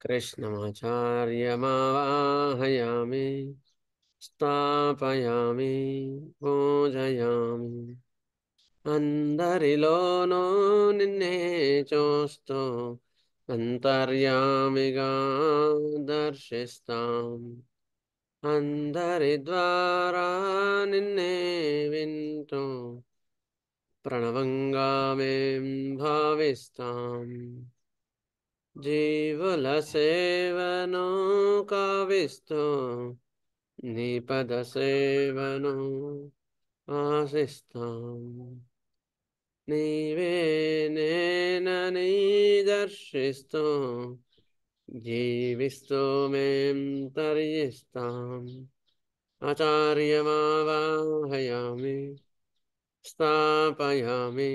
कृष्णमाचार्यमावाहयामि स्थापयामि पूजयामि అందరిలోనూ నిన్నే చూస్తూ అంతర్యామిగా దర్శిస్తాం అందరి ద్వారా నిన్నే వింటూ ప్రణవంగా మేం భావిస్తాం జీవుల సేవను కావిస్తూ నీ పద సేవను ఆశిస్తాం నీవే నేనని దర్శిస్తూ జీవిస్తూ మేం తరిస్తాం ఆచార్యమావాహయామి స్థాపయామి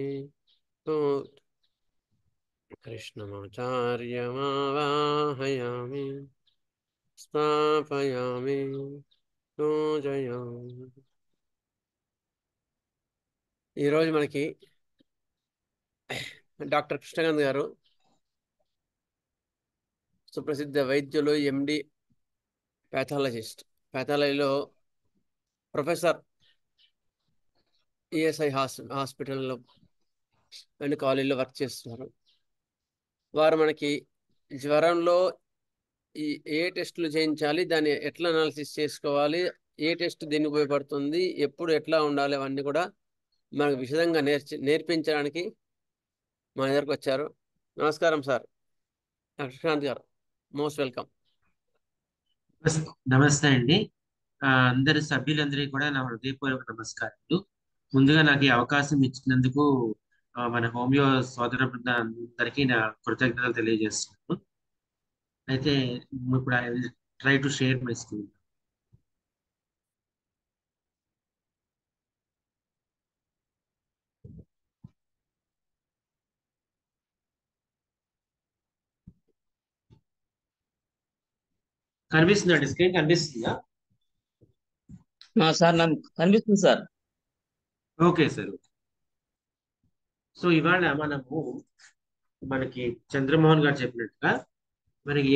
కృష్ణమాచార్యమావాహయామి స్థాపయామి పూజయామి. ఈరోజు మనకి డాక్టర్ కృష్ణకాంత్ గారు సుప్రసిద్ధ వైద్యులు, ఎండి, ప్యాథాలజిస్ట్, ప్యాథాలజీలో ప్రొఫెసర్, ఈఎస్ఐ హాస్పిటల్లో అండ్ కాలేజీలో వర్క్ చేస్తున్నారు. వారు మనకి జ్వరంలో ఏ టెస్టులు చేయించాలి, దాన్ని ఎట్లా అనాలిసిస్ చేసుకోవాలి, ఏ టెస్ట్ దీనికి ఉపయోగపడుతుంది, ఎప్పుడు ఎట్లా ఉండాలి, అవన్నీ కూడా మనకు విశదంగా నేర్పించడానికి మన దగ్గరకు వచ్చారు. నమస్కారం సార్, డాక్టర్ కృష్ణకాంత్ గారు, మోస్ట్ వెల్కమ్. నమస్తే అండి. అందరి సభ్యులందరికీ కూడా నా హృదయపూర్వక నమస్కారాలు. ముందుగా నాకు ఈ అవకాశం ఇచ్చినందుకు మన హోమియో సోదర బృందానికి నా కృతజ్ఞతలు తెలియజేస్తున్నాను. అయితే ఇప్పుడు I will try to share my screen. కనిపిస్తుందండి? స్క్రీన్ కనిపిస్తుందా? సార్ నాకు కనిపిస్తుంది సార్. Okay sir. సో ఇవాళ మనకి చంద్రమోహన్ గారు చెప్పినట్టుగా మనకి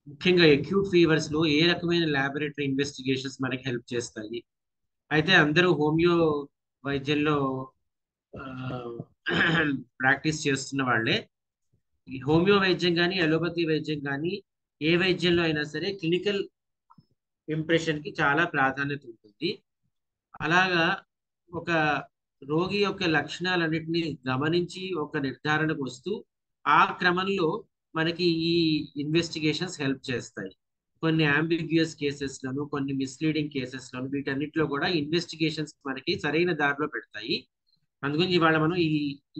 ముఖ్యంగా అక్యూట్ ఫీవర్స్ లో ఏ రకమైన ల్యాబొరేటరీ ఇన్వెస్టిగేషన్స్ మనకి హెల్ప్ చేస్తాయి. అయితే అందరూ హోమియో వైద్యంలో ప్రాక్టీస్ చేస్తున్న వాళ్ళే. ఈ హోమియో వైద్యం కానీ అలోపతి వైద్యం కానీ ఏ వైద్యంలో అయినా సరే క్లినికల్ ఇంప్రెషన్ కి చాలా ప్రాధాన్యత ఉంటుంది. అలాగా ఒక రోగి యొక్క లక్షణాలన్నింటినీ గమనించి ఒక నిర్ధారణకు వస్తూ ఆ క్రమంలో మనకి ఈ ఇన్వెస్టిగేషన్స్ హెల్ప్ చేస్తాయి. కొన్ని అంబిగ్యూయస్ కేసెస్లను, కొన్ని మిస్లీడింగ్ కేసెస్లను, వీటన్నిటిలో కూడా ఇన్వెస్టిగేషన్స్ మనకి సరైన దారిలో పెడతాయి. అందుకని ఇవాళ మనం ఈ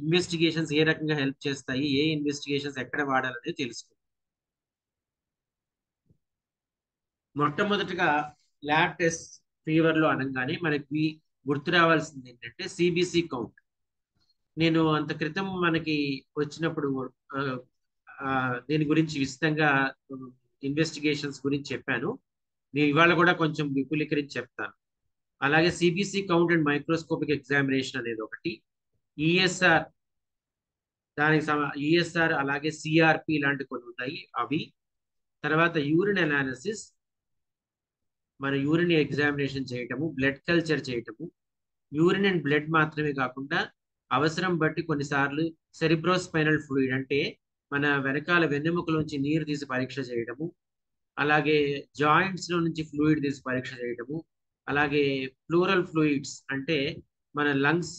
ఇన్వెస్టిగేషన్స్ ఏ రకంగా హెల్ప్ చేస్తాయి, ఏ ఇన్వెస్టిగేషన్స్ ఎక్కడ వాడాలనేది తెలుసుకుందాం. మొట్టమొదటిగా ల్యాబ్ టెస్ట్ ఫీవర్ లో అనగానే మనకి గుర్తు రావాల్సింది ఏంటంటే సిబిసి కౌంట్. నేను అంత క్రితం మనకి వచ్చినప్పుడు దీని గురించి విస్తృతంగా ఇన్వెస్టిగేషన్స్ గురించి చెప్పాను. నేను ఇవాళ కూడా కొంచెం విపులీకరించి చెప్తాను. అలాగే CBC count and microscopic examination అనేది ఒకటి, ఈఎస్ఆర్ ఈఎస్ఆర్ అలాగే సిఆర్పి ఇలాంటి కొన్ని ఉన్నాయి అవి. తర్వాత యూరిన్ అనాలిసిస్, మన యూరిన్ ఎగ్జామినేషన్ చేయటము, బ్లడ్ కల్చర్ చేయటము. యూరిన్ అండ్ బ్లడ్ మాత్రమే కాకుండా అవసరం బట్టి కొన్నిసార్లు సెరిబ్రోస్పైనల్ ఫ్లూయిడ్ అంటే మన వెనకాల వెన్నెముకలోంచి నీరు తీసి పరీక్ష చేయటము, అలాగే జాయింట్స్ లో నుంచి ఫ్లూయిడ్ తీసి పరీక్ష చేయటము, అలాగే ప్లూరల్ ఫ్లూయిడ్స్ అంటే మన లంగ్స్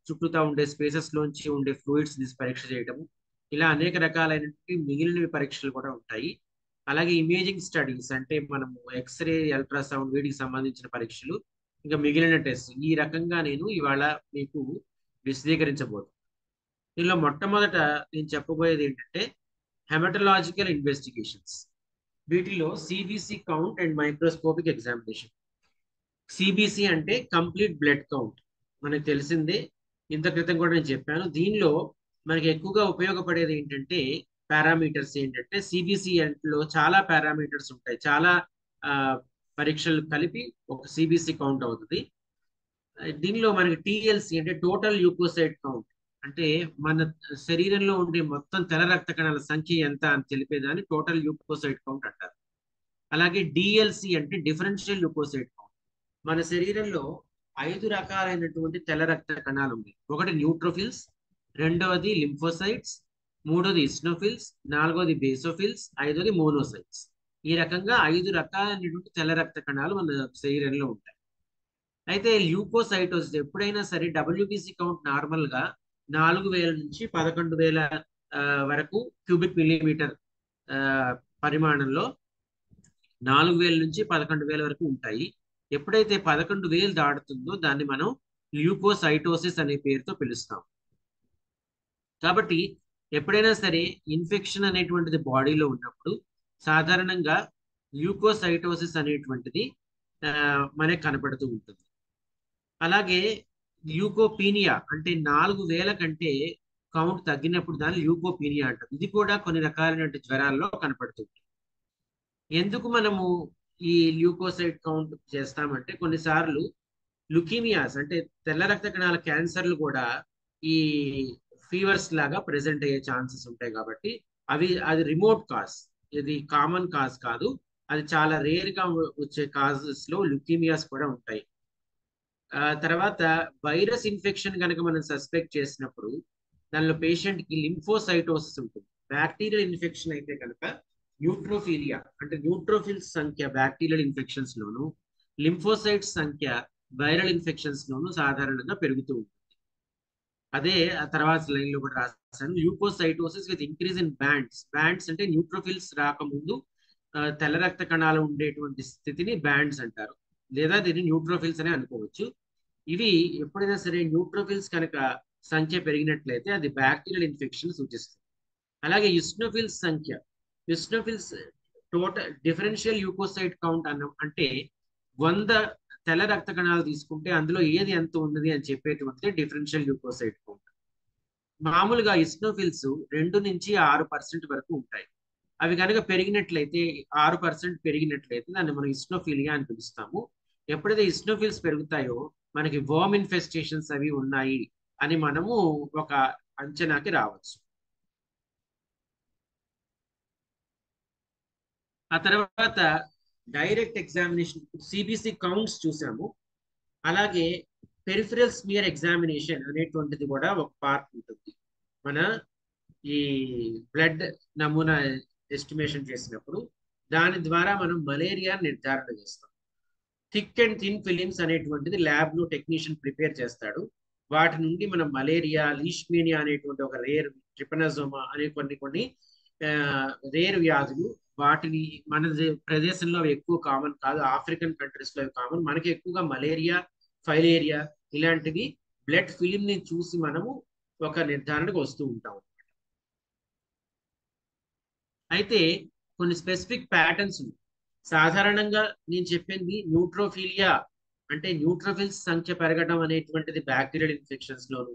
చుట్టూతా ఉండే స్పేసెస్ లోంచి ఉండే ఫ్లూయిడ్స్ తీసి పరీక్ష చేయటము. ఇలా అనేక రకాలైనటువంటి మిగిలిన పరీక్షలు కూడా ఉంటాయి. అలాగే ఇమేజింగ్ స్టడీస్ అంటే మనము ఎక్స్రే, అల్ట్రాసౌండ్, వీటికి సంబంధించిన పరీక్షలు, ఇంకా మిగిలిన టెస్ట్. ఈ రకంగా నేను ఇవాళ మీకు విశదీకరించబోతున్నాను. దీనిలో మొట్టమొదట నేను చెప్పబోయేది ఏంటంటే హెమటలాజికల్ ఇన్వెస్టిగేషన్స్. వీటిలో CBC count and microscopic examination. CBC అంటే కంప్లీట్ బ్లడ్ కౌంట్, మనకు తెలిసిందే, ఇంత క్రితం కూడా నేను చెప్పాను. దీనిలో మనకి ఎక్కువగా ఉపయోగపడేది ఏంటంటే పారామీటర్స్ ఏంటంటే సిబిసి లో చాలా పారామీటర్స్ ఉంటాయి. చాలా పరీక్షలు కలిపి ఒక సిబిసి కౌంట్ అవుతుంది. దీనిలో మనకి టిఎల్సి అంటే టోటల్ ల్యూకోసైట్ కౌంట్ అంటే మన శరీరంలో ఉండే మొత్తం తెల్ల రక్త కణాల సంఖ్య ఎంత అని తెలిపేదాన్ని టోటల్ ల్యూకోసైట్ కౌంట్ అంటారు. అలాగే డిఎల్సి అంటే డిఫరెన్షియల్ ల్యూకోసైట్ కౌంట్. మన శరీరంలో 5 రకాలైనటువంటి తెల్ల రక్త కణాలు ఉన్నాయి. ఒకటి న్యూట్రోఫిల్స్, రెండవది లింఫోసైట్స్, మూడోది ఇస్నోఫిల్స్, నాలుగోది బేసోఫిల్స్, ఐదోది మోనోసైట్స్. ఈ రకంగా 5 రకాలైనటువంటి తెల్ల రక్త కణాలు మన శరీరంలో ఉంటాయి. అయితే ల్యూకోసైటోసిస్ ఎప్పుడైనా సరే డబ్ల్యూబీసీ కౌంట్ నార్మల్ గా 4000 నుంచి 11,000 వరకు క్యూబిక్ మిల్లీమీటర్ పరిమాణంలో 4000 నుంచి 11,000 వరకు ఉంటాయి. ఎప్పుడైతే 11,000 దాటుతుందో దాన్ని మనం ల్యూకోసైటోసిస్ అనే పేరుతో పిలుస్తాం. కాబట్టి ఎప్పుడైనా సరే ఇన్ఫెక్షన్ అనేటువంటిది బాడీలో ఉన్నప్పుడు సాధారణంగా ల్యూకోసైటోసిస్ అనేటువంటిది మనకి కనపడుతూ ఉంటుంది. అలాగే ల్యూకోపీనియా అంటే 4,000 కంటే కౌంట్ తగ్గినప్పుడు దాన్ని ల్యూకోపీనియా అంటారు. ఇది కూడా కొన్ని రకాలైన జ్వరాల్లో కనపడుతుంది. ఎందుకు మనము ఈ ల్యూకోసైట్ కౌంట్ చేస్తామంటే కొన్నిసార్లు లుకీమియాస్ అంటే తెల్ల రక్త కణాల క్యాన్సర్లు కూడా ఈ ఫీవర్స్ లాగా ప్రెజెంట్ అయ్యే ఛాన్సెస్ ఉంటాయి. కాబట్టి అది రిమోట్ కాజ్, ఇది కామన్ కాజ్ కాదు. అది చాలా రేర్ గా వచ్చే కాజెస్ లో లుకీమియాస్ కూడా ఉంటాయి. తర్వాత వైరస్ ఇన్ఫెక్షన్ కనుక మనం సస్పెక్ట్ చేసినప్పుడు దానిలో పేషెంట్ కి లింఫోసైటోసిస్ ఉంటుంది. బ్యాక్టీరియల్ ఇన్ఫెక్షన్ అయితే కనుక న్యూట్రోఫీలియా అంటే న్యూట్రోఫిల్స్ సంఖ్య బ్యాక్టీరియల్ ఇన్ఫెక్షన్స్ లోను, లింఫోసైట్స్ సంఖ్య వైరల్ ఇన్ఫెక్షన్స్ లోను సాధారణంగా పెరుగుతూ ఉంటుంది. అదే ఆ తర్వాత లైన్ లో కూడా రాశాను, leucocytosis with increase in bands అంటే న్యూట్రోఫిల్స్ రాకముందు తెల్ల రక్త కణాలు ఉండేటువంటి స్థితిని బ్యాండ్స్ అంటారు, లేదా దీన్ని న్యూట్రోఫిల్స్ అని అనుకోవచ్చు. ఇవి ఎప్పుడైనా సరే న్యూట్రోఫిల్స్ కనుక సంఖ్య పెరిగినట్లయితే అది బ్యాక్టీరియల్ ఇన్ఫెక్షన్ సూచిస్తుంది. అలాగే యుస్నోఫిల్స్ టోటల్ డిఫరెన్షియల్ ల్యూకోసైట్ కౌంట్ అంటే 100 తెల్ల రక్త కణాలు తీసుకుంటే అందులో ఏది ఎంత ఉన్నది అని చెప్పేటువంటిది డిఫరెన్షియల్ ల్యూకోసైట్ కౌంట్. మామూలుగా ఇస్నోఫిల్స్ 2 నుంచి 6% వరకు ఉంటాయి. అవి కనుక పెరిగినట్లయితే 6% పెరిగినట్లయితే దాన్ని మనం ఇస్నోఫిలియా అని పిలుస్తాము. ఎప్పుడైతే ఇస్నోఫిల్స్ పెరుగుతాయో మనకి వర్మ్ ఇన్ఫెస్టేషన్స్ అవి ఉన్నాయి అని మనము ఒక అంచనాకి రావచ్చు. ఆ తర్వాత డైరెక్ట్ ఎగ్జామినేషన్ సిబిసి కౌంట్స్ చూసాము. అలాగే పెరిఫరల్ స్మియర్ ఎగ్జామినేషన్ అనేటువంటిది కూడా ఒక పార్ట్ ఉంటుంది. మన ఈ బ్లడ్ నమూనా ఎస్టిమేషన్ చేసినప్పుడు దాని ద్వారా మనం మలేరియా నిర్ధారణ చేస్తాం. థిక్ అండ్ థిన్ ఫిలిమ్స్ అనేటువంటిది ల్యాబ్ లో టెక్నీషియన్ ప్రిపేర్ చేస్తాడు. వాటి నుండి మనం మలేరియా, లీష్మేనియా అనేటువంటి ఒక రేర్, ట్రిపనోజోమా అనే కొన్ని రేర్ వ్యాధులు, వాటిని మన ప్రదేశంలో ఎక్కువ కామన్ కాదు, ఆఫ్రికన్ కంట్రీస్ లో కామన్. మనకి ఎక్కువగా మలేరియా, ఫైలేరియా ఇలాంటివి బ్లడ్ ఫిలిం ని చూసి మనము ఒక నిర్ధారణకు వస్తూ ఉంటాం. అయితే కొన్ని స్పెసిఫిక్ ప్యాటర్న్స్ ఉన్నాయి. సాధారణంగా నేను చెప్పింది న్యూట్రోఫీలియా అంటే న్యూట్రోఫిల్స్ సంఖ్య పెరగడం అనేటువంటిది బ్యాక్టీరియల్ ఇన్ఫెక్షన్స్ లోను,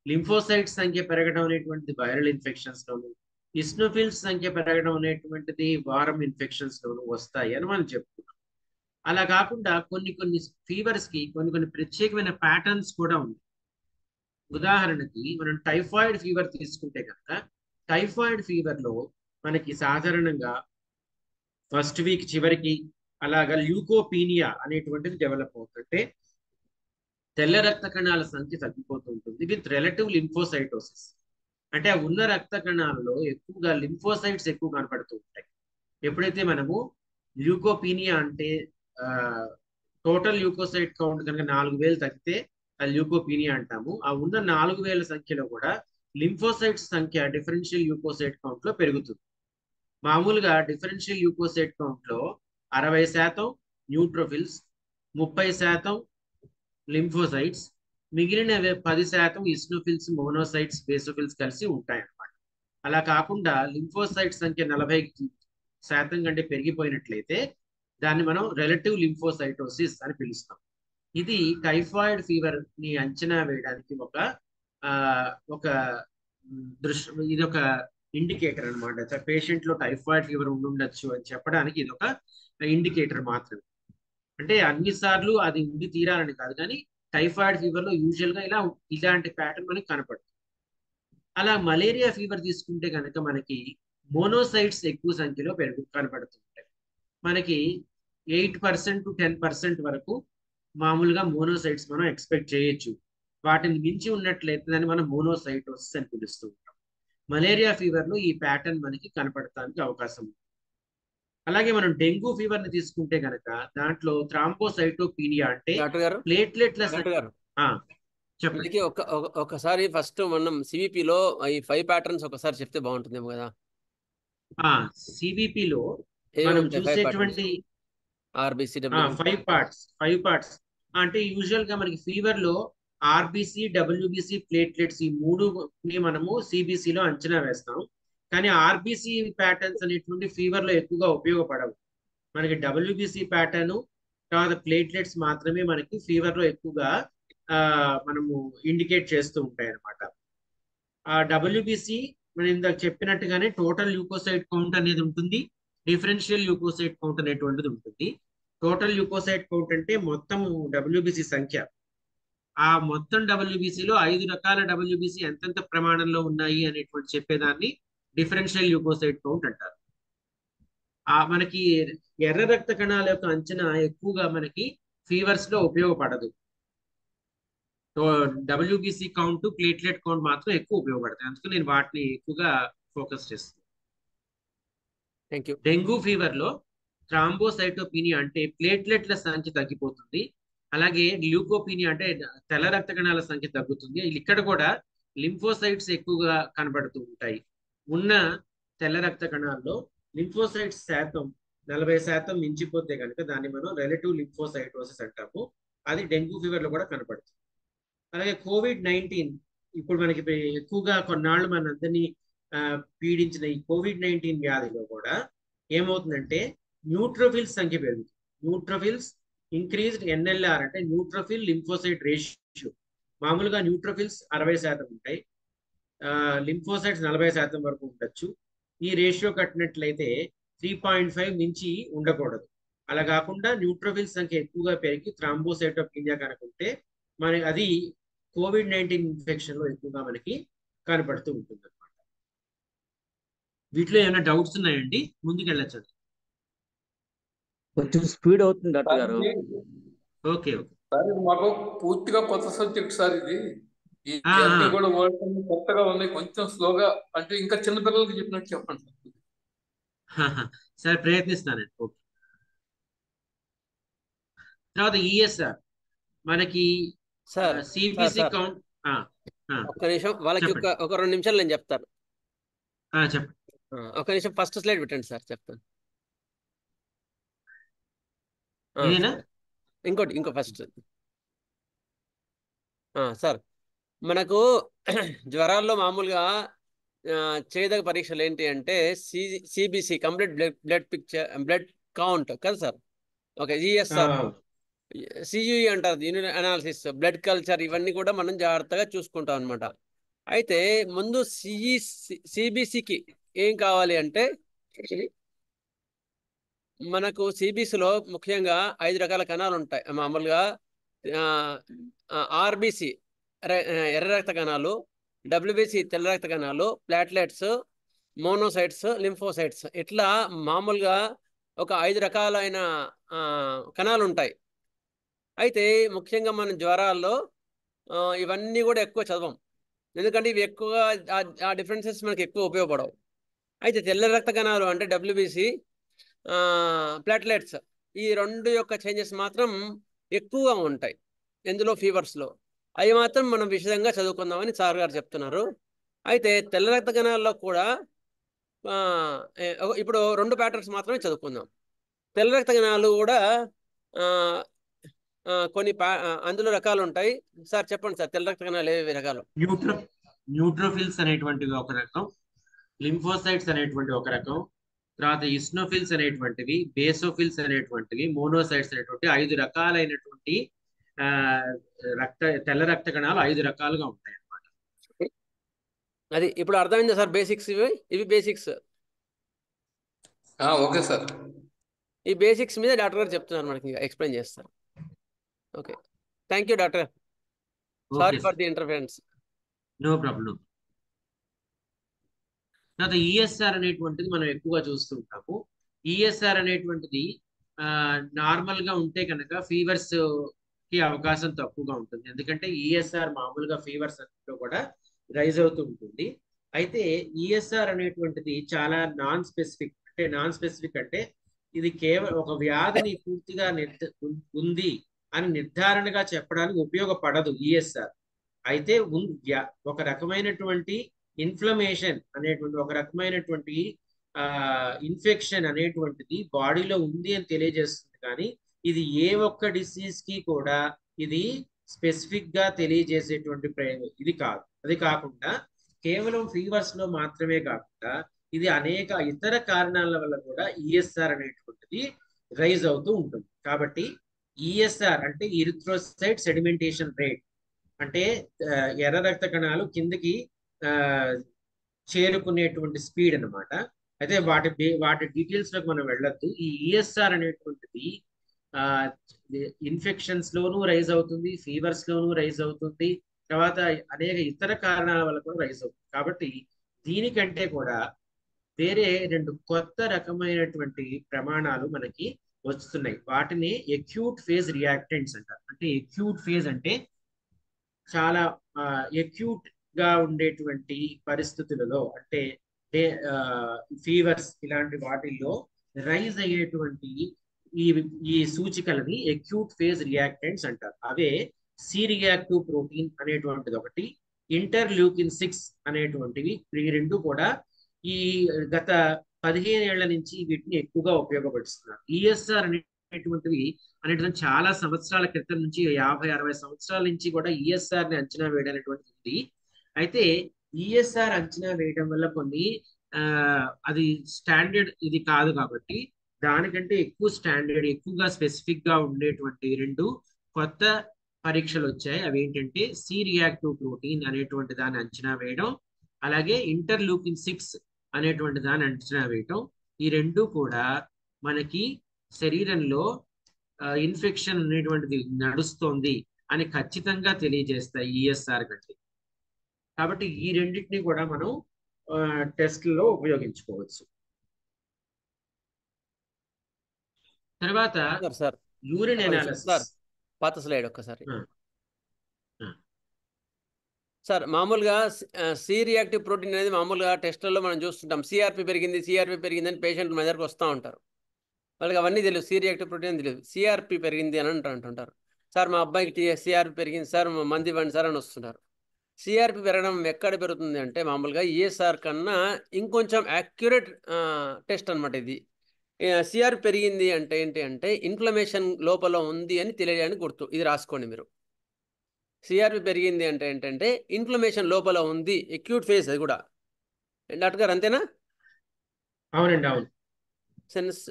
లింఫోసైట్స్ సంఖ్య పెరగడం అనేటువంటిది వైరల్ ఇన్ఫెక్షన్స్ లోను, ఇస్నోఫిల్స్ సంఖ్య పెరగడం అనేటువంటిది వారం ఇన్ఫెక్షన్స్ లోను వస్తాయి అని మనం చెప్పుకున్నాం. అలా కాకుండా కొన్ని ఫీవర్స్ కి కొన్ని ప్రత్యేకమైన ప్యాటర్న్స్ కూడా ఉన్నాయి. ఉదాహరణకి మనం టైఫాయిడ్ ఫీవర్ తీసుకుంటే కనుక టైఫాయిడ్ ఫీవర్ లో మనకి సాధారణంగా ఫస్ట్ వీక్ చివరికి అలాగా ల్యూకోపీనియా అనేటువంటిది డెవలప్ అవుతుంటే తెల్ల రక్త కణాల సంఖ్య తగ్గిపోతూ ఉంటుంది విత్ రిలేటివ్ లింఫోసైటోసిస్. అంటే ఆ ఉన్న రక్త కణాలలో ఎక్కువగా లింఫోసైట్స్ ఎక్కువ కనపడుతూ ఉంటాయి. ఎప్పుడైతే మనము ల్యూకోపీనియా అంటే టోటల్ ల్యూకోసైట్ కౌంట్ కనుక 4,000 తగ్గితే అది ల్యూకోపీనియా అంటాము. ఆ ఉన్న 4,000 సంఖ్యలో కూడా లింఫోసైట్స్ సంఖ్య డిఫరెన్షియల్ ల్యూకోసైట్ కౌంట్ లో పెరుగుతుంది. మామూలుగా డిఫరెన్షియల్ ల్యూకోసైట్ కౌంట్ లో 60% న్యూట్రోఫిల్స్, 30% లింఫోసైట్స్, మిగిలిన 10% ఇస్నోఫిల్స్, మోనోసైట్స్, బేసోఫిల్స్ కలిసి ఉంటాయి అన్నమాట. అలా కాకుండా లింఫోసైట్ సంఖ్య 40% కంటే పెరిగిపోయినట్లయితే దాన్ని మనం రిలేటివ్ లింఫోసైటోసిస్ అని పిలుస్తాం. ఇది టైఫాయిడ్ ఫీవర్ ని అంచనా వేయడానికి ఒక ఇది ఒక ఇండికేటర్ అనమాట. పేషెంట్ లో టైఫాయిడ్ ఫీవర్ ఉండొచ్చు అని చెప్పడానికి ఇది ఒక ఇండికేటర్ మాత్రమే. అంటే అన్ని సార్లు అది ఉండి తీరాలని కాదు, కానీ టైఫాయిడ్ ఫీవర్ లో యూజువల్ గా ఇలాంటి ప్యాటర్న్ మనకి కనపడుతుంది. అలా మలేరియా ఫీవర్ తీసుకుంటే కనుక మనకి మోనోసైట్స్ ఎక్కువ సంఖ్యలో కనపడుతుంటాయి. మనకి 8% to 10% వరకు మామూలుగా మోనోసైట్స్ మనం ఎక్స్పెక్ట్ చేయొచ్చు. వాటిని మించి ఉన్నట్లయితే దాన్ని మనం మోనోసైటోసిస్ అని పిలుస్తూ ఉంటాం. మలేరియా ఫీవర్ లో ఈ ప్యాటర్న్ మనకి కనపడటానికి అవకాశం ఉంది. అలాగే మనం డెంగ్యూ ఫీవర్ ని తీసుకుంటే కనుక దాంట్లో థ్రాంబోసైటోపీనియా అంటే డాక్టర్ గారు ప్లేట్లెట్ల డాక్టర్ గారు చెప్పండి. మనకి ఒకసారి ఫస్ట్ మనం సివిపిలో ఈ 5 ప్యాటర్న్స్ ఒకసారి చెప్తే బాగుంటుందేమో కదా. సిబిపిలో ఏమి మనం ఉంటాయి 5 ప్యాటర్న్స్? చూసేటువంటి ఆర్బిసి, డబ్ల్యూబిసి. 5 పార్ట్స్ అంటే యూజువల్ గా మనకి ఫీవర్ లో ఆర్బిసి, డబ్ల్యూబిసి, ప్లేట్లెట్స్ ఈ మూడు మనము సిబిసి లో అంచనా వేస్తాం. కానీ ఆర్బిసి ప్యాటర్న్స్ అనేటువంటి ఫీవర్ లో ఎక్కువగా ఉపయోగపడవు. మనకి డబ్ల్యూబిసి ప్యాటర్న్ తర్వాత ప్లేట్లెట్స్ మాత్రమే మనకి ఫీవర్ లో ఎక్కువగా మనము ఇండికేట్ చేస్తూ ఉంటాయి అన్నమాట. ఆ డబ్ల్యూబిసి మనం ఇందాక చెప్పినట్టుగానే టోటల్ ల్యూకోసైట్ కౌంట్ అనేది ఉంటుంది, డిఫరెన్షియల్ ల్యూకోసైట్ కౌంట్ అనేటువంటిది ఉంటుంది. టోటల్ ల్యూకోసైట్ కౌంట్ అంటే మొత్తం డబ్ల్యూబిసి సంఖ్య. ఆ మొత్తం డబ్ల్యూబిసిలో 5 రకాల డబ్ల్యూబిసి ఎంతెంత ప్రమాణంలో ఉన్నాయి అనేటువంటి చెప్పేదాన్ని డిఫరెన్షియల్ ల్యూకోసైట్ కౌంట్ అంటారు. మనకి ఎర్ర రక్త కణాల యొక్క అంచనా ఎక్కువగా మనకి ఫీవర్స్ లో ఉపయోగపడదు. డబ్ల్యూబిసి కౌంట్, ప్లేట్లెట్ కౌంట్ మాత్రం ఎక్కువ ఉపయోగపడతాయి. అందుకని నేను వాటిని ఎక్కువగా ఫోకస్ చేస్తాను. Thank you. డెంగ్యూ ఫీవర్ లో థ్రాంబోసైటోపీనియా అంటే ప్లేట్లెట్ల సంఖ్య తగ్గిపోతుంది. అలాగే ల్యూకోపీనియా అంటే తెల్ల రక్త కణాల సంఖ్య తగ్గుతుంది. ఇక్కడ కూడా లింఫోసైట్స్ ఎక్కువగా కనబడుతూ ఉంటాయి. ఉన్న తెల్ల రక్త కణాల్లో లింఫోసైట్స్ శాతం 40% మించిపోతే కనుక దాన్ని మనం రిలేటివ్ లింఫోసైటోసిస్ అంటాము. అది డెంగ్యూ ఫీవర్ లో కూడా కనపడుతుంది. అలాగే కోవిడ్-19 ఇప్పుడు మనకి ఎక్కువగా కొన్నాళ్ళు మనందరినీ పీడించిన ఈ కోవిడ్-19 వ్యాధిలో కూడా ఏమవుతుందంటే న్యూట్రోఫిల్స్ సంఖ్య పెరుగుతుంది. న్యూట్రోఫిల్స్ ఇంక్రీజ్డ్ ఎన్ఎల్ఆర్ అంటే న్యూట్రోఫిల్ లింఫోసైట్ రేషియో. మామూలుగా న్యూట్రోఫిల్స్ 60% ఉంటాయి, లింఫోసైట్స్ 40% వరకు ఉండొచ్చు. ఈ రేషియో కట్టినట్లయితే 3.5 మించి ఉండకూడదు. అలా కాకుండా న్యూట్రోఫిల్స్ సంఖ్య ఎక్కువగా పెరిగి థ్రాంబోసైటోపీనియా కనుక ఉంటే మనకి అది కోవిడ్-19 ఇన్ఫెక్షన్ లో ఎక్కువగా మనకి కనపడుతూ ఉంటుంది అనమాట. వీటిలో ఏమైనా డౌట్స్ ఉన్నాయండి? ముందుకెళ్ళచ్చు. కొంచెం స్పీడ్ అవుతుంది డాక్టర్ గారు. ఓకే సార్ ఇది మాకు పూర్తిగా కొత్త సబ్జెక్ట్ సార్ ఇది. ఈ అన్ని కూడా వర్డ్స్ అన్ని కొత్తగా ఉన్నాయి, కొంచెం స్లోగా అంటే ఇంకా చిన్న పిల్లలకి చెప్పినట్టు చెప్పండి సార్. సరే ప్రయత్నిస్తానండి. ఓకే. తర్వాత ఈఎస్ఆర్ మనకి సార్ సిబిసి కౌంట్. ఒక్క నిమిషం వాళ్ళకి ఒక 2 నిమిషాలు నేను చెప్తాను. చెప్పండి. ఒక నిమిషం ఫస్ట్ స్లైడ్ పెట్టండి సార్, చెప్తాను. ఇంకో ఫస్ట్ సార్ మనకు జ్వరాల్లో మామూలుగా చేయదగ్గ పరీక్షలు ఏంటి అంటే CBC complete blood picture, blood count కదా సార్. ఓకే. ఈఎస్ఆర్, సియుఈ అంటారు, యూరిన్ అనాలిసిస్, బ్లడ్ కల్చర్, ఇవన్నీ కూడా మనం జాగ్రత్తగా చూసుకుంటాం అనమాట. అయితే ముందు సిబిసికి ఏం కావాలి అంటే మనకు సిబిసిలో ముఖ్యంగా 5 రకాల కణాలు ఉంటాయి. మామూలుగా ఆర్బిసి ఎర్ర రక్త కణాలు, డబ్ల్యూబిసి తెల్ల రక్త కణాలు, ప్లాట్లెట్స్, మోనోసైట్స్, లింఫోసైట్స్, ఇట్లా మామూలుగా ఒక 5 రకాలైన కణాలు ఉంటాయి. అయితే ముఖ్యంగా మన జ్వరాల్లో ఇవన్నీ కూడా ఎక్కువ చదవం, ఎందుకంటే ఇవి ఎక్కువగా ఆ డిఫరెన్సెస్ మనకి ఎక్కువ ఉపయోగపడవు. అయితే తెల్ల రక్త కణాలు అంటే డబ్ల్యూబిసి, ప్లాట్లెట్స్, ఈ 2 యొక్క చేంజెస్ మాత్రం ఎక్కువగా ఉంటాయి ఎందులో, ఫీవర్స్లో. అవి మాత్రం మనం విశదంగా చదువుకుందామని సార్ గారు చెప్తున్నారు. అయితే తెల్ల రక్త కణాల్లో కూడా ఇప్పుడు 2 ప్యాటర్న్స్ మాత్రమే చదువుకుందాం. తెల్ల రక్త కణాలు కూడా కొన్ని అందులో రకాలు ఉంటాయి. సార్ చెప్పండి సార్, తెల్ల రక్త కణాలు ఏవి రకాలు? న్యూట్రోఫిల్స్ అనేటువంటివి ఒక రకం, లింఫోసైట్స్ అనేటువంటి ఒక రకం, తర్వాత ఇస్నోఫిల్స్ అనేటువంటివి, బేసోఫిల్స్ అనేటువంటివి, మోనోసైట్స్ అనేటువంటి 5 రకాలైనటువంటి తెల్ల రక్త కణాలు 5 రకాలుగా ఉంటాయి అన్నమాట. అది ఇప్పుడు అర్థమైందా సార్? బేసిక్స్ ఇవి బేసిక్స్. Okay sir. ఈ బేసిక్స్ మీద డాక్టర్ గారు చెప్తున్నారు, మనకి ఎక్స్ప్లెయిన్ చేస్తారు. Okay, thank you doctor. Sorry for the interference. No problem. తర్వాత ఈఎస్ఆర్ అనేటువంటిది మనం ఎక్కువగా చూస్తుంటాము. ఈఎస్ఆర్ అనేటువంటిది నార్మల్ గా ఉంటే కనుక ఫీవర్స్ కి అవకాశం తక్కువగా ఉంటుంది. ఎందుకంటే ఈఎస్ఆర్ మామూలుగా ఫీవర్స్ లో కూడా రైజ్ అవుతూ ఉంటుంది. అయితే ఈఎస్ఆర్ అనేటువంటిది చాలా నాన్ స్పెసిఫిక్ అంటే ఇది కేవలం ఒక వ్యాధిని పూర్తిగా ఉంది అని నిర్ధారణగా చెప్పడానికి ఉపయోగపడదు ఈఎస్ఆర్. అయితే ఒక రకమైనటువంటి ఇన్ఫ్లమేషన్ అనేటువంటి ఒక రకమైనటువంటి ఇన్ఫెక్షన్ అనేటువంటిది బాడీలో ఉంది అని తెలియజేస్తుంది. కానీ ఇది ఏ ఒక్క డిసీజ్ కి కూడా ఇది స్పెసిఫిక్ గా తెలియజేసేటువంటి ఇది కాదు. అది కాకుండా కేవలం ఫీవర్స్ లో మాత్రమే కాకుండా ఇది అనేక ఇతర కారణాల వల్ల కూడా ఈఎస్ఆర్ అనేటువంటిది రైజ్ అవుతూ ఉంటుంది. కాబట్టి ఈఎస్ఆర్ అంటే ఇరిథ్రోసైట్ సెడిమెంటేషన్ రేట్, అంటే ఎర్ర రక్త కణాలు కిందకి చేరుకునేటువంటి స్పీడ్ అన్నమాట. అయితే వాటి డీటెయిల్స్ లోకి మనం వెళ్ళొద్దు. ఈ ఈఎస్ఆర్ అనేటువంటిది ఇన్ఫెక్షన్స్ లోనూ రైజ్ అవుతుంది, ఫీవర్స్ లోనూ రైజ్ అవుతుంది, తర్వాత అనేక ఇతర కారణాల వల్ల కూడా రైజ్ అవుతుంది. కాబట్టి దీనికంటే కూడా వేరే 2 కొత్త రకమైనటువంటి ప్రమాణాలు మనకి వస్తున్నాయి. వాటిని అక్యూట్ ఫేజ్ రియాక్టెంట్స్ అంటారు. అంటే అక్యూట్ ఫేజ్ అంటే చాలా అక్యూట్ గా ఉండేటువంటి పరిస్థితులలో, అంటే ఫీవర్స్ ఇలాంటి వాటిల్లో రైజ్ అయ్యేటువంటి ఈ సూచికలని అక్యూట్ ఫేజ్ రియాక్టెంట్స్ అంటారు. అవే సి రియాక్టివ్ ప్రోటీన్ అనేటువంటిది ఒకటి, ఇంటర్ల్యూకిన్ 6 అనేటువంటివి. ఈ రెండు కూడా ఈ గత 15 ఏళ్ల నుంచి వీటిని ఎక్కువగా ఉపయోగపడుతున్నారు. ఈఎస్ఆర్ అనేటువంటివి చాలా సంవత్సరాల క్రితం నుంచి 50-60 సంవత్సరాల నుంచి కూడా ఈఎస్ఆర్ ని అంచనా వేయడం అనేటువంటిది ఉంది. అయితే ఈఎస్ఆర్ అంచనా వేయడం వల్ల కొన్ని అది స్టాండర్డ్ ఇది కాదు, కాబట్టి దానికంటే ఎక్కువ స్టాండర్డ్ ఎక్కువగా స్పెసిఫిక్ గా ఉండేటువంటి 2 కొత్త పరీక్షలు వచ్చాయి. అవి ఏంటంటే సి రియాక్టివ్ ప్రోటీన్ అనేటువంటి దాన్ని అంచనా వేయడం, అలాగే ఇంటర్లూకిన్ 6 అనేటువంటి దాన్ని అంచనా వేయటం. ఈ 2 కూడా మనకి శరీరంలో ఇన్ఫెక్షన్ అనేటువంటిది నడుస్తోంది అని ఖచ్చితంగా తెలియజేస్తాయి ఈఎస్ఆర్ కంటే. కాబట్టి ఈ రెండింటిని కూడా మనం టెస్ట్లో ఉపయోగించుకోవచ్చు. తర్వాత యూరిన్ అనాలిసిస్. పాత స్లైడ్ ఒక్కసారి సార్. మామూలుగా సి రియాక్టివ్ ప్రోటీన్ అనేది మామూలుగా టెస్ట్లలో మనం చూస్తుంటాం. సిఆర్పి పెరిగిందని పేషెంట్లు మన దగ్గరకు వస్తూ ఉంటారు. వాళ్ళకి అవన్నీ తెలియదు, సి రియాక్టివ్ ప్రోటీన్ అని తెలియదు, సిఆర్పి పెరిగింది అని అంటుంటారు. సార్ మా అబ్బాయికి సిఆర్పి పెరిగింది సార్, మంది ఇవ్వండి సార్ అని వస్తున్నారు. సిఆర్పి పెరగడం ఎక్కడ పెరుగుతుంది అంటే మామూలుగా ఈఎస్ఆర్ కన్నా ఇంకొంచెం యాక్యురేట్ టెస్ట్ అనమాట ఇది. సిఆర్పి పెరిగింది అంటే ఏంటి అంటే ఇన్ఫ్లమేషన్ లోపల ఉంది అని తెలియడానికి గుర్తు. ఇది రాసుకోండి మీరు. సిఆర్పి పెరిగింది అంటే ఏంటంటే ఇన్ఫ్లమేషన్ లోపల ఉంది, అక్యూట్ ఫేజ్. అది కూడా డాక్టర్ గారు అంతేనా? అవునండి, అవును. సెన్స్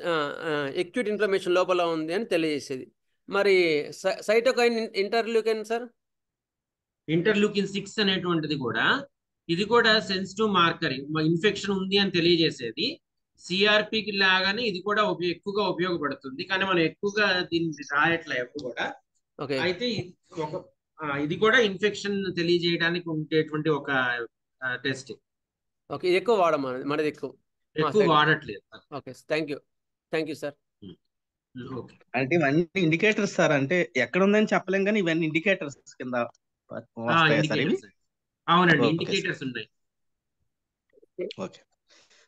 అక్యూట్ ఇన్ఫ్లమేషన్ లోపల ఉంది అని తెలియజేసేది. మరి సైటోకైన్ ఇంటర్లూకిన్ సార్, ఇంటర్లూకిన్ 6 అనేటువంటిది కూడా ఇది కూడా సెన్సిటివ్ మార్కర్, ఇన్ఫెక్షన్ ఉంది అని తెలియజేసేది. సిఆర్పికి లాగానే ఇది కూడా ఎక్కువగా ఉపయోగపడుతుంది, కానీ మనం ఎక్కువగా దీన్ని రాయట్లే ఎప్పుడు కూడా. అయితే ఇది కూడా ఇన్ఫెక్షన్ తెలియజేయడానికి ఉండేటువంటి ఒక టెస్ట్. ఓకే, ఇది ఎక్కువ వాడమని మనది ఎక్కువ వాడట్లేదు. Okay, thank you sir. అంటే ఇవన్నీ ఇండికేటర్స్ సార్, అంటే ఎక్కడ ఉందని చెప్పలేం కానీ ఇవన్నీ ఇండికేటర్స్ కింద అవునండి, ఇండికేటర్స్ ఉన్నాయి. ఓకే,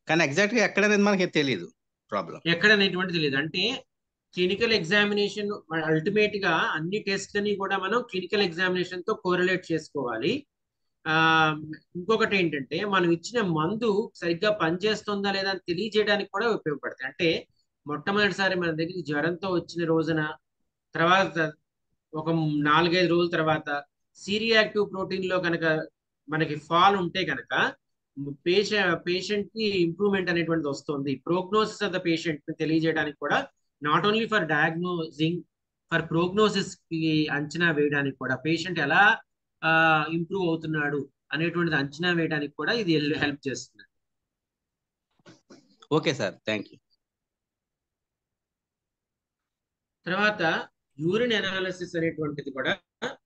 కానీ ఎగ్జాక్ట్ గా ఎక్కడ అనేది మనకి తెలియదు, ప్రాబ్లం ఎక్కడ అనేటువంటి తెలియదు. అంటే క్లినికల్ ఎగ్జామినేషన్ అల్టిమేట్ గా అన్ని టెస్ట్లని కూడా మనం క్లినికల్ ఎగ్జామినేషన్ తో కోరిలేట్ చేసుకోవాలి. ఇంకొకటి ఏంటంటే మనం ఇచ్చిన మందు సరిగ్గా పనిచేస్తుందా లేదా అని తెలియజేయడానికి కూడా ఉపయోగపడతాయి. అంటే మొట్టమొదటిసారి మన దగ్గరికి జ్వరంతో వచ్చిన రోజున, తర్వాత ఒక 4-5 రోజుల తర్వాత సి రియాక్టివ్ ప్రోటీన్ లో కనుక మనకి ఫాల్ ఉంటే కనుక పేషెంట్ కి ఇంప్రూవ్మెంట్ అనేటువంటిది వస్తుంది. ప్రోగ్నోసిస్ ఆఫ్ ద పేషెంట్ ని తెలియజేయడానికి కూడా, not only for diagnosing, for prognosis కి అంచనా వేయడానికి కూడా, పేషెంట్ ఎలా ఇంప్రూవ్ అవుతున్నాడు అనేటువంటిది అంచనా వేయడానికి కూడా ఇది హెల్ప్ చేస్తుంది. Okay sir, thank you. తర్వాత యూరిన్ అనాలిసిస్ అనేటువంటిది కూడా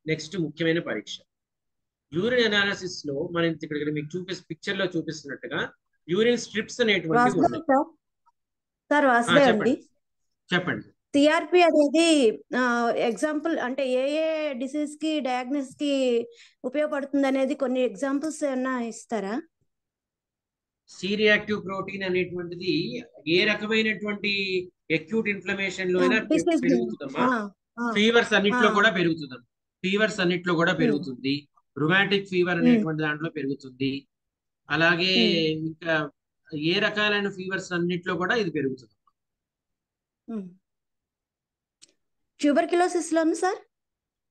నెక్స్ట్ ముఖ్యమైన పరీక్ష. యూరిన్ అనాలిసిస్ లో మనం ఇక్కడ మీకు పిక్చర్ లో చూపిస్తున్నట్టుగా యూరిన్ స్ట్రిప్స్ అనేటువంటివి వాసుదేవ్ ఉన్నాయి. సార్. సార్ వాసుదేవ్ అండి, చెప్పండి చెప్పండి. సిఆర్పి అనేది ఎగ్జాంపుల్ అంటే ఏ ఏ డిసీజ్ కి డయాగ్నోస్ కి ఉపయోగపడుతుంది అనేది కొన్ని ఎగ్జాంపుల్స్ ఏమన్నా ఇస్తారా? సి రియాక్టివ్ ప్రోటీన్ అనేటువంటిది ఏ రకమైనటువంటి అక్యూట్ ఇన్ఫ్లమేషన్ లో అయినా డిసీజ్ పెరుగుతుందమ్మా. ఫీవర్స్ అన్నిట్లో కూడా పెరుగుతుందమ్మా. ఫీవర్స్ అన్నిట్లో కూడా పెరుగుతుంది. రుమాటిక్ ఫీవర్ అనేటువంటి దాంట్లో పెరుగుతుంది. అలాగే ఇంకా ఏ రకాలైన ఫీవర్స్ అన్నిట్లో కూడా ఇది పెరుగుతుంది. ట్యూబర్క్యులోసిస్ లోను సార్,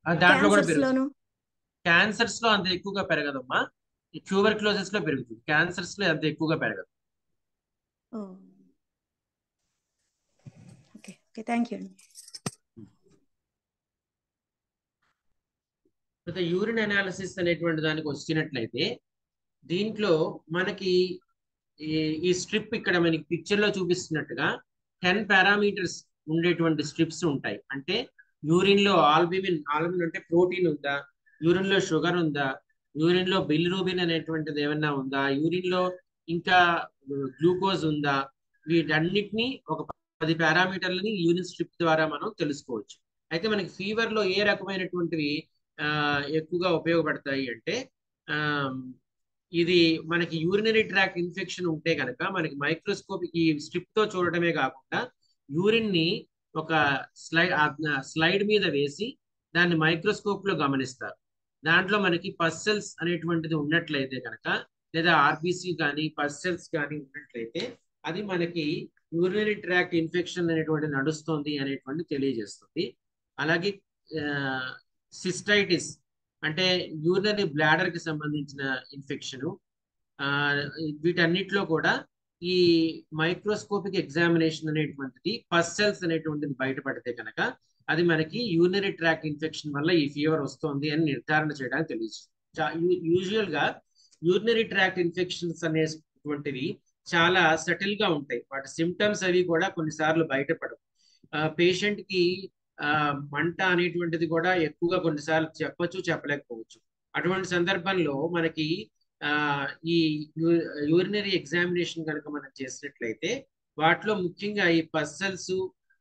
దాంట్లో కూడా క్యాన్సర్స్ లోను, క్యాన్సర్స్ లో అంత ఎక్కువగా పెరగదమ్మా. ట్యూబర్క్యులోసిస్ లో పెరుగుతుంది, క్యాన్సర్స్ లో అంత ఎక్కువగా పెరగదు. ఓకే ఓకే, థ్యాంక్ యూ అండి. యూరిన్ అనాలిసిస్ అనేటువంటి దానికి వచ్చినట్లయితే దీంట్లో మనకి ఈ స్ట్రిప్ ఇక్కడ మనకి పిక్చర్ లో చూపిస్తున్నట్టుగా 10 పారామీటర్స్ ఉండేటువంటి స్ట్రిప్స్ ఉంటాయి. అంటే యూరిన్ లో ఆల్బుమిన్ అంటే ప్రోటీన్ ఉందా, యూరిన్ లో షుగర్ ఉందా, యూరిన్ లో బిలిరూబిన్ అనేటువంటిది ఏమన్నా ఉందా, యూరిన్ లో ఇంకా గ్లూకోజ్ ఉందా, వీటన్నిటిని ఒక 10 పారామీటర్లని యూరిన్ స్ట్రిప్ ద్వారా మనం తెలుసుకోవచ్చు. అయితే మనకి ఫీవర్ లో ఏ రకమైనటువంటివి ఎక్కువగా ఉపయోగపడతాయి అంటే ఇది మనకి యూరినరీ ట్రాక్ట్ ఇన్ఫెక్షన్ ఉంటే కనుక మనకి మైక్రోస్కోపిక్ ఈ స్ట్రిప్ తో చూడటమే కాకుండా యూరిన్ ని ఒక స్లైడ్ మీద వేసి దాన్ని మైక్రోస్కోప్ లో గమనిస్తారు. దాంట్లో మనకి పస్సెల్స్ అనేటువంటిది ఉన్నట్లయితే కనుక, లేదా ఆర్బిసి కానీ పస్సెల్స్ కానీ ఉన్నట్లయితే అది మనకి యూరినరీ ట్రాక్ట్ ఇన్ఫెక్షన్ అనేటువంటి నడుస్తుంది అనేటువంటి తెలియజేస్తుంది. అలాగే సిస్టైటిస్ అంటే యూరినరీ బ్లాడర్ కి సంబంధించిన ఇన్ఫెక్షన్, వీటన్నిటిలో కూడా ఈ మైక్రోస్కోపిక్ ఎగ్జామినేషన్ అనేటువంటిది పస్సెల్స్ అనేటువంటిది బయటపడితే కనుక అది మనకి యూరినరీ ట్రాక్ట్ ఇన్ఫెక్షన్ వల్ల ఈ ఫీవర్ వస్తుంది అని నిర్ధారణ చేయడానికి తెలియజేస్తుంది. యూజువల్ గా యూరినరీ ట్రాక్ట్ ఇన్ఫెక్షన్స్ అనేటువంటివి చాలా సటిల్ గా ఉంటాయి. వాటి సిమ్టమ్స్ అవి కూడా కొన్నిసార్లు బయటపడవు. పేషెంట్ కి మంట అనేటువంటిది కూడా ఎక్కువగా కొన్నిసార్లు చెప్పొచ్చు, చెప్పలేకపోవచ్చు. అటువంటి సందర్భంలో మనకి ఈ యూరినరీ ఎగ్జామినేషన్ కనుక మనం చేసినట్లయితే వాటిలో ముఖ్యంగా ఈ పస్సెల్స్,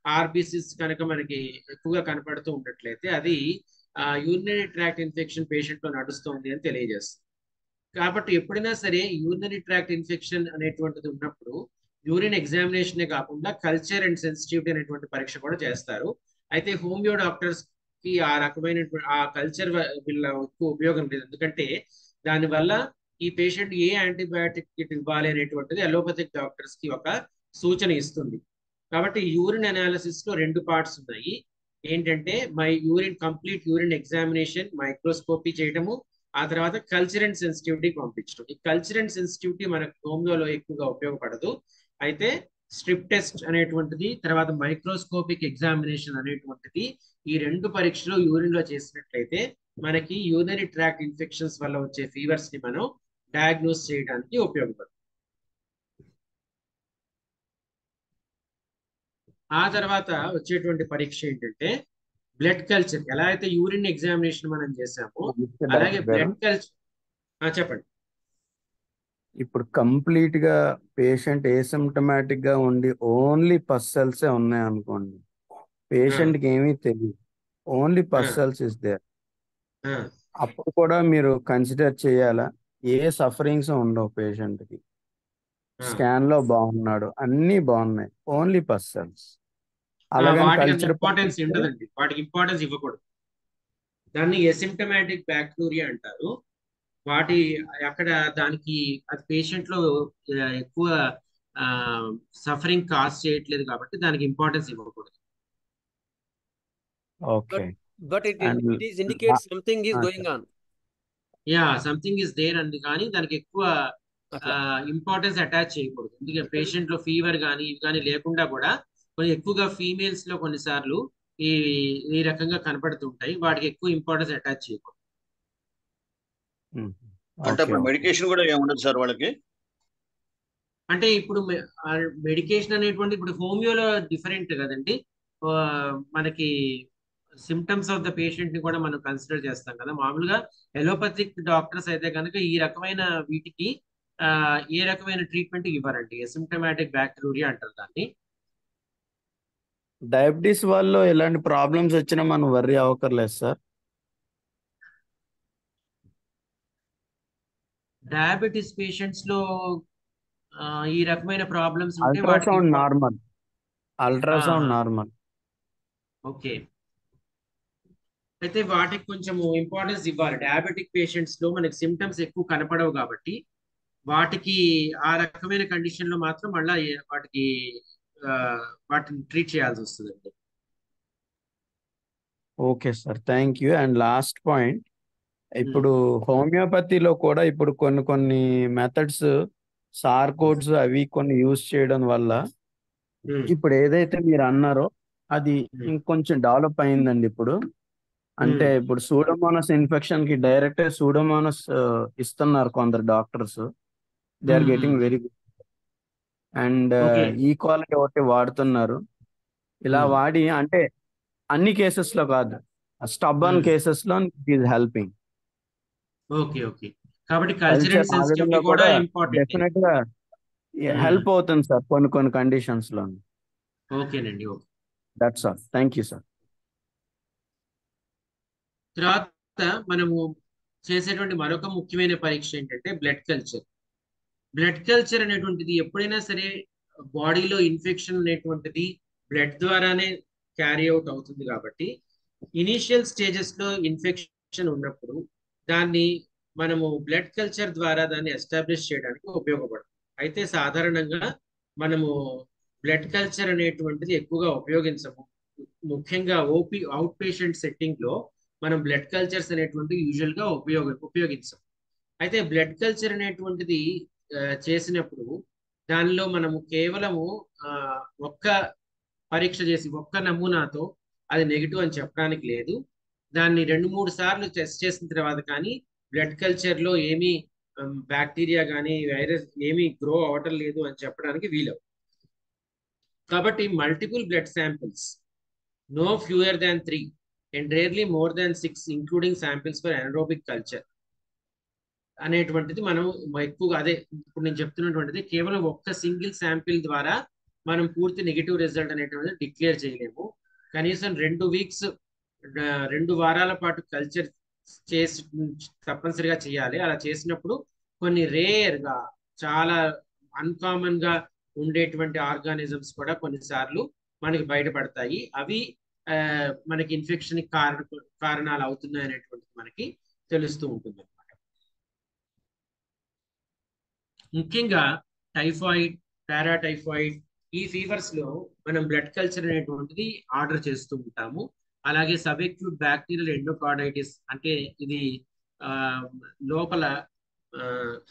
ఆర్బిసిస్ కనుక మనకి ఎక్కువగా కనపడుతూ ఉన్నట్లయితే అది యూరినరీ ట్రాక్ట్ ఇన్ఫెక్షన్ పేషెంట్ లో నడుస్తుంది అని తెలియజేస్తుంది. కాబట్టి ఎప్పుడైనా సరే యూరినరీ ట్రాక్ట్ ఇన్ఫెక్షన్ అనేటువంటిది ఉన్నప్పుడు యూరిన్ ఎగ్జామినేషనే కాకుండా కల్చర్ అండ్ సెన్సిటివిటీ అనేటువంటి పరీక్ష కూడా చేస్తారు. అయితే హోమియో డాక్టర్స్ కి ఆ రకమైన ఆ కల్చర్ వల్ల ఎక్కువ ఉపయోగం లేదు. ఎందుకంటే దానివల్ల ఈ పేషెంట్ ఏ యాంటీబయాటిక్ ఇవ్వాలి అనేటువంటిది అలోపతిక్ డాక్టర్స్ కి ఒక సూచన ఇస్తుంది. కాబట్టి యూరిన్ అనాలిసిస్ లో 2 పార్ట్స్ ఉన్నాయి. ఏంటంటే కంప్లీట్ యూరిన్ ఎగ్జామినేషన్, మైక్రోస్కోపీ చేయడము, ఆ తర్వాత కల్చర్ అండ్ సెన్సిటివిటీ పంపించడం. ఈ కల్చర్ అండ్ సెన్సిటివిటీ మనకు హోమియోలో ఎక్కువగా ఉపయోగపడదు. అయితే స్ట్రిప్ టెస్ట్ అనేటువంటిది, తర్వాత మైక్రోస్కోపిక్ ఎగ్జామినేషన్ అనేటువంటిది ఈ 2 పరీక్షలు యూరిన్ లో చేసినట్లయితే మనకి యూరినరీ ట్రాక్ట్ ఇన్ఫెక్షన్స్ వల్ల వచ్చే ఫీవర్స్ ని మనం డయాగ్నోస్ చేయడానికి ఉపయోగపడుతుంది. ఆ తర్వాత వచ్చేటువంటి పరీక్ష ఏంటంటే బ్లడ్ కల్చర్. ఎలా అయితే యూరిన్ ఎగ్జామినేషన్ మనం చేసామో అలాగే బ్లడ్ కల్చర్. చెప్పండి. ఇప్పుడు కంప్లీట్ గా పేషెంట్ ఏసిమ్టమాటిక్ గా ఉండి ఓన్లీ పస్సెల్సే ఉన్నాయి అనుకోండి, పేషెంట్ కి ఏమీ తెలియదు, ఓన్లీ పస్సెల్స్ ఇస్ దేర్, అప్పుడు కూడా మీరు కన్సిడర్ చేయాలా? ఏ సఫరింగ్స్ ఉండవు పేషెంట్ కి, స్కాన్ లో బాగున్నాడు, అన్ని బాగున్నాయి, ఓన్లీ పస్సెల్స్. అలాగే కల్చర్ ఇంపార్టెన్స్ ఉండదండి, వాటికి ఇంపార్టెన్స్ ఇవ్వకూడదు. దాన్ని ఎసిమ్టమాటిక్ బ్యాక్టీరియా అంటారు. వాటి అక్కడ దానికి అది పేషెంట్ లో ఎక్కువ సఫరింగ్ కాజ్ చేయట్లేదు కాబట్టి దానికి ఇంపార్టెన్స్ ఇవ్వకూడదు. Okay, but it is indicate something is going on. Yeah, something is there అంది, కానీ దానికి ఎక్కువ ఇంపార్టెన్స్ అటాచ్ చేయకూడదు. ఎందుకంటే పేషెంట్ లో ఫీవర్ కానీ ఇవి కానీ లేకుండా కూడా కొన్ని ఎక్కువగా ఫీమేల్స్ లో కొన్నిసార్లు ఈ రకంగా కనపడుతుంటాయి, వాటికి ఎక్కువ ఇంపార్టెన్స్ అటాచ్ చేయకూడదు. అంటే ఇప్పుడు మెడికేషన్ కూడా ఏముండదు సార్ వాళ్ళకి? అంటే ఇప్పుడు మెడికేషన్ అనేటువంటి ఇప్పుడు హోమియోలో డిఫరెంట్ కదండి. మనకి సిమ్టమ్స్ ఆఫ్ ద పేషెంట్ ని కూడా మనం కన్సిడర్ చేస్తాం కదా. మామూలుగా ఎలోపతిక్ డాక్టర్స్ అయితే కనుక ఈ రకమైన వీటికి ఏ రకమైన ట్రీట్మెంట్ ఇవ్వరండి. ఎసిమ్టమాటిక్ బ్యాక్టీరియా అంటారు దాన్ని. డయాబెటీస్ వాళ్ళు ఎలాంటి ప్రాబ్లమ్స్ వచ్చినా మనం వర్రీ అవ్వకర్లేదు సార్. డయాబెటీస్ పేషెంట్స్ లో ఈ రకమైన ప్రాబ్లమ్స్ ఉంటే వాటికి ultrasound normal. Ultrasound normal. Okay. అయితే వాటికి కొంచెం ఇంపార్టెన్స్ ఇవ్వాలి. డయాబెటిక్ పేషెంట్స్ లో మనకి సిమ్టమ్స్ ఎక్కువ కనపడవు కాబట్టి వాటికి ఆ రకమైన కండిషన్ లో మాత్రం మళ్ళీ వాటిని ట్రీట్ చేయాల్సి వస్తుందండి. Okay sir, thank you. And last point, ఇప్పుడు హోమియోపతిలో కూడా ఇప్పుడు కొన్ని మెథడ్స్ సార్ కోడ్స్ అవి కొన్ని యూజ్ చేయడం వల్ల ఇప్పుడు ఏదైతే మీరు అన్నారో అది ఇంకొంచెం డెవలప్ అయిందండి ఇప్పుడు. అంటే ఇప్పుడు సూడోమోనాస్ ఇన్ఫెక్షన్ కి డైరెక్ట్ సూడోమోనాస్ ఇస్తున్నారు కొందరు doctors. They are getting very good. And ఈ క్వాలిటీ ఒకటి వాడుతున్నారు. ఇలా వాడి అంటే అన్ని కేసెస్ లో కాదు, స్టబ్బన్ కేసెస్ లో it is helping. Okay okay. కాబట్టి కల్చరల్ సెన్సిటివిటీ కూడా ఇంపార్టెంట్. డెఫినెట్ గా హెల్ప్ అవుతుంది సార్ కొన్ని కండిషన్స్ లో. ఓకేనండి. Okay, that's all. Thank you sir. తర్వాత మనము చేసేటువంటి మరొక ముఖ్యమైన పరీక్ష ఏంటంటే బ్లడ్ కల్చర్. బ్లడ్ కల్చర్ అనేటువంటిది ఎప్పుడైనా సరే బాడీలో ఇన్ఫెక్షన్ అనేటువంటిది బ్లడ్ ద్వారానే క్యారీ అవుట్ అవుతుంది కాబట్టి ఇనీషియల్ స్టేజెస్ లో ఇన్ఫెక్షన్ ఉన్నప్పుడు దాన్ని మనము బ్లడ్ కల్చర్ ద్వారా దాన్ని ఎస్టాబ్లిష్ చేయడానికి ఉపయోగపడుతుంది. అయితే సాధారణంగా మనము బ్లడ్ కల్చర్ అనేటువంటిది ఎక్కువగా ఉపయోగించము. ముఖ్యంగా అవుట్ పేషెంట్ సెట్టింగ్ లో మనం బ్లడ్ కల్చర్స్ అనేటువంటి యూజువల్ గా ఉపయోగించాం. అయితే బ్లడ్ కల్చర్ అనేటువంటిది చేసినప్పుడు దానిలో మనము కేవలము ఒక్క పరీక్ష చేసి ఒక్క నమూనాతో అది నెగిటివ్ అని చెప్పడానికి లేదు. దాన్ని 2-3 సార్లు టెస్ట్ చేసిన తర్వాత కానీ బ్లడ్ కల్చర్ లో ఏమీ బ్యాక్టీరియా కానీ వైరస్ ఏమీ గ్రో అవటం లేదు అని చెప్పడానికి వీలవు. కాబట్టి multiple blood samples, no fewer than 3 and rarely more than 6 including samples for anaerobic culture అనేటువంటిది మనం ఎక్కువగా అదే ఇప్పుడు నేను చెప్తున్నటువంటిది కేవలం ఒక్క సింగిల్ శాంపిల్ ద్వారా మనం పూర్తి నెగిటివ్ రిజల్ట్ అనేటువంటిది డిక్లేర్ చేయలేము. కనీసం 2 వారాల పాటు కల్చర్ చేసి తప్పనిసరిగా చేయాలి. అలా చేసినప్పుడు కొన్ని రేర్ గా చాలా అన్కామన్ గా ఉండేటువంటి ఆర్గానిజమ్స్ కూడా కొన్నిసార్లు మనకి బయటపడతాయి. అవి మనకి ఇన్ఫెక్షన్ కారణాలు అవుతున్నాయి అనేటువంటిది మనకి తెలుస్తూ ఉంటుంది అనమాట. ముఖ్యంగా టైఫాయిడ్, పారాటైఫాయిడ్ ఈ ఫీవర్స్ లో మనం బ్లడ్ కల్చర్ అనేటువంటిది ఆర్డర్ చేస్తూ ఉంటాము. అలాగే సబ్ఎక్యూట్ బ్యాక్టీరియల్ ఎండోకార్డైటిస్ అంటే ఇది లోపల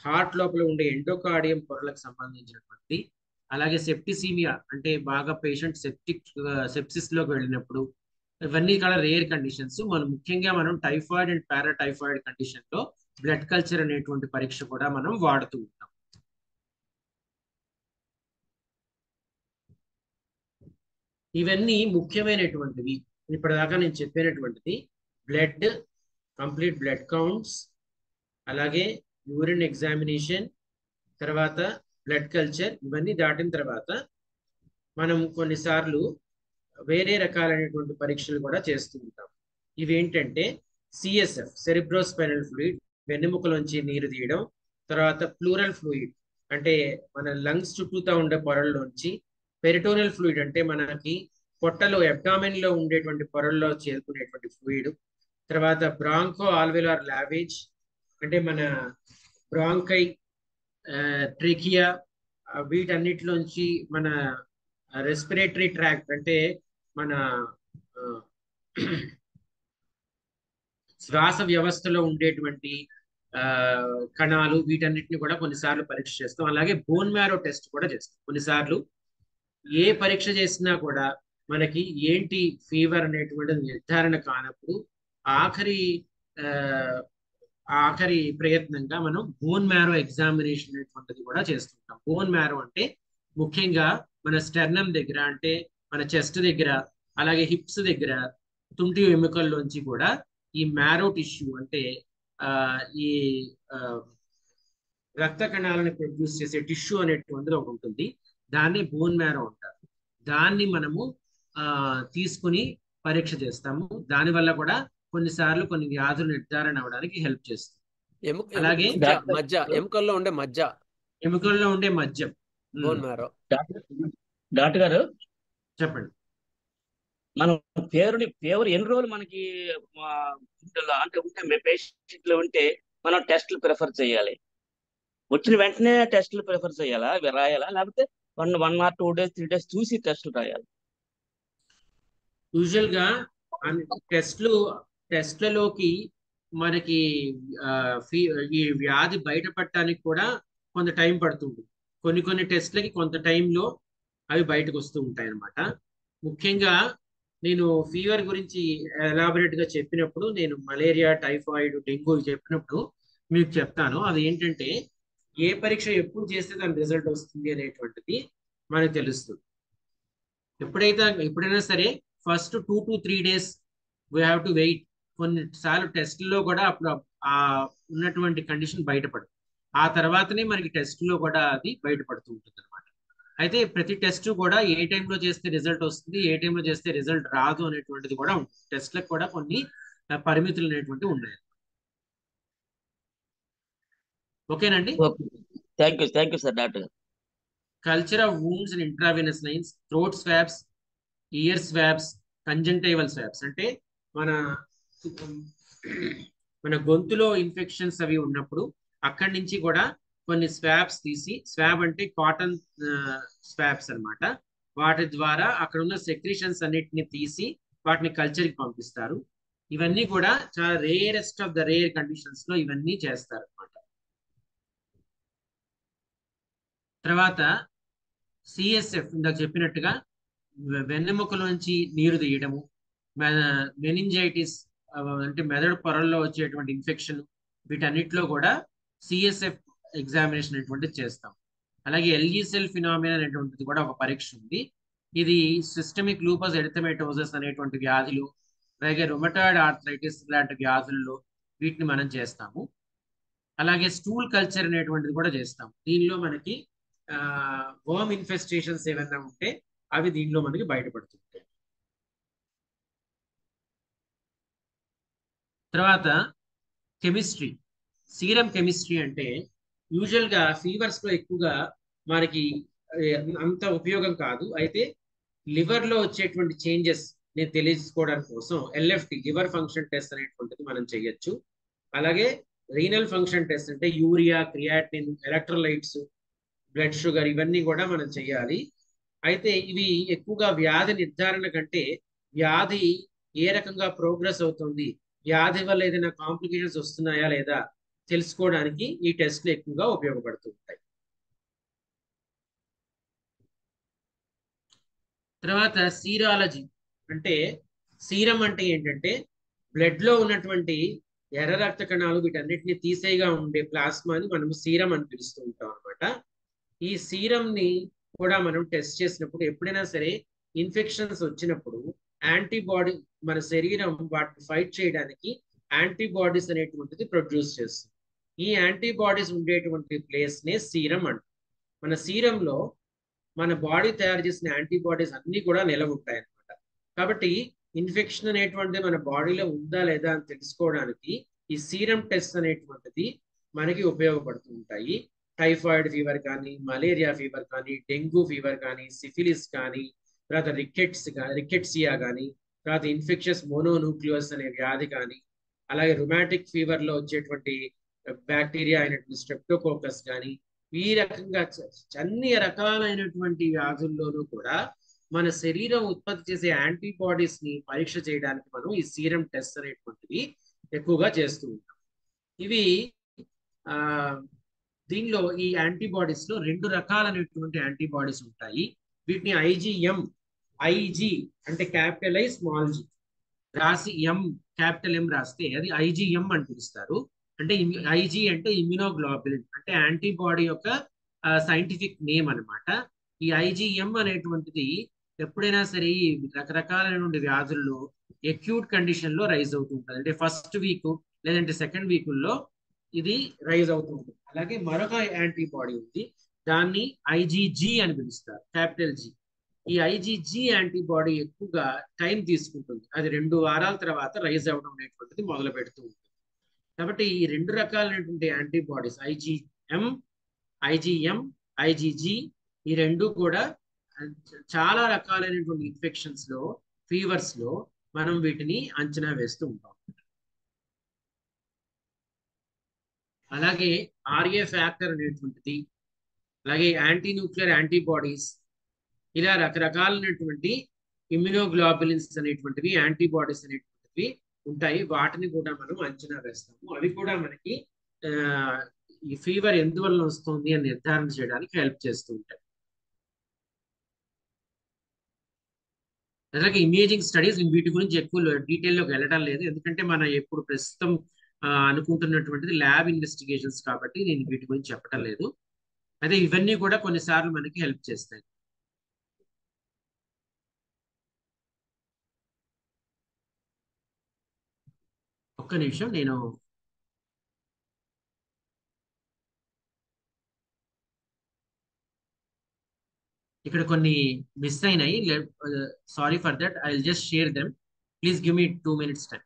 హార్ట్ లోపల ఉండే ఎండోకార్డియం పొరలకు సంబంధించినటువంటి, అలాగే సెప్టిసీమియా అంటే బాగా పేషెంట్ సెప్సిస్ లోకి వెళ్ళినప్పుడు, ఇవన్నీ కూడా రేర్ కండిషన్స్. మనం టైఫాయిడ్ అండ్ పారాటైఫాయిడ్ కండిషన్ లో బ్లడ్ కల్చర్ అనేటువంటి పరీక్ష కూడా మనం వాడుతూ ఉంటాం. ఇవన్నీ ముఖ్యమైనటువంటివి. ఇప్పటిదాకా నేను చెప్పినటువంటిది బ్లడ్, కంప్లీట్ బ్లడ్ కౌంట్స్, అలాగే యూరిన్ ఎగ్జామినేషన్, తర్వాత బ్లడ్ కల్చర్. ఇవన్నీ దాటిన తర్వాత మనం కొన్నిసార్లు వేరే రకాలైనటువంటి పరీక్షలు కూడా చేస్తూ ఉంటాం. ఇవేంటంటే సిఎస్ఎఫ్, సెరిబ్రోస్పైనల్ ఫ్లూయిడ్, వెన్నెముకలోంచి నీరు తీయడం. తర్వాత ప్లూరల్ ఫ్లూయిడ్ అంటే మన లంగ్స్ చుట్టూతా ఉండే పొరల్లోంచి. పెరిటోనల్ ఫ్లూయిడ్ అంటే మనకి పొట్టలో అబ్డామెన్ లో ఉండేటువంటి పొరల్లో చేరుకునేటువంటి ఫ్లూయిడ్. తర్వాత బ్రాంకో ఆల్వెలార్ లావేజ్ అంటే మన బ్రాంకై, ట్రెకియా వీటన్నిటిలోంచి మన రెస్పిరేటరీ ట్రాక్ట్ అంటే మన శ్వాస వ్యవస్థలో ఉండేటువంటి కణాలు, వీటన్నిటిని కూడా కొన్నిసార్లు పరీక్ష చేస్తాం. అలాగే బోన్ మ్యారో టెస్ట్ కూడా చేస్తాం. కొన్నిసార్లు ఏ పరీక్ష చేసినా కూడా మనకి ఏంటి ఫీవర్ అనేటువంటిది నిర్ధారణ కానప్పుడు ఆఖరి ప్రయత్నంగా మనం బోన్ మ్యారో ఎగ్జామినేషన్ అనేటువంటిది కూడా చేస్తుంటాం. బోన్ మ్యారో అంటే ముఖ్యంగా మన స్టెర్నమ్ దగ్గర అంటే మన చెస్ట్ దగ్గర, అలాగే హిప్స్ దగ్గర, తుంటి ఎముకల్లోంచి కూడా ఈ మ్యారో టిష్యూ అంటే ఈ రక్త కణాలను ప్రొడ్యూస్ చేసే టిష్యూ అనేటువంటిది ఒకటి ఉంటుంది. దాన్ని బోన్ మ్యారో అంటారు. దాన్ని మనము తీసుకుని పరీక్ష చేస్తాము. దానివల్ల కూడా కొన్నిసార్లు కొన్ని వ్యాధులు నిర్ధారణ అవ్వడానికి హెల్ప్ చేస్తుంది. అలాగే ఎముకల్లో ఉండే మజ్జ, ఎముకల్లో ఉండే మజ్జం, బోన్ మ్యారో. డాక్టర్ గారు చెప్పండి. మనం ఫీవర్ ఎన్ని రోజులు మనకి అంటే ఉంటే పేషెంట్లు ఉంటే మనం టెస్టులు ప్రిఫర్ చేయాలి? వచ్చిన వెంటనే టెస్టులు ప్రిఫర్ చేయాలా, రాయాలా, లేకపోతే 1 or 2 days 3 days చూసి టెస్టులు రాయాలి? యూజువల్ గా టెస్ట్లలోకి మనకి ఈ వ్యాధి బయటపడటానికి కూడా కొంత టైం పడుతుంది. కొన్ని టెస్ట్లకి కొంత టైంలో అవి బయటకు వస్తూ ఉంటాయి అన్నమాట. ముఖ్యంగా నేను ఫీవర్ గురించి ఎలాబరేట్ గా చెప్పినప్పుడు, నేను మలేరియా, టైఫాయిడ్, డెంగ్యూ చెప్పినప్పుడు మీకు చెప్తాను. అది ఏంటంటే ఏ పరీక్ష ఎప్పుడు చేస్తే దాని రిజల్ట్ వస్తుంది అనేటువంటిది మనకు తెలుస్తుంది. ఎప్పుడైనా సరే first 2 to 3 days we have to wait. కొన్నిసార్లు టెస్ట్లో కూడా అప్పుడు ఆ ఉన్నటువంటి కండిషన్ బయటపడదు. ఆ తర్వాతనే మనకి టెస్ట్లో కూడా అది బయటపడుతూ ఉంటుంది అనమాట. అయితే ప్రతి టెస్ట్ కూడా ఏ టైంలో చేస్తే రిజల్ట్ వస్తుంది, ఏ టైంలో చేస్తే రిజల్ట్ రాదు అనేటువంటిది కూడా ఉంటుంది. టెస్ట్లకు కూడా కొన్ని పరిమితులు అనేటువంటివి ఉన్నాయి. ఓకేనండి. Thank you sir doctor. Culture of wounds and intravenous lines, throat swabs, year swabs, conjunctival swabs అంటే మన గొంతులో ఇన్ఫెక్షన్స్ అవి ఉన్నప్పుడు అక్కడి నుంచి కూడా కొన్ని స్వాబ్స్ తీసి, స్వాబ్ అంటే కాటన్ స్వాబ్స్ అన్నమాట, వాటి ద్వారా అక్కడ ఉన్న సెక్రీషన్స్ అన్నిటిని తీసి వాటిని కల్చర్కి పంపిస్తారు. ఇవన్నీ కూడా చాలా rarest of the rare conditions లో ఇవన్నీ చేస్తారు అన్నమాట. తర్వాత సిఎస్ఎఫ్ ఇందాక చెప్పినట్టుగా వెన్నెముకలోంచి నీరు తీయడము, మెనింజైటిస్ అంటే మెదడు పొరల్లో వచ్చేటువంటి ఇన్ఫెక్షన్, వీటన్నిటిలో కూడా సిఎస్ఎఫ్ ఎగ్జామినేషన్ అనేటువంటిది చేస్తాం. అలాగే ఎల్ఈసెల్ ఫినామినా అనేటువంటిది కూడా ఒక పరీక్ష ఉంది. ఇది సిస్టమిక్ లూపస్ ఎరిథమెటోసిస్ అనేటువంటి వ్యాధులు, అలాగే రుమటాయిడ్ ఆర్థరైటిస్ లాంటి వ్యాధుల్లో వీటిని మనం చేస్తాము. అలాగే స్టూల్ కల్చర్ అనేటువంటిది కూడా చేస్తాం. దీనిలో మనకి వర్మ్ ఇన్ఫెస్టేషన్స్ ఏమైనా ఉంటే అవి దీనిలో మనకి బయటపడుతుంటాయి. తర్వాత కెమిస్ట్రీ, సీరం కెమిస్ట్రీ అంటే యూజువల్ గా ఫీవర్స్ లో ఎక్కువగా మనకి అంత ఉపయోగం కాదు. అయితే లివర్ లో వచ్చేటువంటి చేంజెస్ నేను తెలుసుకోవడానికి కోసం ఎల్ఎఫ్టి, లివర్ ఫంక్షన్ టెస్ట్ అనేటువంటిది మనం చేయొచ్చు. అలాగే రీనల్ ఫంక్షన్ టెస్ట్ అంటే urea, creatine, electrolytes, blood sugar, ఇవన్నీ కూడా మనం చేయాలి. అయితే ఇవి ఎక్కువగా వ్యాధి నిర్ధారణ కంటే వ్యాధి ఏ రకంగా ప్రోగ్రెస్ అవుతుంది, వ్యాధి వల్ల ఏదైనా కాంప్లికేషన్స్ వస్తున్నాయా లేదా తెలుసుకోవడానికి ఈ టెస్ట్లు ఎక్కువగా ఉపయోగపడుతూ ఉంటాయి. తర్వాత సీరాలజీ అంటే, సీరం అంటే ఏంటంటే బ్లడ్ లో ఉన్నటువంటి ఎర్ర రక్త కణాలు వీటన్నిటిని తీసేగా ఉండే ప్లాస్మాని మనం సీరం అని పిలుస్తూ ఉంటాం అనమాట. ఈ సీరం ని కూడా మనం టెస్ట్ చేసినప్పుడు ఎప్పుడైనా సరే ఇన్ఫెక్షన్స్ వచ్చినప్పుడు యాంటీబాడీ, మన శరీరం వాటిని ఫైట్ చేయడానికి యాంటీబాడీస్ అనేటువంటిది ప్రొడ్యూస్ చేస్తుంది. ఈ యాంటీబాడీస్ ఉండేటువంటి ప్లేస్ నే సీరం అంటారు. మన సీరంలో మన బాడీ తయారు చేసిన యాంటీబాడీస్ అన్ని కూడా నిలవ ఉంటాయి అన్నమాట. కాబట్టి ఇన్ఫెక్షన్ అనేటువంటిది మన బాడీలో ఉందా లేదా అని తెలుసుకోవడానికి ఈ సీరం టెస్ట్ అనేటువంటిది మనకి ఉపయోగపడుతూ ఉంటాయి. టైఫాయిడ్ ఫీవర్ కానీ, మలేరియా ఫీవర్ కానీ, డెంగ్యూ ఫీవర్ కానీ, సిఫిలిస్ కానీ, తర్వాత రికెట్సియా కానీ, తర్వాత ఇన్ఫెక్షస్ మోనోన్యూక్లియోస్ అనే వ్యాధి కానీ, అలాగే రుమాటిక్ ఫీవర్ లో వచ్చేటువంటి బ్యాక్టీరియా అయినటువంటి స్ట్రెప్టోకోకస్ కానీ, ఈ రకంగా అన్ని రకాలైనటువంటి వ్యాధుల్లోనూ కూడా మన శరీరం ఉత్పత్తి చేసే యాంటీబాడీస్ ని పరీక్ష చేయడానికి మనం ఈ సీరం టెస్ట్ అనేటువంటివి ఎక్కువగా చేస్తూ ఉంటాం. ఇవి దీనిలో ఈ యాంటీబాడీస్ లో 2 రకాలైనటువంటి యాంటీబాడీస్ ఉంటాయి. వీటిని ఐజీఎం, ఐజీ అంటే క్యాపిటల్ ఐ స్మాల్ జీ రాసి ఎం క్యాపిటల్ ఎం రాస్తే అది ఐజీఎం అని పిలుస్తారు. అంటే ఐజీ అంటే ఇమ్యునోగ్లోబులిన్, అంటే యాంటీబాడీ యొక్క సైంటిఫిక్ నేమ్ అన్నమాట. ఈ ఐజీఎం అనేటువంటిది ఎప్పుడైనా సరే ఈ రకరకాలైన వ్యాధుల్లో అక్యూట్ కండిషన్ లో రైజ్ అవుతూ ఉంటుంది. అంటే ఫస్ట్ వీక్ లేదంటే సెకండ్ వీకుల్లో ఇది రైజ్ అవుతుంది. అలాగే మరొక యాంటీబాడీ ఉంది, దాన్ని ఐజీజీ అని పిలుస్తారు, క్యాపిటల్ జీ. ఈ ఐజీజీ యాంటీబాడీ ఎక్కువగా టైం తీసుకుంటుంది, అది 2 వారాల తర్వాత రైజ్ అవ్వడం అనేటువంటిది మొదలు పెడుతూ ఉంటుంది. కాబట్టి ఈ 2 రకాలైనటువంటి యాంటీబాడీస్ ఐజీఎం, ఐజీజీ, ఈ 2 కూడా చాలా రకాలైనటువంటి ఇన్ఫెక్షన్స్ లో, ఫీవర్స్ లో మనం వీటిని అంచనా వేస్తూ ఉంటాం. అలాగే ఆర్ఏ ఫ్యాక్టర్ అనేటువంటిది, అలాగే యాంటీ న్యూక్లియర్ యాంటీబాడీస్, ఇలా రకరకాలైనటువంటి ఇమ్యునోగ్లోబులిన్స్ అనేటువంటివి, యాంటీబాడీస్ అనేటువంటివి ఉంటాయి. వాటిని కూడా మనం అంచనా వేస్తాము. అవి కూడా మనకి ఈ ఫీవర్ ఎందువల్ల వస్తుంది అని నిర్ధారణ చేయడానికి హెల్ప్ చేస్తూ ఉంటాయి. అలాగే ఇమేజింగ్ స్టడీస్, వీటి గురించి ఎక్కువ డీటెయిల్లోకి వెళ్ళడం లేదు, ఎందుకంటే మన ఎప్పుడు ప్రస్తుతం అనుకుంటున్నటువంటిది ల్యాబ్ ఇన్వెస్టిగేషన్స్ కాబట్టి నేను వీటి గురించి చెప్పడం లేదు. అదే ఇవన్నీ కూడా కొన్నిసార్లు మనకి హెల్ప్ చేస్తాయి. ఒక్క నిమిషం, నేను ఇక్కడ కొన్ని మిస్ అయినాయి. Sorry for that, I will just share them. Please give me 2 minutes time.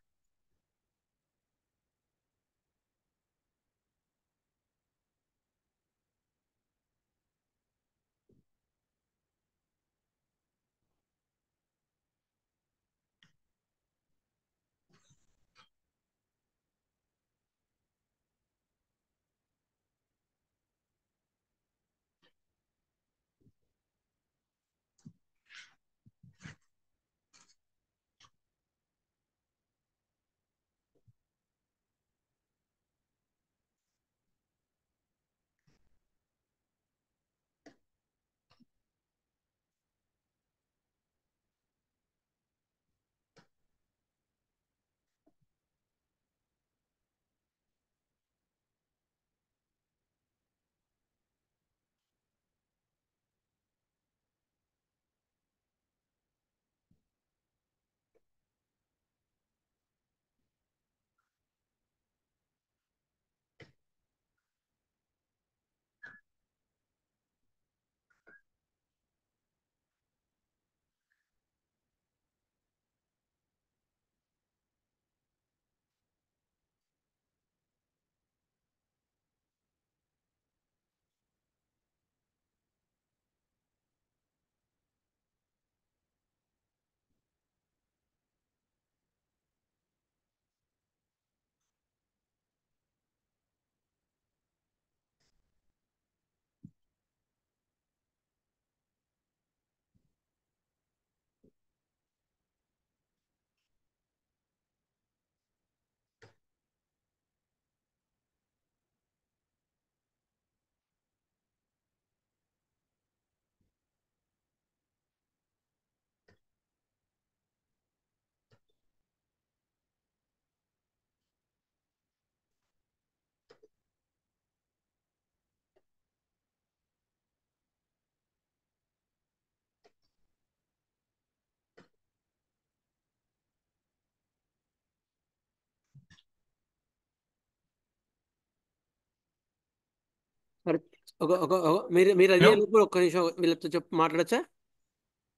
మీరు అదే ఒక్క నిమిషం వీళ్ళతో మాట్లాడచ్చా?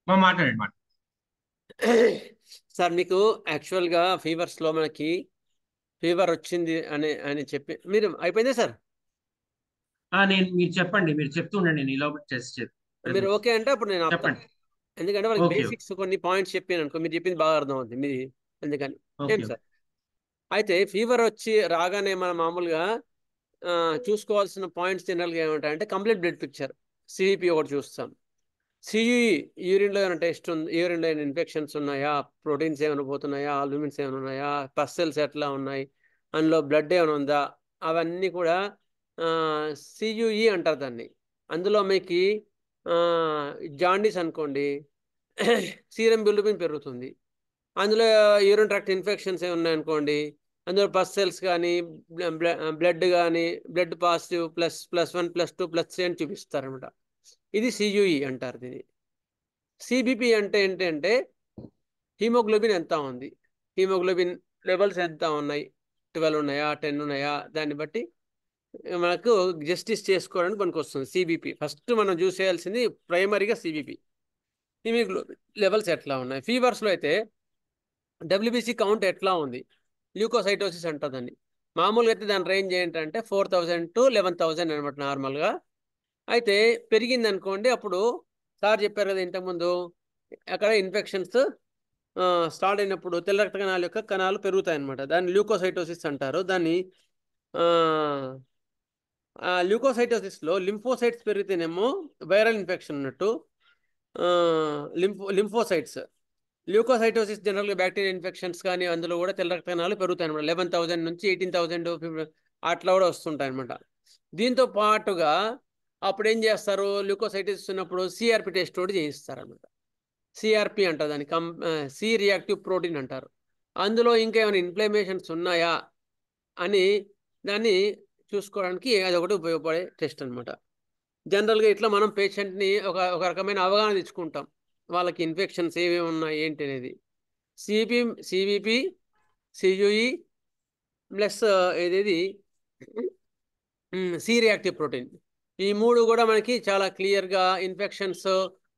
మాట్లాడండి. సార్, మీకు యాక్చువల్గా ఫీవర్స్లో మనకి ఫీవర్ వచ్చింది అని చెప్పి మీరు అయిపోయిందా సార్? మీరు చెప్పండి, మీరు చెప్తుండండి, నేను ఇలా టెస్ట్ చేస్తాను. మీరు ఓకే అంటే అప్పుడు నేను చెప్పండి. ఎందుకంటే వాళ్ళకి బేసిక్స్ కొన్ని పాయింట్స్ చెప్పాను అనుకో, మీరు చెప్పింది బాగా అర్థం అవుతుంది మీరు, అందుకని. ఏం సార్, అయితే ఫీవర్ వచ్చి రాగానే మనం మామూలుగా చూసుకోవాల్సిన పాయింట్స్ జనరల్గా ఏమంటాయంటే కంప్లీట్ బ్లడ్ పిక్చర్, సిఈపి ఒకటి చూస్తాం. సిఈ యూరిన్లో ఏమైనా టెస్ట్ ఉంది, యూరిన్లో ఏమైనా ఇన్ఫెక్షన్స్ ఉన్నాయా, ప్రోటీన్స్ ఏమైనా పోతున్నాయా, ఆల్బుమిన్స్ ఏమైనా ఉన్నాయా, పస్సెల్స్ ఎట్లా ఉన్నాయి, అందులో బ్లడ్ ఏమైనా ఉందా, అవన్నీ కూడా సియుఈ అంటారు దాన్ని. అందులో మీకు జాండీస్ అనుకోండి, సీరం బిలిరూబిన్ పెరుగుతుంది. అందులో యూరిన్ ట్రాక్ట్ ఇన్ఫెక్షన్స్ ఏమి ఉన్నాయనుకోండి, అందులో పస్సెల్స్ కానీ బ్లడ్ కానీ బ్లడ్ పాజిటివ్ +1 +2 +3 అని చూపిస్తారనమాట. ఇది సియుఈ అంటారు దీన్ని. సిబిపి అంటే ఏంటంటే హీమోగ్లోబిన్ ఎంత ఉంది, హీమోగ్లోబిన్ లెవెల్స్ ఎంత ఉన్నాయి, 12 ఉన్నాయా 10 ఉన్నాయా, దాన్ని బట్టి మనకు జస్టిస్ చేసుకోవడానికి మనకు వస్తుంది. సిబిపి ఫస్ట్ మనం చూసేయాల్సింది ప్రైమరీగా సిబిపి హిమోగ్లోబిన్ లెవెల్స్ ఎట్లా ఉన్నాయి. ఫీవర్స్లో అయితే డబ్ల్యూబీసీ కౌంట్ ఎట్లా ఉంది, ల్యూకోసైటోసిస్ అంటుందండి. మామూలుగా అయితే దాని రేంజ్ ఏంటంటే 4000 to 11,000 అనమాట నార్మల్గా. అయితే పెరిగింది అనుకోండి, అప్పుడు సార్ చెప్పారు కదా ఇంతకుముందు, అక్కడ ఇన్ఫెక్షన్స్ స్టార్ట్ అయినప్పుడు తెల్ల రక్త కణాల యొక్క కణాలు పెరుగుతాయి అనమాట. దాన్ని ల్యూకోసైటోసిస్ అంటారు. దాన్ని ల్యూకోసైటోసిస్లో లింఫోసైట్స్ పెరిగితేనేమో వైరల్ ఇన్ఫెక్షన్ ఉన్నట్టు, లింఫోసైట్స్. ల్యూకోసైటోసిస్ జనరల్గా బ్యాక్టీరియా ఇన్ఫెక్షన్స్ కానీ అందులో కూడా తెల్ల రక్త కణాలు పెరుగుతాయి అనమాట. 11,000 నుంచి 18,000 అట్లా కూడా వస్తుంటాయి అనమాట. దీంతో పాటుగా అప్పుడు ఏం చేస్తారు, ల్యూకోసైటిస్ ఉన్నప్పుడు సిఆర్పి టెస్ట్ కూడా చేయిస్తారు అనమాట. సిఆర్పి అంటారు దాన్ని, సి రియాక్టివ్ ప్రోటీన్ అంటారు. అందులో ఇంకా ఏమైనా ఇన్ఫ్లమేషన్స్ ఉన్నాయా అని దాన్ని చూసుకోవడానికి అదొకటి ఉపయోగపడే టెస్ట్ అనమాట. జనరల్గా ఇట్లా మనం పేషెంట్ని ఒక రకమైన అవగాహన తెచ్చుకుంటాం, వాళ్ళకి ఇన్ఫెక్షన్స్ ఏమేమి ఉన్నాయి ఏంటి అనేది. సిబిపి, సియుఈ ప్లస్ ఏదేది సి రియాక్టివ్ ప్రోటీన్, ఈ మూడు కూడా మనకి చాలా క్లియర్గా ఇన్ఫెక్షన్స్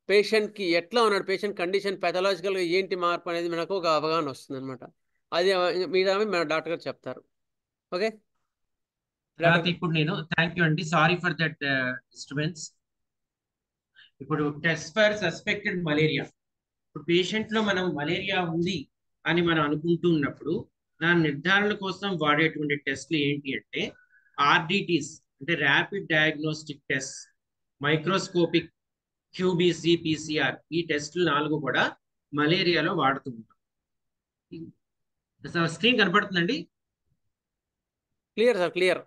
పేషెంట్కి ఎట్లా ఉన్నాడు, పేషెంట్ కండిషన్ పెథలాజికల్గా ఏంటి మార్పు అనేది మనకు ఒక అవగాహన వస్తుంది అనమాట. అది మీద మన డాక్టర్ గారు చెప్తారు. ఓకే, ఇప్పుడు నేను థ్యాంక్ యూ అండి, సారీ ఫర్ దట్ డిస్టర్బెన్స్. ఇప్పుడు టెస్ట్ ఫర్ సస్పెక్టెడ్ మలేరియా. ఇప్పుడు పేషెంట్ లో మనం మలేరియా ఉంది అని మనం అనుకుంటున్నప్పుడు దాని నిర్ధారణ కోసం వాడేటువంటి టెస్ట్లు ఏంటి అంటే ఆర్డిటిస్ అంటే rapid diagnostic test, microscopic, QBC, PCR. ఈ టెస్టులు 4 కూడా మలేరియాలో వాడుతూ ఉంటాం. స్క్రీన్ కనపడుతుందండి? Clear sir, clear.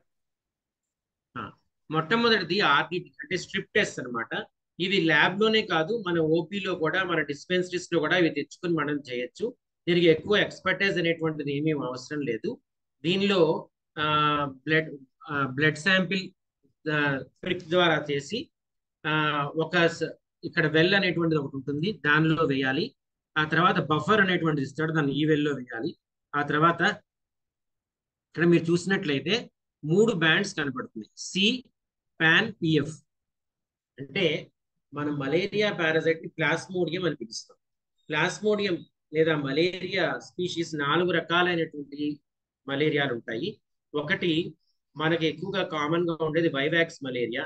మొట్టమొదటిది ఆర్డిటి అంటే స్ట్రిప్ టెస్ట్ అనమాట. ఇవి ల్యాబ్ లోనే కాదు, మన ఓపీలో కూడా, మన డిస్పెన్సరీస్ లో కూడా ఇవి తెచ్చుకుని మనం చేయొచ్చు. దీనికి ఎక్కువ ఎక్స్పర్టైజ్ అనేటువంటిది ఏమీ అవసరం లేదు. దీనిలో బ్లడ్ శాంపిల్ ప్రిక్ ద్వారా చేసి ఇక్కడ వెల్ అనేటువంటిది ఒకటి ఉంటుంది, దానిలో వేయాలి. ఆ తర్వాత బఫర్ అనేటువంటిది ఇస్తాడు, దాన్ని ఈ వెల్లో వేయాలి. ఆ తర్వాత ఇక్కడ మీరు చూసినట్లయితే 3 బ్యాండ్స్ కనపడుతున్నాయి, సి, పాన్, పిఎఫ్. అంటే మనం మలేరియా పారాసైట్ ని ప్లాస్మోడియం అని పిలుస్తాం. ప్లాస్మోడియం లేదా మలేరియా స్పీషీస్ 4 రకాలైనటువంటి మలేరియాలు ఉంటాయి. ఒకటి మనకి ఎక్కువగా కామన్ గా ఉండేది వైవాక్స్ మలేరియా.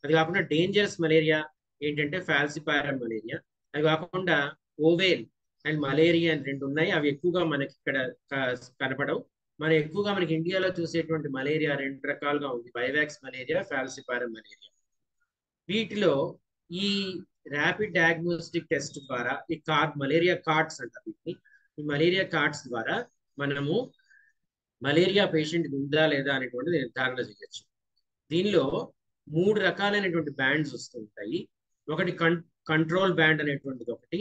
అది కాకుండా డేంజరస్ మలేరియా ఏంటంటే ఫాల్సిపారం మలేరియా. అది కాకుండా ఓవేల్ అండ్ మలేరియా అని 2 ఉన్నాయి. అవి ఎక్కువగా మనకి ఇక్కడ కనపడవు. ఎక్కువగా మనకి ఇండియాలో చూసేటువంటి మలేరియా 2 రకాలుగా ఉంది, వైవాక్స్ మలేరియా, ఫాల్సిపారం మలేరియా. వీటిలో ఈ ర్యాపిడ్ డయాగ్నోస్టిక్ టెస్ట్ ద్వారా ఈ మలేరియా కార్డ్స్ అంటారు వీటిని, ఈ మలేరియా కార్డ్స్ ద్వారా మనము మలేరియా పేషెంట్ ఉందా లేదా అనేటువంటిది నిర్ధారణ చేయొచ్చు. దీనిలో 3 రకాలైనటువంటి బ్యాండ్స్ వస్తుంటాయి. ఒకటి కంట్రోల్ బ్యాండ్ అనేటువంటిది ఒకటి,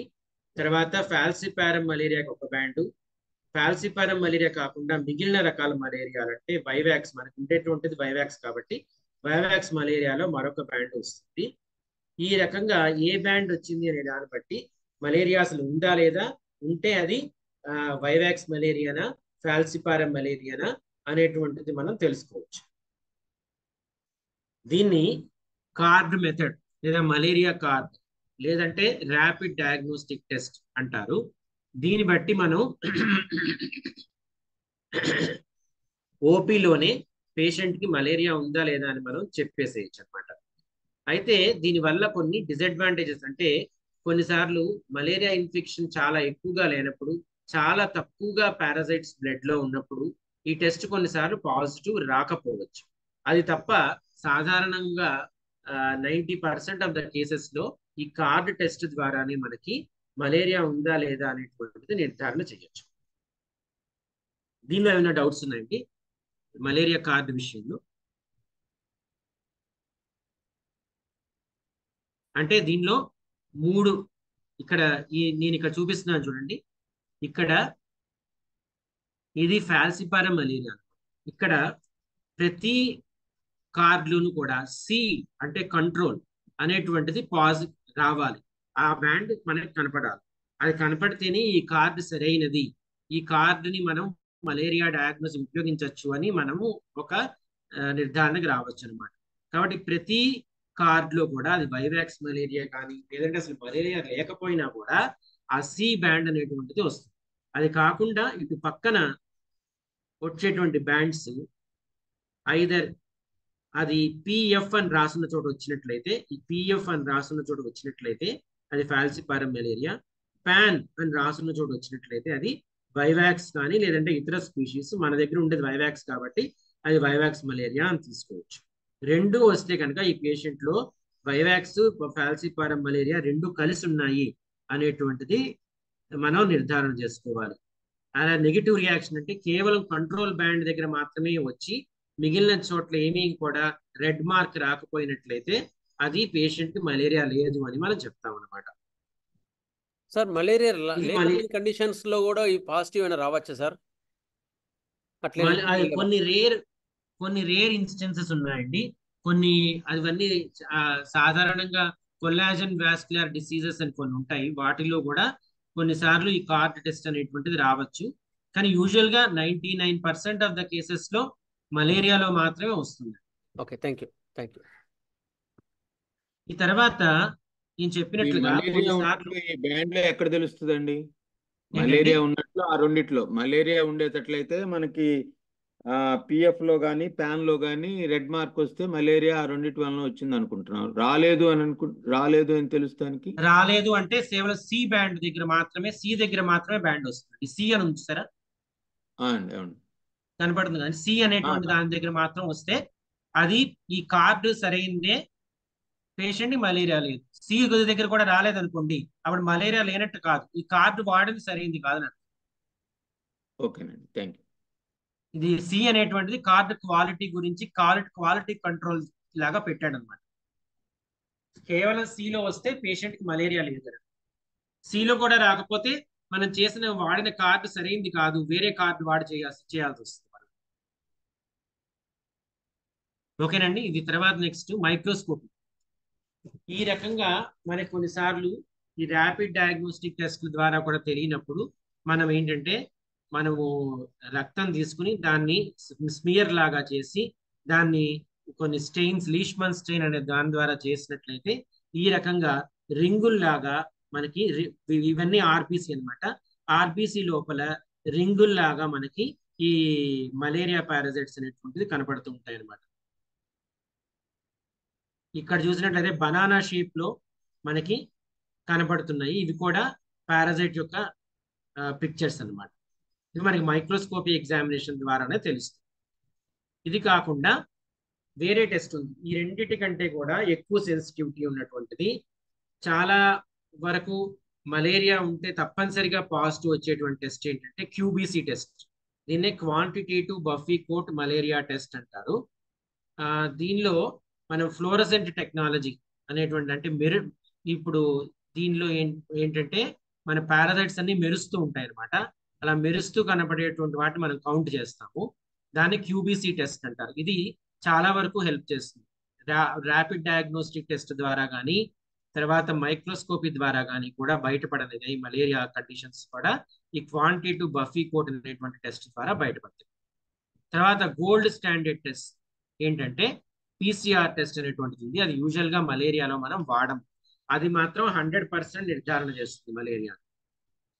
తర్వాత ఫాల్సిపారం మలేరియాకి ఒక బ్యాండు, ఫాల్సిపారం మలేరియా కాకుండా మిగిలిన రకాల మలేరియాలు అంటే వైవాక్స్, మనకు ఉండేటువంటిది వైవాక్స్ కాబట్టి వైవాక్స్ మలేరియాలో మరొక బ్యాండ్ వస్తుంది. ఈ రకంగా ఏ బ్యాండ్ వచ్చింది అనే దాన్ని బట్టి మలేరియా అసలు ఉందా లేదా, ఉంటే అది వైవాక్స్ మలేరియానా ఫాల్సిపారం మలేరియానా అనేటువంటిది మనం తెలుసుకోవచ్చు. దీన్ని కార్డ్ మెథడ్ లేదా మలేరియా కార్డ్ లేదంటే ర్యాపిడ్ డయాగ్నోస్టిక్ టెస్ట్ అంటారు. దీన్ని బట్టి మనం ఓపీలోనే పేషెంట్ కి మలేరియా ఉందా లేదా అని మనం చెప్పేసేయచ్చు అనమాట. అయితే దీనివల్ల కొన్ని డిసడ్వాంటేజెస్ అంటే కొన్నిసార్లు మలేరియా ఇన్ఫెక్షన్ చాలా ఎక్కువగా లేనప్పుడు, చాలా తక్కువగా పారాసైట్స్ బ్లడ్ లో ఉన్నప్పుడు ఈ టెస్ట్ కొన్నిసార్లు పాజిటివ్ రాకపోవచ్చు. అది తప్ప సాధారణంగా 90% ఆఫ్ ద కేసెస్ లో ఈ కార్డ్ టెస్ట్ ద్వారానే మనకి మలేరియా ఉందా లేదా అనేటువంటిది నిర్ధారణ చేయొచ్చు. దీనిలో ఏమైనా డౌట్స్ ఉన్నాయండి మలేరియా కార్డు విషయంలో? అంటే దీనిలో 3 ఇక్కడ నేను ఇక్కడ చూపిస్తున్నాను చూడండి. ఇక్కడ ఇది ఫాల్సిపారం మలేరియా. ఇక్కడ ప్రతి కార్డులోను కూడా సి అంటే కంట్రోల్ అనేటువంటిది పాజిటివ్ రావాలి, ఆ బ్యాండ్ మనకి కనపడాలి. అది కనపడితేనే ఈ కార్డు సరైనది, ఈ కార్డుని మనం మలేరియా డయాగ్నోస్ ఉపయోగించవచ్చు అని మనము ఒక నిర్ధారణకు రావచ్చు అనమాట. కాబట్టి ప్రతి కార్డులో కూడా అది వైవాక్స్ మలేరియా కానీ లేదంటే అసలు మలేరియా లేకపోయినా కూడా ఆ సి బ్యాండ్ అనేటువంటిది వస్తుంది. అది కాకుండా ఇటు పక్కన వచ్చేటువంటి బ్యాండ్స్ ఐదర్ అది పిఎఫ్ అని రాసున్న చోట వచ్చినట్లయితే, ఈ పిఎఫ్ అని రాసున్న చోట వచ్చినట్లయితే అది ఫాల్సిపారం మలేరియా, పాన్ అని రాసున్న చోట వచ్చినట్లయితే అది వైవాక్స్ కానీ లేదంటే ఇతర స్పీషీస్. మన దగ్గర ఉండేది వైవాక్స్ కాబట్టి అది వైవాక్స్ మలేరియా అని తీసుకోవచ్చు. రెండు వస్తే కనుక ఈ పేషెంట్ లో వైవాక్స్ ఫాల్సిపారం మలేరియా రెండు కలిసి ఉన్నాయి అనేటువంటిది మనం నిర్ధారణ చేసుకోవాలి. అలా నెగిటివ్ రియాక్షన్ అంటే కేవలం కంట్రోల్ బ్యాండ్ దగ్గర మాత్రమే వచ్చి మిగిలిన చోట్ల ఏమీ కూడా రెడ్ మార్క్ రాకపోయినట్లయితే అది పేషెంట్ కి మలేరియా లేదు అని మనం చెప్తాం అనమాట. సార్ మలేరియా లేకపోయిన కండిషన్స్ లో కూడా ఈ పాజిటివ్ అయినా రావచ్చా సార్? అట్లా కొన్ని రేర్ ఇన్స్టెన్సెస్ ఉన్నాయండి. కొన్ని అవన్నీ సాధారణంగా కొల్లాజన్ వాస్కులర్ డిసీజెస్ అని కొన్ని ఉంటాయి. వాటిలో కూడా కొన్నిసార్లు ఈ కార్డ్ టెస్ట్ అనేటువంటిది రావచ్చు. కానీ యూజువల్ గా 99% ఆఫ్ ద కేసెస్ లో మలేరియాలో మాత్రమే వస్తుంది. Okay, thank you. ఈ తర్వాత నేను చెప్పినట్లుగా బ్యాండ్ లో ఎక్కడ తెలుస్తుందండి మలేరియా ఉన్నట్లు? ఆ రెండిట్లో మలేరియా ఉండేటట్లయితే మనకి పిఎఫ్ లో గానీ ప్యాన్ లో గానీ రెడ్ మార్క్ వస్తే మలేరియా ఆ రెండిటి వలన వచ్చింది అనుకుంటున్నాం. రాలేదు అని తెలుస్తానికి రాలేదు అంటే కేవలం సి బ్యాండ్ దగ్గర మాత్రమే, సి దగ్గర మాత్రమే బ్యాండ్ వస్తుంది. సి అని ఉంచుతారా? అవును కనపడుతుంది కానీ సి అనేటువంటి దాని దగ్గర మాత్రం వస్తే అది ఈ కార్డు సరైందే, పేషెంట్ కి మలేరియా లేదు. సి దగ్గర కూడా రాలేదు అనుకోండి, అప్పుడు మలేరియా లేనట్టు కాదు, ఈ కార్డు వాడింది సరైంది కాదని. ఓకేనండి, థ్యాంక్ యూ. ఇది సి అనేటువంటిది కార్డు క్వాలిటీ గురించి క్వాలిటీ కంట్రోల్ లాగా పెట్టాడు అనమాట. కేవలం సిలో వస్తే పేషెంట్ కి మలేరియా లేదు. సిలో కూడా రాకపోతే మనం వాడిన కార్డు సరైంది కాదు, వేరే కార్డు వాడి చేయాల్సి వస్తుంది. ఓకేనండి. ఇది తర్వాత నెక్స్ట్ మైక్రోస్కోపీ. ఈ రకంగా మనకి కొన్నిసార్లు ఈ ర్యాపిడ్ డయాగ్నోస్టిక్ టెస్ట్ల ద్వారా కూడా తెలియనప్పుడు మనం ఏంటంటే మనము రక్తం తీసుకుని దాన్ని స్మియర్ లాగా చేసి దాన్ని కొన్ని స్టెయిన్స్, లీష్మన్ స్టెయిన్ అనే దాని ద్వారా చేసినట్లయితే ఈ రకంగా రింగుల్లాగా మనకి ఇవన్నీ ఆర్బిసి అన్నమాట. ఆర్బిసి లోపల రింగుల్లాగా మనకి ఈ మలేరియా పారాసైట్స్ అనేటువంటిది కనపడుతూ ఉంటాయి అన్నమాట. ఇక్కడ చూసినట్లయితే బనానా షేప్ లో మనకి కనపడుతున్నాయి. ఇవి కూడా పారాసైట్ యొక్క పిక్చర్స్ అన్నమాట. ఇది మనకి మైక్రోస్కోపీ ఎగ్జామినేషన్ ద్వారానే తెలుస్తుంది. ఇది కాకుండా వేరే టెస్ట్ ఉంది. ఈ రెండిటి కంటే కూడా ఎక్కువ సెన్సిటివిటీ ఉన్నటువంటిది, చాలా వరకు మలేరియా ఉంటే తప్పనిసరిగా పాజిటివ్ వచ్చేటువంటి టెస్ట్ ఏంటంటే క్యూబీసీ టెస్ట్. దీన్నే quantitative buffy coat malaria test అంటారు. దీనిలో మనం ఫ్లోరసెంట్ టెక్నాలజీ అనేటువంటి అంటే ఇప్పుడు దీనిలో ఏంటంటే మన పారాసైట్స్ అన్ని మెరుస్తూ ఉంటాయి అన్నమాట. అలా మెరుస్తూ కనపడేటువంటి వాటిని మనం కౌంట్ చేస్తాము. దాన్ని క్యూబీసీ టెస్ట్ అంటారు. ఇది చాలా వరకు హెల్ప్ చేస్తుంది. ర్యాపిడ్ డయాగ్నోస్టిక్ టెస్ట్ ద్వారా కానీ తర్వాత మైక్రోస్కోపీ ద్వారా కానీ కూడా బయటపడనిది ఈ మలేరియా కండిషన్స్ కూడా ఈ క్వాంటిటేటివ్ బఫీ కోట్ అనేటువంటి టెస్ట్ ద్వారా బయటపడతాయి. తర్వాత గోల్డ్ స్టాండర్డ్ టెస్ట్ ఏంటంటే PCR టెస్ట్ అనేటువంటిది ఉంది. అది యూజువల్ గా మలేరియాలో మనం వాడము. అది మాత్రం 100% నిర్ధారణ చేస్తుంది మలేరియా.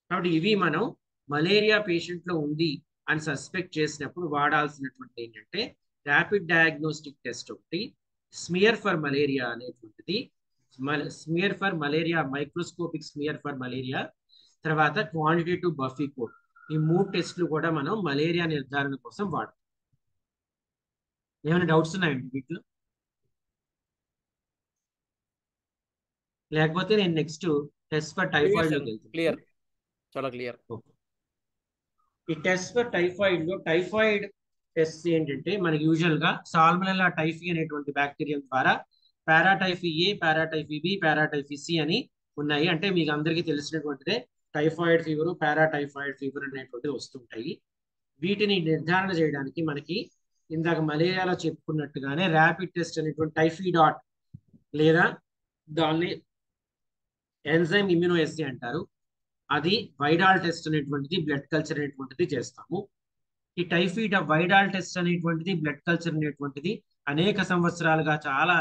కాబట్టి ఇవి మనం మలేరియా పేషెంట్ లో ఉంది అని సస్పెక్ట్ చేసినప్పుడు వాడాల్సినటువంటి ఏంటంటే ర్యాపిడ్ డయాగ్నోస్టిక్ టెస్ట్ ఒకటి, స్మియర్ ఫర్ మలేరియా అనేటువంటిది, smear for malaria, microscopic smear for malaria, తర్వాత క్వాంటిటేటివ్ బఫీ కోట్. ఈ 3 టెస్టులు కూడా మనం మలేరియా నిర్ధారణ కోసం వాడతాం. ఏమైనా డౌట్స్ ఉన్నాయండి వీటిలో? లేకపోతే నేను నెక్స్ట్ టెస్ట్ ఫర్ టైఫాయిడ్ లోకి వెళ్తాను. క్లియర్, చాలా క్లియర్. ఈ టెస్ట్ ఫర్ టైఫాయిడ్ లో టైఫాయిడ్ టెస్ట్ ఏంటంటే మనకి యూజువల్ గా సాల్మోనెల్లా టైఫీ అనేటువంటి బ్యాక్టీరియా ద్వారా పారాటైఫీ ఏ, పారాటైఫీ బి, పారాటైఫీ సి అని ఉన్నాయి. అంటే మీకు అందరికీ తెలిసినటువంటిదే టైఫాయిడ్ ఫీవర్, పారాటైఫాయిడ్ ఫీవర్ అనేటువంటివి వస్తుంటాయి. వీటిని నిర్ధారణ చేయడానికి మనకి ఇందాక మలేరియాలో చెప్పుకున్నట్టుగానే ర్యాపిడ్ టెస్ట్ అనేటువంటి టైఫీడాట్ లేదా దాన్ని ఎంజైమ్ ఇమ్యూనోఎస్సీ అంటారు. అది వైడాల్ టెస్ట్ అనేటువంటిది, బ్లడ్ కల్చర్ అనేటువంటిది చేస్తాము. ఈ టైఫాయిడ్ వైడాల్ టెస్ట్ అనేటువంటిది బ్లడ్ కల్చర్ అనేటువంటిది అనేక సంవత్సరాలుగా చాలా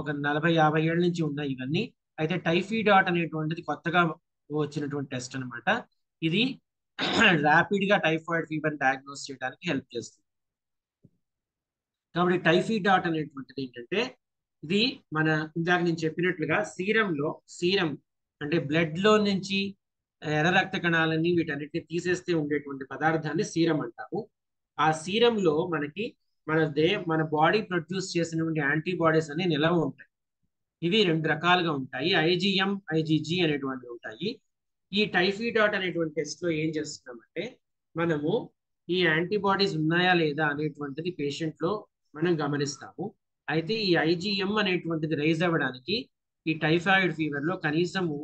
ఒక 40-50 ఏళ్ళ నుంచి ఉన్నాయి ఇవన్నీ. అయితే టైఫాయిడ్ డాట్ అనేటువంటిది కొత్తగా వచ్చినటువంటి టెస్ట్ అన్నమాట. ఇది ర్యాపిడ్ గా టైఫాయిడ్ ఫీవర్ డయాగ్నోస్ చేయడానికి హెల్ప్ చేస్తుంది. కాబట్టి టైఫాయిడ్ డాట్ అనేటువంటిది ఏంటంటే ఇది మన ఇందాక నేను చెప్పినట్లుగా సీరం అంటే బ్లడ్ లో నుంచి ఎర్ర రక్త కణాలని వీటన్నిటిని తీసేస్తే ఉండేటువంటి పదార్థాన్ని సీరం అంటాము. ఆ సీరంలో మనకి మన బాడీ ప్రొడ్యూస్ చేసినటువంటి యాంటీబాడీస్ అన్ని నిలవ ఉంటాయి. ఇవి 2 రకాలుగా ఉంటాయి, ఐజీఎం, ఐజీజీ అనేటువంటివి ఉంటాయి. ఈ టైఫాయిడ్ డాట్ అనేటువంటి టెస్ట్ లో ఏం చేస్తున్నామంటే మనము ఈ యాంటీబాడీస్ ఉన్నాయా లేదా అనేటువంటిది పేషెంట్ లో మనం గమనిస్తాము. అయితే ఈ ఐజీఎం అనేటువంటిది రైజ్ అవ్వడానికి ఈ టైఫాయిడ్ ఫీవర్ లో కనీసము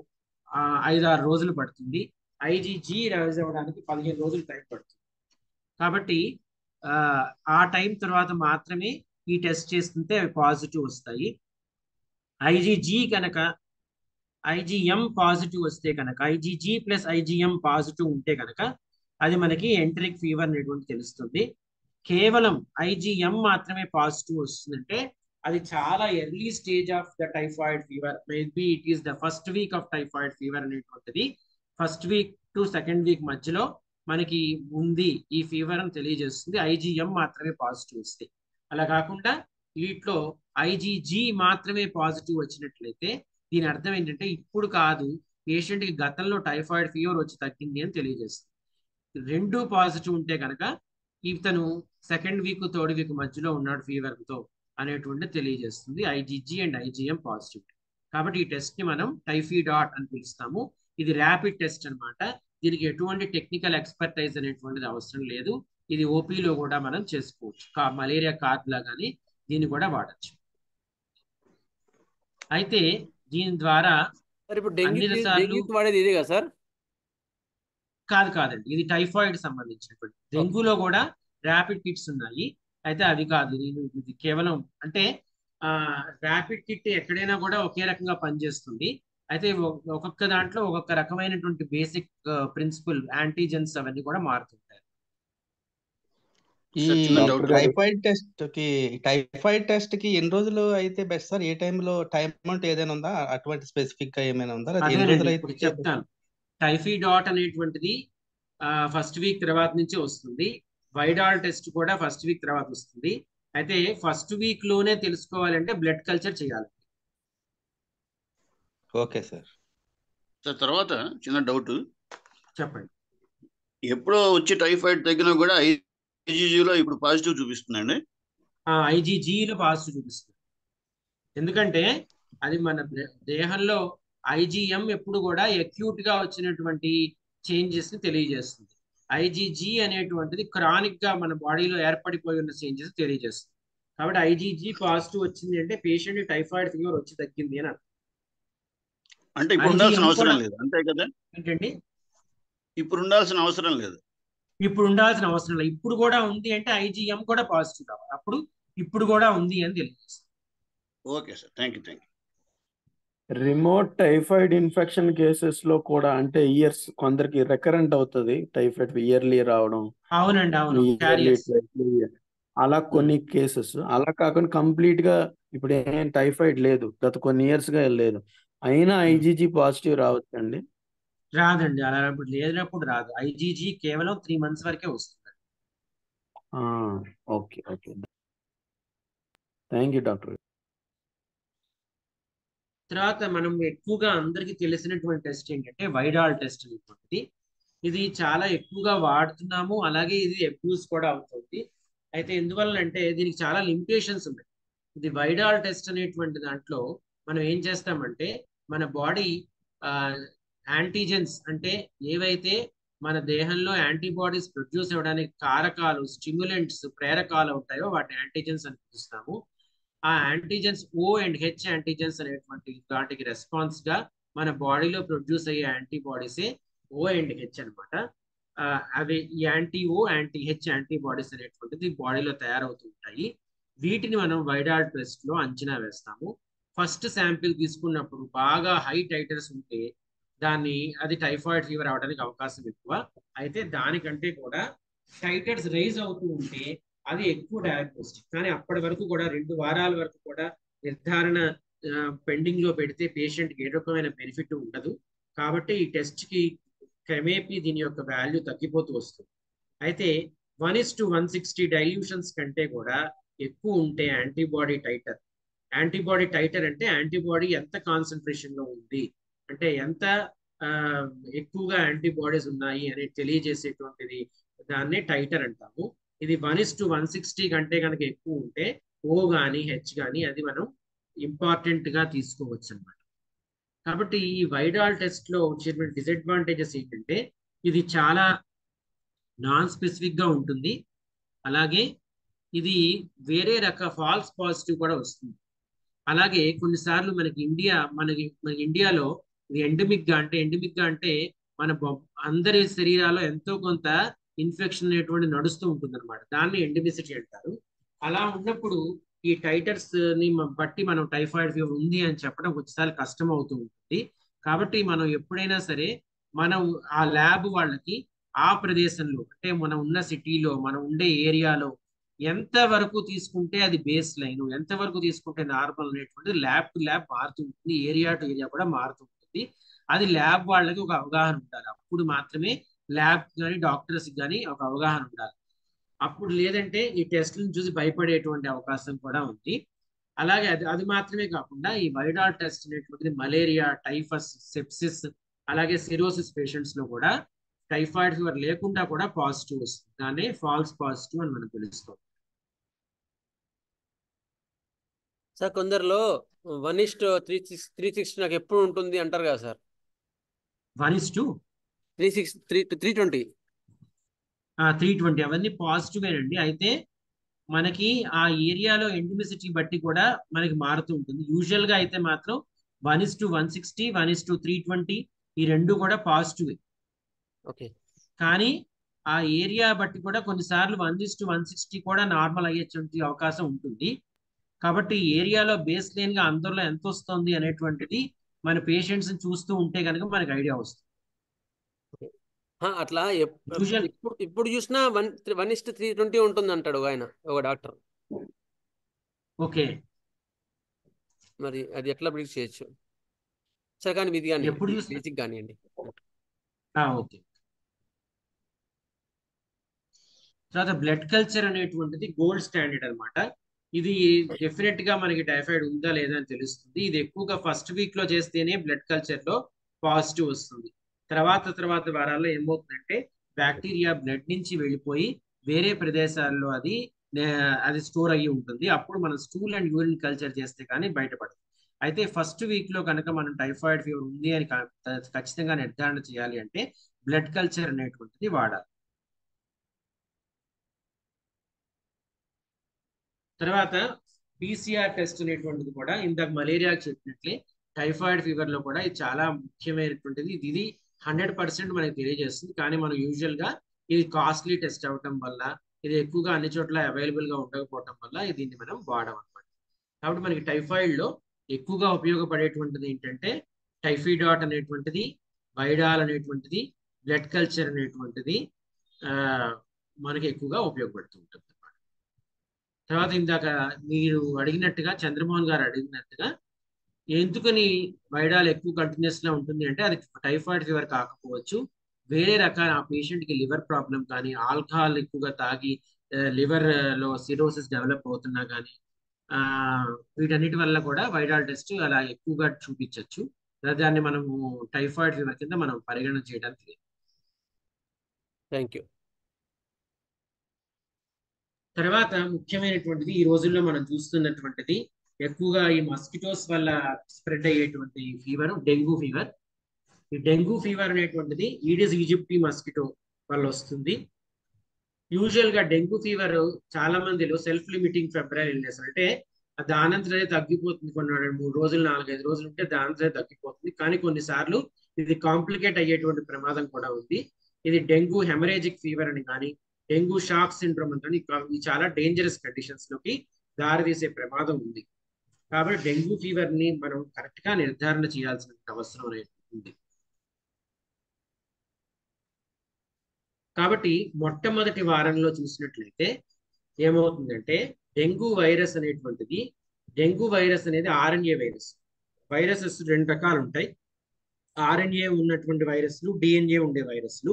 5-6 రోజులు పడుతుంది. ఐజీజీ రైజ్ అవ్వడానికి 15 రోజులు టైం పడుతుంది. కాబట్టి ఆ టైం తర్వాత మాత్రమే ఈ టెస్ట్ చేస్తుంటే అవి పాజిటివ్ వస్తాయి. ఐజీజీ కనుక ఐజీఎం పాజిటివ్ వస్తే కనుక ఐజీజీ ప్లస్ ఐజీఎం పాజిటివ్ ఉంటే కనుక అది మనకి ఎంటరిక్ ఫీవర్ అనేటువంటి తెలుస్తుంది. కేవలం ఐజీఎం మాత్రమే పాజిటివ్ వస్తుందంటే అది చాలా early stage of the typhoid fever, maybe it is the first week of typhoid fever అనేటువంటిది first week to second week మధ్యలో మనకి ఉంది ఈ ఫీవర్ అని తెలియజేస్తుంది. ఐజీఎం మాత్రమే పాజిటివ్ వస్తే. అలా కాకుండా వీటిలో ఐజీజీ మాత్రమే పాజిటివ్ వచ్చినట్లయితే దీని అర్థం ఏంటంటే ఇప్పుడు కాదు, పేషెంట్ కి గతంలో టైఫాయిడ్ ఫీవర్ వచ్చి తగ్గింది అని తెలియజేస్తుంది. 2 పాజిటివ్ ఉంటే కనుక ఇతను సెకండ్ వీక్ థర్డ్ వీక్ మధ్యలో ఉన్నాడు ఫీవర్ తో అనేటువంటి తెలియజేస్తుంది ఐజీజీ అండ్ ఐజీఎం పాజిటివ్. కాబట్టి ఈ టెస్ట్ ని మనం టైఫాయిడ్ డాట్ అని పిలుస్తాము. ఇది ర్యాపిడ్ టెస్ట్ అన్నమాట. దీనికి ఎటువంటి టెక్నికల్ ఎక్స్పర్టైజ్ అనేటువంటిది అవసరం లేదు. ఇది ఓపీలో కూడా మనం చేసుకోవచ్చు. మలేరియా కార్డ్ లాగానే దీన్ని కూడా వాడచ్చు. అయితే దీని ద్వారా ఇప్పుడు అన్ని రకాలు డెంగ్యూకి వాడేది ఇదే కదా సార్? కాదండి, ఇది టైఫాయిడ్ సంబంధించినటువంటి. డెంగ్యూలో కూడా ర్యాపిడ్ కిట్స్ ఉన్నాయి. అయితే అవి కాదు, ఇది కేవలం అంటే ర్యాపిడ్ కిట్ ఎక్కడైనా కూడా ఒకే రకంగా పనిచేస్తుంది. అయితే ఒక్కొక్క దాంట్లో ఒక్కొక్క రకమైనటువంటి బేసిక్ ప్రిన్సిపల్ యాంటీజెన్స్ అవన్నీ కూడా మారుతుంటాయి. ఈ టైఫాయిడ్ టెస్ట్ కి ఎన్ని రోజులు అయితే బెస్ట్ సార్? ఏ టైంలో టైం అంటే ఏదైనా ఉందా? అటువంటి స్పెసిఫిక్ గా ఏమైనా ఉందా? ఎన్ని రోజులు ఇప్పుడు అయితే చెప్తాను. టైఫాయిడ్ డాట్ అనేటువంటిది ఫస్ట్ వీక్ తర్వాత నుంచి వస్తుంది. వైడాల్ టెస్ట్ కూడా ఫస్ట్ వీక్ తర్వాత వస్తుంది. అయితే ఫస్ట్ వీక్ లోనే తెలుసుకోవాలంటే బ్లడ్ కల్చర్ చేయాలి. Okay sir. సార్ తర్వాత చిన్న డౌట్ చెప్పండి. ఎప్పుడో వచ్చి టైఫాయిడ్ తగ్గినా కూడా ఐజీజీలో ఇప్పుడు పాజిటివ్ చూపిస్తుందండి? ఐజీజీలో పాజిటివ్ చూపిస్తుంది. ఎందుకంటే అది మన దేహంలో ఐజీఎం ఎప్పుడు కూడా అక్యూట్ గా వచ్చినటువంటి చేంజెస్ ని తెలియజేస్తుంది. ఐజీజీ అనేటువంటిది క్రానిక్ గా మన బాడీలో ఏర్పడిపోయి ఉన్న చేంజెస్ తెలియజేస్తుంది. కాబట్టి ఐజీజీ పాజిటివ్ వచ్చింది అంటే పేషెంట్ టైఫాయిడ్ ఫీవర్ వచ్చి తగ్గింది అని అర్థం. అంటే ఇప్పుడు ఉండాల్సిన అవసరం లేదు, అంతే కదా? ఏంటండి? ఇప్పుడు ఉండాల్సిన అవసరం లేదు. ఇప్పుడు ఉండాల్సిన అవసరం లేదు. ఇప్పుడు కూడా ఉంది అంటే ఐజీఎం కూడా పాజిటివ్ కావాలి. అప్పుడు ఇప్పుడు కూడా ఉంది అని తెలియజేస్తుంది. Okay sir, thank you. Remote typhoid infection cases లో కూడా అంటే ఇయర్స్ కొందరికి రికరెంట్ అవుతుంది టైఫాయిడ్ ఇయర్లీ రావడం. అవునండి, అవును. అలా కొన్ని కేసెస్. అలా కాకుండా కంప్లీట్ గా ఇప్పుడు ఏం టైఫాయిడ్ లేదు, గత కొన్ని ఇయర్స్ గా లేదు, అయినా ఐజీజీ పాజిటివ్ రావచ్చండి? రాదండి, అలా లేనప్పుడు రాదు. ఐజీజీ కేవలం 3 months వరకే వస్తుంది. Okay okay, thank you doctor. తర్వాత మనం ఎక్కువగా అందరికీ తెలిసినటువంటి టెస్ట్ ఏంటంటే వైడాల్ టెస్ట్ అనేటువంటిది. ఇది చాలా ఎక్కువగా వాడుతున్నాము, అలాగే ఇది అబ్యూస్ కూడా అవుతుంది. అయితే ఎందువల్ల అంటే దీనికి చాలా లిమిటేషన్స్ ఉన్నాయి. ఇది వైడాల్ టెస్ట్ అనేటువంటి దాంట్లో మనం ఏం చేస్తామంటే మన బాడీ యాంటీజెన్స్ అంటే ఏవైతే మన దేహంలో యాంటీబాడీస్ ప్రొడ్యూస్ అవ్వడానికి కారకాలు, స్టిమ్యులెంట్స్, ప్రేరకాలు ఉంటాయో వాటిని యాంటీజెన్స్ అని పిలుస్తాము. ఆ antigens O and H antigens అనేటువంటి వాటికి రెస్పాన్స్ గా మన బాడీలో ప్రొడ్యూస్ అయ్యే యాంటీబాడీసే O and H అనమాట. అవి anti O, anti H antibodies అనేటువంటిది బాడీలో తయారవుతూ ఉంటాయి. వీటిని మనం వైడాల్ టెస్ట్ లో అంచనా వేస్తాము. ఫస్ట్ శాంపిల్ తీసుకున్నప్పుడు బాగా హై టైటర్స్ ఉంటే అది టైఫాయిడ్ ఫీవర్ అవడానికి అవకాశం ఎక్కువ. అయితే దానికంటే కూడా టైటర్స్ రైజ్ అవుతూ ఉంటే అది ఎక్కువ డయాగ్నోస్టిక్. కానీ అప్పటి వరకు కూడా 2 వారాల వరకు కూడా నిర్ధారణ పెండింగ్ లో పెడితే పేషెంట్కి ఏ రకమైన బెనిఫిట్ ఉండదు. కాబట్టి ఈ టెస్ట్ కి క్రమేపీ దీని యొక్క వాల్యూ తగ్గిపోతూ వస్తుంది. అయితే 1:160 డైల్యూషన్స్ కంటే కూడా ఎక్కువ ఉంటే యాంటీబాడీ టైటర్. యాంటీబాడీ టైటర్ అంటే యాంటీబాడీ ఎంత కాన్సన్ట్రేషన్ లో ఉంది, అంటే ఎంత ఎక్కువగా యాంటీబాడీస్ ఉన్నాయి అనేది తెలియజేసేటువంటిది దాన్నే టైటర్ అంటాము. ఇది 1:160 కంటే కనుక ఎక్కువ ఉంటే ఓ కానీ హెచ్ కానీ అది మనం ఇంపార్టెంట్ గా తీసుకోవచ్చు అన్నమాట. కాబట్టి ఈ వైడాల్ టెస్ట్ లో వచ్చేటువంటి డిసడ్వాంటేజెస్ ఏంటంటే ఇది చాలా నాన్ స్పెసిఫిక్ గా ఉంటుంది. అలాగే ఇది వేరే ఫాల్స్ పాజిటివ్ కూడా వస్తుంది. అలాగే కొన్నిసార్లు మనకి ఇండియాలో ఇది ఎండమిక్ గా అంటే మన అందరి శరీరాల్లో ఎంతో కొంత ఇన్ఫెక్షన్ అనేటువంటి నడుస్తూ ఉంటుంది అనమాట. దాన్ని ఎండమిసిటీ అంటారు. అలా ఉన్నప్పుడు ఈ టైటర్స్ ని బట్టి మనం టైఫాయిడ్ ఫీవర్ ఉంది అని చెప్పడం కొన్నిసార్లు కష్టం అవుతూ ఉంటుంది. కాబట్టి మనం ఎప్పుడైనా సరే మనం ఆ ల్యాబ్ వాళ్ళకి ఆ ప్రదేశంలో అంటే మనం ఉన్న సిటీలో మనం ఉండే ఏరియాలో ఎంత వరకు తీసుకుంటే అది బేస్ లైన్, ఎంత వరకు తీసుకుంటే నార్మల్ అనేటువంటి ల్యాబ్ టు ల్యాబ్ మారుతూ ఉంటుంది, ఏరియా టు ఏరియా కూడా మారుతూ ఉంటుంది. అది ల్యాబ్ వాళ్ళకి ఒక అవగాహన ఉండాలి. అప్పుడు మాత్రమే ల్యాబ్ కానీ డాక్టర్స్ కానీ ఒక అవగాహన ఉండాలి. అప్పుడు లేదంటే ఈ టెస్ట్లను చూసి భయపడేటువంటి అవకాశం కూడా ఉంది. అలాగే అది మాత్రమే కాకుండా ఈ వైడాల్ టెస్ట్ అనేటువంటిది మలేరియా, టైఫస్, సెప్సిస్ అలాగే సిరోసిస్ పేషెంట్స్ లో కూడా టైఫాయిడ్ ఫీవర్ లేకుండా కూడా పాజిటివ్ వస్తుంది. దాన్ని ఫాల్స్ పాజిటివ్ అని మనం పిలుస్తాం. సార్ కొందరిలో 1:360 నాకు ఎప్పుడు ఉంటుంది అంటారు కదా సార్. 1:320 అవన్నీ పాజిటివ్ అండి. అయితే మనకి ఆ ఏరియాలో ఎండమిసిటీ బట్టి కూడా మనకి మారుతూ ఉంటుంది. యూజువల్ గా అయితే మాత్రం 1:160, 1:320 ఈ రెండు కూడా పాజిటివ్. ఓకే. కానీ ఆ ఏరియా బట్టి కూడా కొన్నిసార్లు 1:160 కూడా నార్మల్ అయ్యేటువంటి అవకాశం ఉంటుంది. కాబట్టి ఏరియాలో బేస్ లైన్ గా అందరిలో ఎంత వస్తుంది అనేటువంటిది మన పేషెంట్స్ చూస్తూ ఉంటే కనుక మనకి ఐడియా వస్తుంది. అట్లా ఇప్పుడు చూసినా 1:320 ఉంటుంది అంటాడు ఆయన ఒక డాక్టర్. ఓకే, మరి అది ఎట్లా ప్రిడిక్ట్ చేయొచ్చు సార్? కానీ ఇది కానీ ఎప్పుడు బేసిక్ కానివ్వండి. ఓకే. తర్వాత బ్లడ్ కల్చర్ అనేటువంటిది గోల్డ్ స్టాండర్డ్ అన్నమాట. ఇది డెఫినెట్ గా మనకి టైఫాయిడ్ ఉందా లేదా అని తెలుస్తుంది. ఇది ఎక్కువగా ఫస్ట్ వీక్ లో చేస్తేనే బ్లడ్ కల్చర్ లో పాజిటివ్ వస్తుంది. తర్వాత వారాల్లో ఏమవుతుందంటే బ్యాక్టీరియా బ్లడ్ నుంచి వెళ్ళిపోయి వేరే ప్రదేశాల్లో అది స్టోర్ అయ్యి ఉంటుంది. అప్పుడు మనం స్టూల్ అండ్ యూరిన్ కల్చర్ చేస్తే కానీ బయటపడదు. అయితే ఫస్ట్ వీక్ లో కనుక మనం టైఫాయిడ్ ఫీవర్ ఉంది అని ఖచ్చితంగా నిర్ధారణ చేయాలి అంటే బ్లడ్ కల్చర్ అనేటువంటిది వాడాలి. తర్వాత పీసీఆర్ టెస్ట్ అనేటువంటిది కూడా ఇందాక మలేరియాకి చెప్పినట్లే టైఫాయిడ్ ఫీవర్ లో కూడా ఇది చాలా ముఖ్యమైనటువంటిది. ఇది 100% మనకి తెలియజేస్తుంది. కానీ మనం యూజువల్ గా ఇది కాస్ట్లీ టెస్ట్ అవటం వల్ల, ఇది ఎక్కువగా అన్ని చోట్ల అవైలబుల్ గా ఉండకపోవటం వల్ల దీన్ని మనం వాడడం అనమాట. కాబట్టి మనకి టైఫాయిడ్ లో ఎక్కువగా ఉపయోగపడేటువంటిది ఏంటంటే టైఫిడాట్ అనేటువంటిది, వైడాల్ అనేటువంటిది, బ్లడ్ కల్చర్ అనేటువంటిది మనకి ఎక్కువగా ఉపయోగపడుతుంటుంది. తర్వాత ఇందాక మీరు అడిగినట్టుగా చంద్రమోహన్ గారు అడిగినట్టుగా ఎందుకని వైడాల్ ఎక్కువ కంటిన్యూస్ గా ఉంటుంది అంటే అది టైఫాయిడ్ ఫీవర్ కాకపోవచ్చు, వేరే రకాల ఆ పేషెంట్ కి లివర్ ప్రాబ్లం కానీ, ఆల్కహాల్ ఎక్కువగా తాగి లివర్ లో సిరోసిస్ డెవలప్ అవుతున్నా కానీ వీటన్నిటి వల్ల కూడా వైడాల్ టెస్ట్ అలా ఎక్కువగా చూపించవచ్చు. దాన్ని మనము టైఫాయిడ్ ఫీవర్ కింద మనం పరిగణన చేయడానికి లేదు. Thank you. తర్వాత ముఖ్యమైనటువంటిది ఈ రోజుల్లో మనం చూస్తున్నటువంటిది ఎక్కువగా ఈ మస్కిటోస్ వల్ల స్ప్రెడ్ అయ్యేటువంటి ఫీవర్ డెంగ్యూ ఫీవర్. ఈ డెంగ్యూ ఫీవర్ అనేటువంటిది ఈడిస్ ఈజిప్టి మస్కిటో వల్ల వస్తుంది. యూజువల్ గా డెంగ్యూ ఫీవర్ చాలా మందిలో సెల్ఫ్ లిమిటింగ్ ఫెబ్రైల్ ఇల్నెస్, అంటే దానంతరే తగ్గిపోతుంది. కొన్ని 3 రోజులు 4-5 రోజులు ఉంటే దానంతరే తగ్గిపోతుంది. కానీ కొన్నిసార్లు ఇది కాంప్లికేట్ అయ్యేటువంటి ప్రమాదం కూడా ఉంది. ఇది డెంగ్యూ హెమరేజిక్ ఫీవర్ అని కానీ, డెంగ్యూ షాక్ సిండ్రోమ్ అని ఈ చాలా డేంజరస్ కండిషన్స్ లోకి దారితీసే ప్రమాదం ఉంది. కాబట్టి డెంగ్యూ ఫీవర్ ని మనం కరెక్ట్ గా నిర్ధారణ చేయాల్సిన అవసరం అనేది ఉంది. కాబట్టి మొట్టమొదటి వారంలో చూసినట్లయితే ఏమవుతుందంటే డెంగ్యూ వైరస్ అనేది ఆర్ఎన్ఏ వైరస్. వైరసెస్ 2 రకాలు ఉంటాయి. ఆర్ఎన్ఏ ఉన్నటువంటి వైరస్లు, డిఎన్ఏ ఉండే వైరస్లు.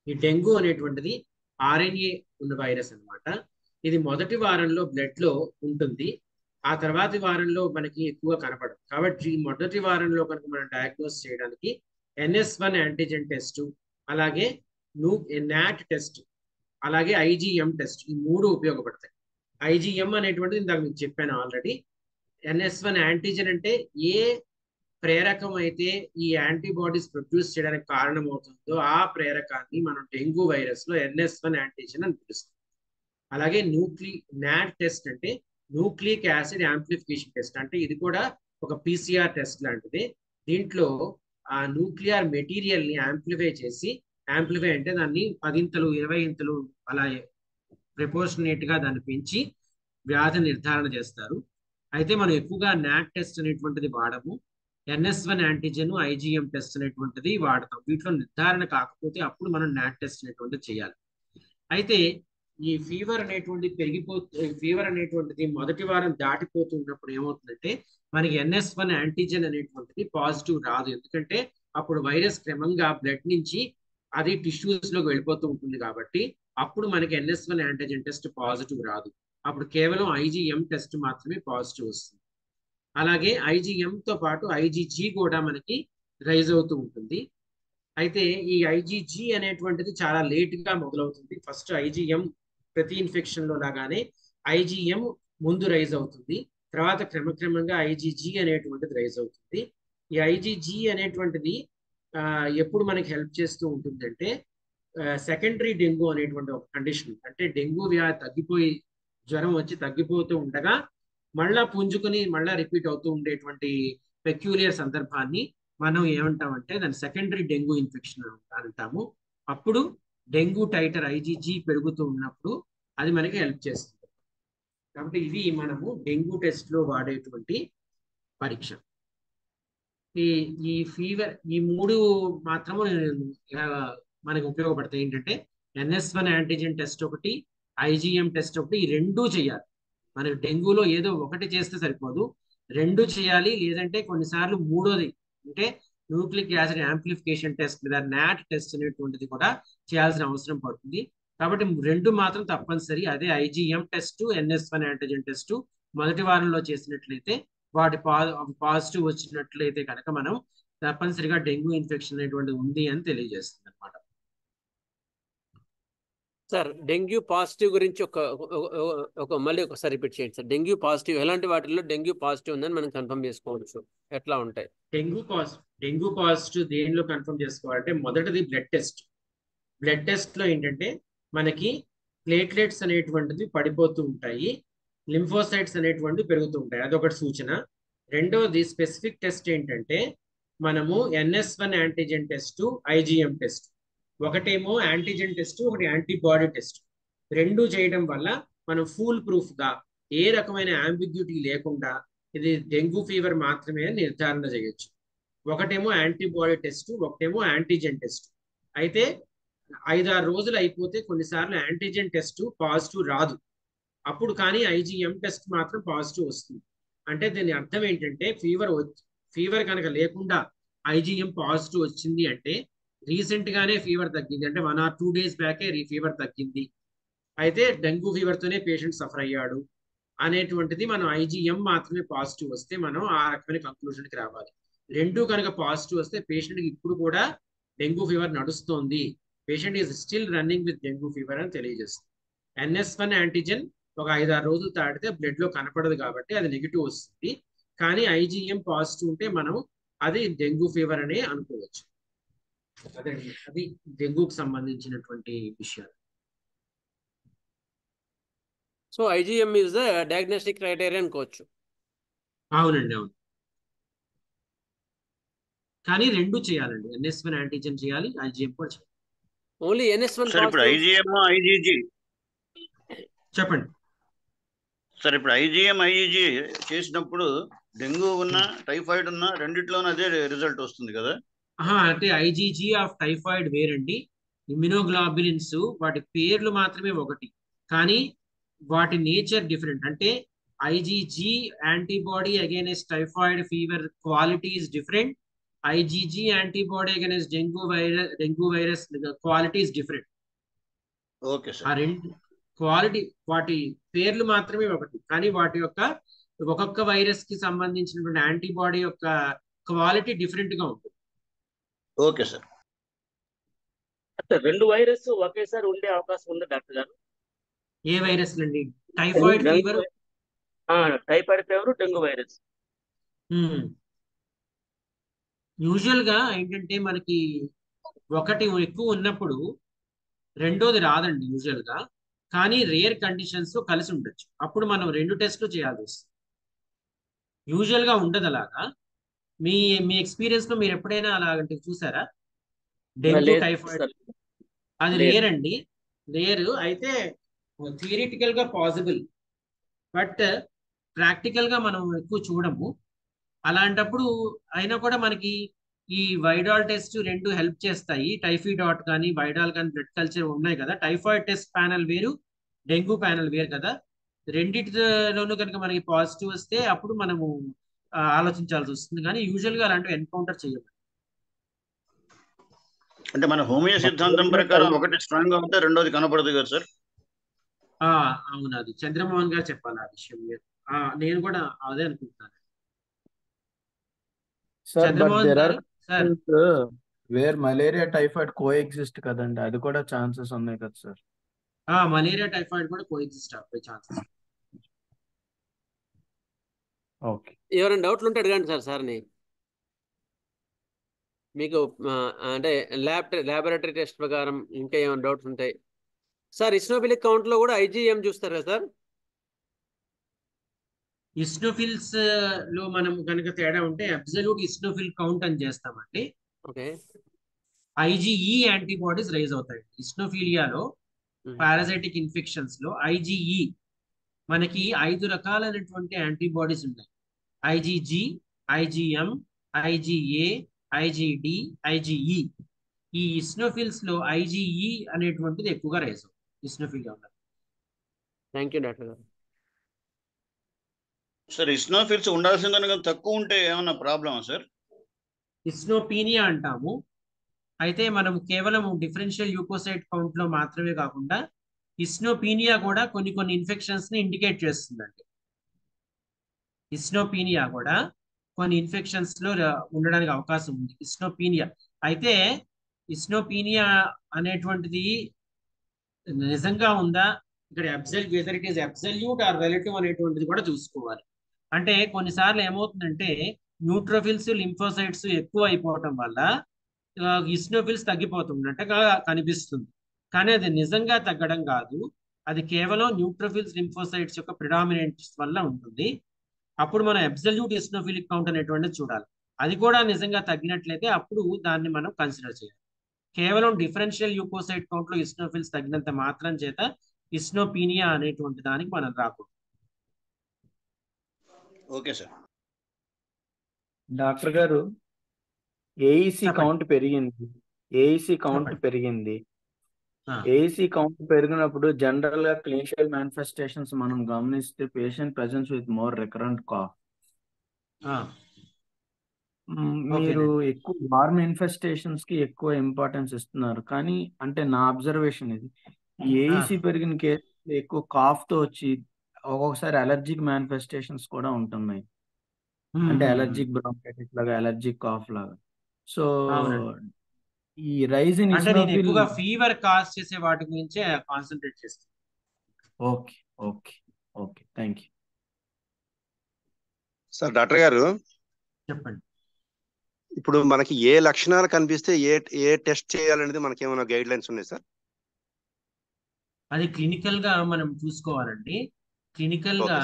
ఈ డెంగ్యూ అనేటువంటిది ఆర్ఎన్ఏ ఉన్న వైరస్ అన్నమాట. ఇది మొదటి వారంలో బ్లడ్ లో ఉంటుంది. ఆ తర్వాతి వారంలో మనకి ఎక్కువ కనపడదు. కాబట్టి మొదటి వారంలో కనుక మనం డయాగ్నోస్ చేయడానికి NS1 యాంటీజెన్ టెస్ట్, అలాగే నాట్ టెస్ట్, అలాగే IgM టెస్ట్, ఈ 3 ఉపయోగపడతాయి. IgM అనేటువంటిది ఇందాక మీకు చెప్పాను ఆల్రెడీ. NS1 యాంటీజెన్ అంటే ఏ ప్రేరకం అయితే ఈ యాంటీబాడీస్ ప్రొడ్యూస్ చేయడానికి కారణమవుతుందో ఆ ప్రేరకాన్ని మనం డెంగ్యూ వైరస్ లో NS1 యాంటీజెన్ అని పిలుస్తాం. అలాగే నాట్ టెస్ట్ అంటే న్యూక్లిక్ యాసిడ్ యాంప్లిఫికేషన్ టెస్ట్, అంటే ఇది కూడా ఒక PCR టెస్ట్ లాంటిది. దీంట్లో ఆ న్యూక్లియర్ మెటీరియల్ ని యాంప్లిఫై చేసి, యాంప్లిఫై అంటే దాన్ని 10 ఇంతలు 20 ఇంతలు అలా ప్రపోర్షనేట్ గా దాన్ని పెంచి వ్యాధి నిర్ధారణ చేస్తారు. అయితే మనం ఎక్కువగా నాట్ టెస్ట్ అనేటువంటిది వాడము. NS1 యాంటీజెన్, IgM టెస్ట్ అనేటువంటిది వాడతాం. వీటిలో నిర్ధారణ కాకపోతే అప్పుడు మనం నాట్ టెస్ట్ అనేటువంటిది చేయాలి. అయితే ఈ ఫీవర్ అనేటువంటిది మొదటి వారం దాటిపోతున్నప్పుడు ఏమవుతుందంటే మనకి NS1 యాంటీజెన్ అనేటువంటిది పాజిటివ్ రాదు. ఎందుకంటే అప్పుడు వైరస్ క్రమంగా బ్లడ్ నుంచి అది టిష్యూస్ లోకి వెళ్ళిపోతూ ఉంటుంది. కాబట్టి అప్పుడు మనకి NS1 యాంటీజెన్ టెస్ట్ పాజిటివ్ రాదు. అప్పుడు కేవలం IgM టెస్ట్ మాత్రమే పాజిటివ్ వస్తుంది. అలాగే IgM తో పాటు IgG కూడా మనకి రైజ్ అవుతూ ఉంటుంది. అయితే ఈ IgG అనేటువంటిది చాలా లేట్ గా మొదలవుతుంది. ఫస్ట్ IgM ప్రతి ఇన్ఫెక్షన్ లో లాగానే IgM ముందు రైజ్ అవుతుంది. తర్వాత క్రమక్రమంగా IgG అనేటువంటిది రైజ్ అవుతుంది. ఈ IgG అనేటువంటిది ఎప్పుడు మనకి హెల్ప్ చేస్తూ ఉంటుందంటే సెకండరీ డెంగ్యూ అనేటువంటి ఒక కండిషన్, అంటే డెంగ్యూ వ్యాధి తగ్గిపోయి జ్వరం వచ్చి తగ్గిపోతూ ఉండగా మళ్ళా పుంజుకుని మళ్ళా రిపీట్ అవుతూ ఉండేటువంటి పెక్యూలియర్ సందర్భాన్ని మనం ఏమంటామంటే దాన్ని సెకండరీ డెంగ్యూ ఇన్ఫెక్షన్ అంటాము. అప్పుడు డెంగ్యూ టైటర్ IgG పెరుగుతూ ఉన్నప్పుడు అది మనకి హెల్ప్ చేస్తుంది. కాబట్టి ఇవి మనము డెంగ్యూ టెస్ట్ లో వాడేటువంటి పరీక్ష. ఈ ఫీవర్ ఈ 3 మాత్రము మనకి ఉపయోగపడతాయి. ఏంటంటే NS1 యాంటీజెన్ టెస్ట్ ఒకటి, IgM టెస్ట్ ఒకటి, ఈ 2 చేయాలి. మనకి డెంగ్యూలో ఏదో ఒకటి చేస్తే సరిపోదు, 2 చేయాలి. లేదంటే కొన్నిసార్లు 3వది అంటే న్యూక్లిక్ యాసిడ్ యాంప్లిఫికేషన్ టెస్ట్ లేదా నాట్ టెస్ట్ అనేటువంటిది కూడా చేయాల్సిన అవసరం పడుతుంది. కాబట్టి 2 మాత్రం తప్పనిసరి. అదే IgM test, NS1 antigen test మొదటి వారంలో చేసినట్లయితే వాటి పాజిటివ్ వచ్చినట్లయితే కనుక మనం తప్పనిసరిగా డెంగ్యూ ఇన్ఫెక్షన్ అనేటువంటిది ఉంది అని తెలియజేస్తుంది అనమాట. సార్ డెంగ్యూ పాజిటివ్ గురించి మళ్ళీ ఒకసారి రిపీట్ చేయండి సార్. డెంగ్యూ పాజిటివ్ ఎలాంటి వాటిల్లో డెంగ్యూ పాజిటివ్ ఉందని మనం కన్ఫర్మ్ చేసుకోవచ్చు, ఎట్లా ఉంటాయి? డెంగ్యూ పాజిటివ్ దేనిలో కన్ఫర్మ్ చేసుకోవాలంటే మొదటిది బ్లడ్ టెస్ట్. బ్లడ్ టెస్ట్ లో ఏంటంటే మనకి ప్లేట్లెట్స్ అనేటువంటిది పడిపోతూ ఉంటాయి, లింఫోసైట్స్ అనేటువంటివి పెరుగుతూ ఉంటాయి, అదొకటి సూచన. రెండవది స్పెసిఫిక్ టెస్ట్ ఏంటంటే మనము NS1 antigen test, IgM test, ఒకటేమో యాంటీజెన్ టెస్ట్, ఒకటి యాంటీబాడీ టెస్ట్. 2 చేయడం వల్ల మనం ఫుల్ ప్రూఫ్ గా ఏ రకమైన అంబిగ్యూటీ లేకుండా ఇది డెంగ్యూ ఫీవర్ మాత్రమే నిర్ధారణ చేయొచ్చు. ఒకటేమో యాంటీబాడీ టెస్ట్, ఒకటేమో యాంటీజెన్ టెస్ట్. అయితే 5-6 రోజులు అయిపోతే కొన్నిసార్లు యాంటీజెన్ టెస్ట్ పాజిటివ్ రాదు. అప్పుడు కానీ IgM టెస్ట్ మాత్రం పాజిటివ్ వస్తుంది. అంటే దీని అర్థం ఏంటంటే ఫీవర్ కనుక లేకుండా IgM పాజిటివ్ వచ్చింది అంటే రీసెంట్ గానే ఫీవర్ తగ్గింది, అంటే 1 or 2 days బ్యాకే ఫీవర్ తగ్గింది, అయితే డెంగ్యూ ఫీవర్ తోనే పేషెంట్ సఫర్ అయ్యాడు అనేటువంటిది మనం IgM మాత్రమే పాజిటివ్ వస్తే మనం ఆ రకమైన కంక్లూజన్ కి రావాలి. 2 కనుక పాజిటివ్ వస్తే పేషెంట్ కి ఇప్పుడు కూడా డెంగ్యూ ఫీవర్ నడుస్తోంది, patient is still running with dengue fever అని తెలియజేస్తుంది. NS1 యాంటీజెన్ ఒక 5-6 రోజులు తాడితే బ్లడ్ లో కనపడదు కాబట్టి అది నెగిటివ్ వస్తుంది. కానీ IgM పాజిటివ్ ఉంటే మనం అది డెంగ్యూ ఫీవర్ అనే అనుకోవచ్చు. అదండి, అది డెంగ్యూకి సంబంధించినటువంటి విషయాలు. So IgM is the diagnostic criteria అనుకోవచ్చు. అవునండి, అవును. కానీ 2 చేయాలండి, NS1 యాంటీజెన్ చేయాలి, IgM కూడా చేయాలి. ఓన్లీ NS1 సార్ ఇప్పుడు IgM IgG చెప్పండి సార్. ఇప్పుడు IgM IgG చేసినప్పుడు డెంగ్యూ ఉన్న టైఫాయిడ్ ఉన్న రెండిట్లోనూ అదే రిజల్ట్ వస్తుంది కదా? అంటే IgG ఆఫ్ టైఫాయిడ్ వేరండి, ఇమ్యునోగ్లోబులిన్స్ వాటి పేర్లు మాత్రమే ఒకటి, కానీ వాటి నేచర్ డిఫరెంట్. అంటే IgG antibody against typhoid fever quality is different, IgG antibody against dengue virus quality is different. Okay ఆ సార్. రెండు క్వాలిటీ వాటి పేర్లు మాత్రమే ఒకటి, కానీ వాటి యొక్క ఒక్కొక్క వైరస్ కి సంబంధించినటువంటి యాంటీబాడీ యొక్క క్వాలిటీ డిఫరెంట్ గా ఉంటుంది. Okay sir. అంటే రెండు వైరస్ ఒకేసారి ఉండే అవకాశం ఉంది డాక్టర్ గారు? ఏ వైరస్ అండి? Typhoid fever, typhoid fever, dengue virus. Usual గా ఏంటంటే మనకి ఒకటి ఎక్కువ ఉన్నప్పుడు రెండోది రాదండి యూజువల్ గా, కానీ రేర్ కండిషన్స్ లో కలిసి ఉండొచ్చు. అప్పుడు మనం రెండు టెస్టులు చేయాల్సి వస్తుంది. యూజువల్ గా ఉండదు అలాగా. మీ మీ ఎక్స్పీరియన్స్ లో మీరు ఎప్పుడైనా అలాగంటే చూసారా? డెంగ్యూ టైఫాయిడ్ అది రేర్ అండి, రేర్. అయితే థియరిటికల్ గా పాసిబుల్, బట్ ప్రాక్టికల్ గా మనం ఎక్కువ చూడము. అలాంటప్పుడు అయినా కూడా మనకి ఈ వైడాల్ టెస్ట్ రెండు హెల్ప్ చేస్తాయి. టైఫాయిడ్ కానీ వైడాల్ కానీ బ్లడ్ కల్చర్ ఉన్నాయి కదా. టైఫాయిడ్ టెస్ట్ ప్యానల్ వేరు, డెంగ్యూ ప్యానల్ వేరు కదా. రెండిటిలోనూ కనుక మనకి పాజిటివ్ వస్తే అప్పుడు మనము ఆలోచించాల్సి వస్తుంది, కానీ యూజువల్ గా అలాంటివి ఎన్కౌంటర్ చేయము. అంటే మన హోమియో సిద్ధాంతం ప్రకారం ఒకటి స్ట్రాంగ్ గా ఉంటే రెండోది కనపడదు కదా సార్? అవును, అది చంద్రమోహన్ గారు చెప్పాలి ఆ విషయం. నేను కూడా అదే అనుకుంటున్నాను. చంద్రమోహన్ గారు sir, where malaria typhoid coexist కదండి, అది కూడా ఛాన్సెస్ ఉన్నాయి కదా సార్? మలేరియా టైఫాయిడ్ కూడా కోఎగ్జిస్ట్ అయ్యే ఛాన్సెస్. ఓకే, ఎవరైనా డౌట్లు ఉంటే అడగండి సార్. సార్ని మీకు అంటే ల్యాబొరేటరీ టెస్ట్ ప్రకారం ఇంకా ఏమైనా డౌట్స్ ఉంటాయి సార్? ఇస్నోఫిలిక్ కౌంట్ లో కూడా ఐజీఎం చూస్తారు కదా సార్? ఇస్నోఫిల్స్ లో మనం కనుక తేడా ఉంటే అబ్సల్యూట్ ఇస్నోఫిల్ కౌంట్ అని చేస్తామండి. ఓకే, ఐజీఈ యాంటీబాడీస్ రైజ్ అవుతాయి. ఇస్నోఫీలియాలో పారాసైటిక్ ఇన్ఫెక్షన్స్ లో ఐజీఈ మనకి 5 రకాలైనటువంటి యాంటీబాడీస్ ఉన్నాయి. IgG, IgM, IgA, IgD, IgE. ఈ ఇస్నోఫిల్స్ లో ఐజీఈ అనేటువంటిది ఎక్కువగా రైజ్ అవుతుంది ఇస్నోఫిలియా. థ్యాంక్ యూ డాక్టర్ గారు. సార్ ఇస్నోఫిల్స్ ఉండాల్సిందని తక్కువ ఉంటే ఏమన్నా ప్రాబ్లమా సార్? ఇస్నోపీనియా అంటాము. అయితే మనం కేవలం డిఫరెన్షియల్ యూకోసైట్ కౌంట్ లో మాత్రమే కాకుండా ఇస్నోపీనియా కూడా కొన్ని ఇన్ఫెక్షన్స్ ని ఇండికేట్ చేస్తుందండి. ఇస్నోపీనియా కూడా కొన్ని ఇన్ఫెక్షన్స్ లో ఉండడానికి అవకాశం ఉంది. ఇస్నోపీనియా అయితే ఇస్నోపీనియా అనేటువంటిది నిజంగా ఉందా, ఇక్కడ whether it is absolute or relative అనేటువంటిది కూడా చూసుకోవాలి. అంటే కొన్నిసార్లు ఏమవుతుందంటే న్యూట్రోఫిల్స్, లింఫోసైట్స్ ఎక్కువ అయిపోవటం వల్ల ఇస్నోఫిల్స్ తగ్గిపోతున్నట్టుగా కనిపిస్తుంది, కానీ అది నిజంగా తగ్గడం కాదు. అది కేవలం న్యూట్రోఫిల్స్, లింఫోసైట్స్ యొక్క ప్రిడామినెంట్స్ వల్ల ఉంటుంది. అప్పుడు మనం అబ్సల్యూట్ ఇస్నోఫిలిక్ కౌంట్ అనేటువంటిది చూడాలి. అది కూడా నిజంగా తగ్గినట్లయితే అప్పుడు దాన్ని మనం కన్సిడర్ చేయాలి. కేవలం డిఫరెన్షియల్ యూకోసైట్ కౌంట్ లో ఇస్నోఫిల్స్ తగ్గినంత మాత్రం చేత ఇస్నోపీనియా అనేటువంటి దానికి మనం రాకూడదు. Okay sir. డాక్టర్ గారు, ఏఈసి కౌంట్ పెరిగింది, ఏఈసి కౌంట్ పెరిగింది. ఏఈసి కౌంట్ పెరిగినప్పుడు జనరల్ గా క్లినికల్ మేనిఫెస్టేషన్స్ మనం గమనిస్తే patient presence with more recurrent cough. మీరు ఎక్కువ వార్మ్ ఇన్ఫెస్టేషన్స్ కి ఎక్కువ ఇంపార్టెన్స్ ఇస్తున్నారు, కానీ అంటే నా అబ్జర్వేషన్ ఇది, ఏఈసి పెరిగిన కేసు ఎక్కువ కాఫ్ తో వచ్చి ఒక్కొక్కసారి అలర్జిక్ మేనిఫెస్టేషన్స్ కూడా ఉంటున్నాయి. అంటే అలర్జిక్ బ్రాంకైటిస్ లాగా, అలర్జిక్ కాఫ్ లాగా. సో ఈ rise in eosinophil fever cause చేసే వాటి గురించే కాన్సంట్రేట్ చేస్తాం. Okay okay okay, thank you sir. Doctor గారు చెప్పండి. ఇప్పుడు మనకి ఏ లక్షణాలు కనిపిస్తే ఏ టెస్ట్ చేయాలనేది మనకి ఏమైనా గైడ్ లైన్స్ ఉన్నాయి సార్? అది క్లినికల్ గా మనం చూసుకోవాలండి. క్లినికల్ గా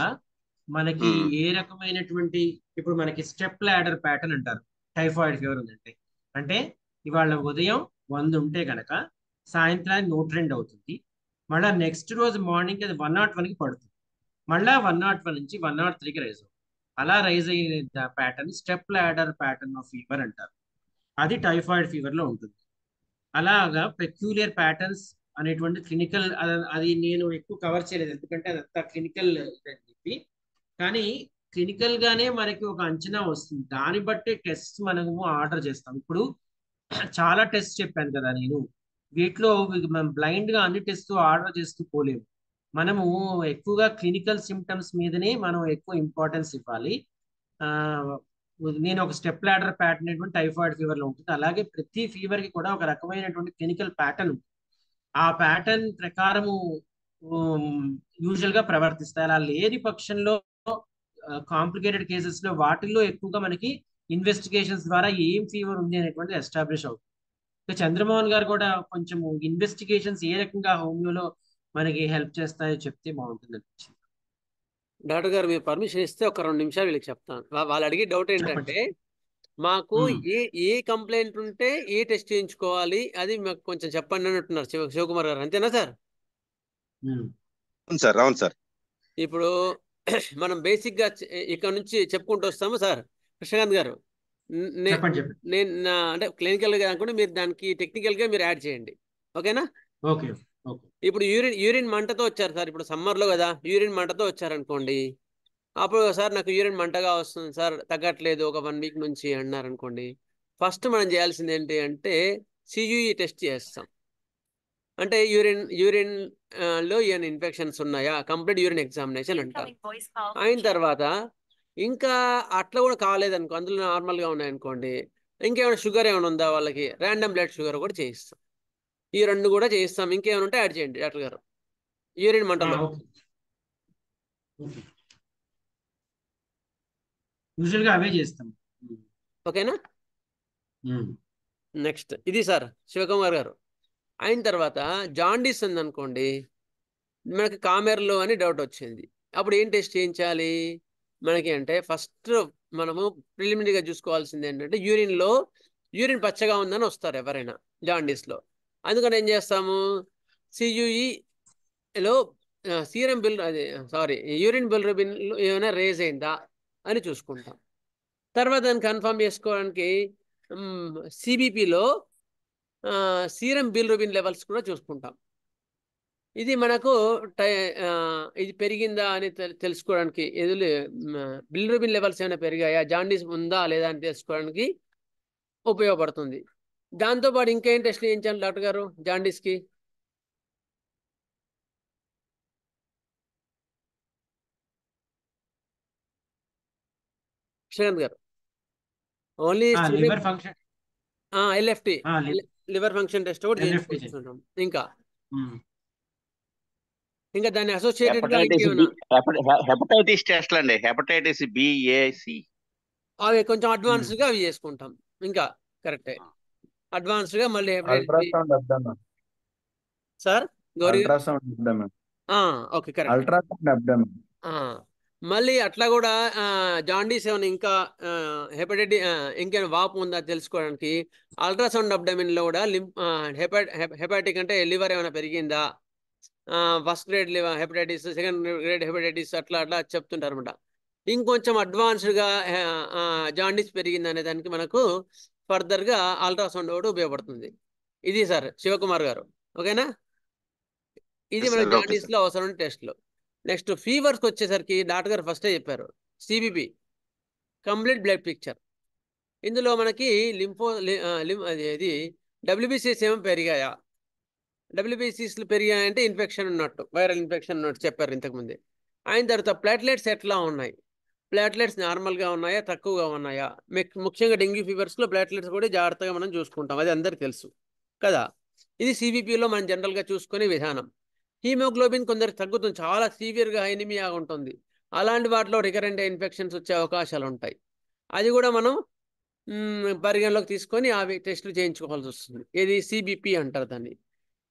మనకి ఏ రకమైనటువంటి, ఇప్పుడు మనకి స్టెప్ లాడర్ ప్యాటర్న్ అంటారు. టైఫాయిడ్ ఫీవర్ ఉందంటే, అంటే ఇవాళ ఉదయం 100 ఉంటే కనుక సాయంత్రానికి 102 అవుతుంది. మళ్ళీ నెక్స్ట్ రోజు మార్నింగ్ అది 101కి పడుతుంది. మళ్ళీ 101 నుంచి 103కి రైజ్ అవుతుంది. అలా రైజ్ అయిన pattern step ladder pattern of fever అంటారు. అది టైఫాయిడ్ ఫీవర్ లో ఉంటుంది. అలాగా పెక్యూలియర్ ప్యాటర్న్స్ అనేటువంటి క్లినికల్, అది నేను ఎక్కువ కవర్ చేయలేదు ఎందుకంటే అదంతా క్లినికల్ అని చెప్పి. కానీ క్లినికల్ గానే మనకి ఒక అంచనా వస్తుంది, దాన్ని బట్టి టెస్ట్ మనము ఆర్డర్ చేస్తాం. ఇప్పుడు చాలా టెస్ట్ చెప్పాను కదా నేను, వీటిలో మనం బ్లైండ్ గా అన్ని టెస్ట్ ఆర్డర్ చేస్తూ పోలేము. మనము ఎక్కువగా క్లినికల్ సిమ్టమ్స్ మీదనే మనం ఎక్కువ ఇంపార్టెన్స్ ఇవ్వాలి. ఆ, నేను ఒక స్టెప్ లాడర్ ప్యాటర్న్ అనేటువంటి టైఫాయిడ్ ఫీవర్ లో ఉంటుంది. అలాగే ప్రతి ఫీవర్ కి కూడా ఒక రకమైనటువంటి క్లినికల్ ప్యాటర్న్ ఉంటుంది. ఆ ప్యాటర్న్ ప్రకారము యూజువల్ గా ప్రవర్తిస్తాయి. అలా లేని పక్షంలో కాంప్లికేటెడ్ కేసెస్ లో వాటిల్లో ఎక్కువగా మనకి ఇన్వెస్టిగేషన్స్ ద్వారా ఏం ఫీవర్ ఉంది అనేటువంటి ఎస్టాబ్లిష్ అవుతుంది. చంద్రమోహన్ గారు కూడా కొంచెం ఇన్వెస్టిగేషన్స్ ఏ రకంగా హోమియోలో మనకి హెల్ప్ చేస్తాయో చెప్తే బాగుంటుంది అనిపించింది. డాక్టర్ గారు మీరు పర్మిషన్ ఇస్తే ఒక 2 నిమిషాలు వీళ్ళకి చెప్తాను. వాళ్ళు అడిగే డౌట్ ఏంటంటే మాకు ఏ కంప్లైంట్ ఉంటే ఏ టెస్ట్ చేయించుకోవాలి అది మాకు కొంచెం చెప్పండి అని అంటున్నారు శివకుమార్ గారు. అంతేనా సార్? అవును సార్, అవును సార్. ఇప్పుడు మనం బేసిక్ గా ఇక్కడ నుంచి చెప్పుకుంటూ వస్తాము సార్. కృష్ణకాంత్ గారు, నేను అంటే క్లినికల్ గా అనుకుంటే మీరు దానికి టెక్నికల్ గా మీరు యాడ్ చేయండి. ఓకేనా? ఓకే. ఇప్పుడు యూరిన్ మంటతో వచ్చారు సార్, ఇప్పుడు సమ్మర్ లో కదా, యూరిన్ మంటతో వచ్చారనుకోండి, అప్పుడు సార్ నాకు యూరిన్ మంటగా వస్తుంది సార్, తగ్గట్లేదు ఒక 1 వీక్ నుంచి అన్నారు అనుకోండి, ఫస్ట్ మనం చేయాల్సింది ఏంటి అంటే సియుఈ టెస్ట్ చేస్తాం. అంటే యూరిన్ లో ఏమైనా ఇన్ఫెక్షన్స్ ఉన్నాయా, కంప్లీట్ యూరిన్ ఎగ్జామినేషన్ అంటాం. అయిన తర్వాత ఇంకా అట్లా కూడా కాలేదనుకో, అందులో నార్మల్గా ఉన్నాయనుకోండి, ఇంకేమైనా షుగర్ ఏమైనా ఉందా వాళ్ళకి, ర్యాండమ్ బ్లడ్ షుగర్ కూడా చేయిస్తాం. ఈ 2 కూడా చేయిస్తాం. ఇంకేమైనా ఉంటే యాడ్ చేయండి డాక్టర్ గారు యూరిన్ మంటలో. యూజువల్గా అవే చేస్తాం. ఓకేనా? నెక్స్ట్ ఇది సార్ శివకుమార్ గారు. అయిన తర్వాత జాండీస్ ఉందనుకోండి, మనకి కామెర్లో అని డౌట్ వచ్చింది, అప్పుడు ఏం టెస్ట్ చేయించాలి మనకి అంటే ఫస్ట్ మనము ప్రిలిమినరీగా చూసుకోవాల్సింది ఏంటంటే యూరిన్ పచ్చగా ఉందని వస్తారు ఎవరైనా జాండీస్లో. అందుకని ఏం చేస్తాము, సియుఈలో యూరిన్ బిలిరూబిన్ ఏమైనా రేజ్ అయిందా అని చూసుకుంటాం. తర్వాత దాన్ని కన్ఫర్మ్ చేసుకోవడానికి సిబిపిలో సీరం బిలిరూబిన్ లెవెల్స్ కూడా చూసుకుంటాం. ఇది మనకు ఇది పెరిగిందా అని తెలుసుకోవడానికి, బిలిరూబిన్ లెవెల్స్ ఏమైనా పెరిగాయా, జాండీస్ ఉందా లేదా అని తెలుసుకోవడానికి ఉపయోగపడుతుంది. దాంతోపాటు ఇంకేం టెస్ట్ చేయించాలి డాక్టర్ గారు జాండీస్కి? శ్రీకాంత్ గారు, only liver function, LFT liver function test కూడా చేయించుకుంటాం. ఇంకా దాన్ని అసోసియేటెడ్ గా హెపటైటిస్ టెస్ట్ అండి, హెపటైటిస్ బి, ఏ, సి అవి కొంచెం అడ్వాన్స్డ్ గా అవి చేసుకుంటాం. ఇంకా కరెక్టే, అడ్వాన్స్డ్ గా మళ్ళీ ultrasound abdomen sir Gauri, ultrasound abdomen, okay correct, ultrasound abdomen. మళ్ళీ అట్లా కూడా జాండీస్ ఏమైనా ఇంకా హెపటైటిస్ ఇంకేమైనా వాపు ఉందా తెలుసుకోవడానికి అల్ట్రాసౌండ్ అబ్డామిన్ లో కూడా హెపాటిక్ అంటే లివర్ ఏమైనా పెరిగిందా, first grade liver hepatitis, second grade hepatitis అట్లా చెప్తుంటారు అనమాట. ఇంకొంచెం అడ్వాన్స్డ్గా జాండీస్ పెరిగింది అనే దానికి మనకు ఫర్దర్గా అల్ట్రాసౌండ్ ఒకటి ఉపయోగపడుతుంది. ఇది సార్ శివకుమార్ గారు. ఓకేనా? ఇది మన జాండీస్లో అవసరమైన టెస్ట్లు. నెక్స్ట్ ఫీవర్స్కి వచ్చేసరికి డాక్టర్ గారు ఫస్టే చెప్పారు, సిబిపి కంప్లీట్ బ్లడ్ పిక్చర్. ఇందులో మనకి అది డబ్ల్యూబీసీస్ ఏమో పెరిగాయా, డబ్ల్యూబీసీస్లు పెరిగాయంటే ఇన్ఫెక్షన్ ఉన్నట్టు, వైరల్ ఇన్ఫెక్షన్ ఉన్నట్టు చెప్పారు ఇంతకుముందే. అయిన తర్వాత ప్లాట్లెట్స్ ఎట్లా ఉన్నాయి, ప్లాట్లెట్స్ నార్మల్గా ఉన్నాయా తక్కువగా ఉన్నాయా, ముఖ్యంగా డెంగ్యూ ఫీవర్స్లో ప్లాట్లెట్స్ కూడా జాగ్రత్తగా మనం చూసుకుంటాం, అది అందరికీ తెలుసు కదా. ఇది సిబిపిలో మనం జనరల్గా చూసుకునే విధానం. హీమోగ్లోబిన్ కొందరికి తగ్గుతుంది, చాలా సివియర్గా ఎనిమియా ఉంటుంది, అలాంటి వాటిలో రికరెంట్ ఇన్ఫెక్షన్స్ వచ్చే అవకాశాలు ఉంటాయి. అది కూడా మనం పరిగణలోకి తీసుకొని అవి టెస్టులు చేయించుకోవాల్సి వస్తుంది. ఇది సిబిపి అంటారు దాన్ని.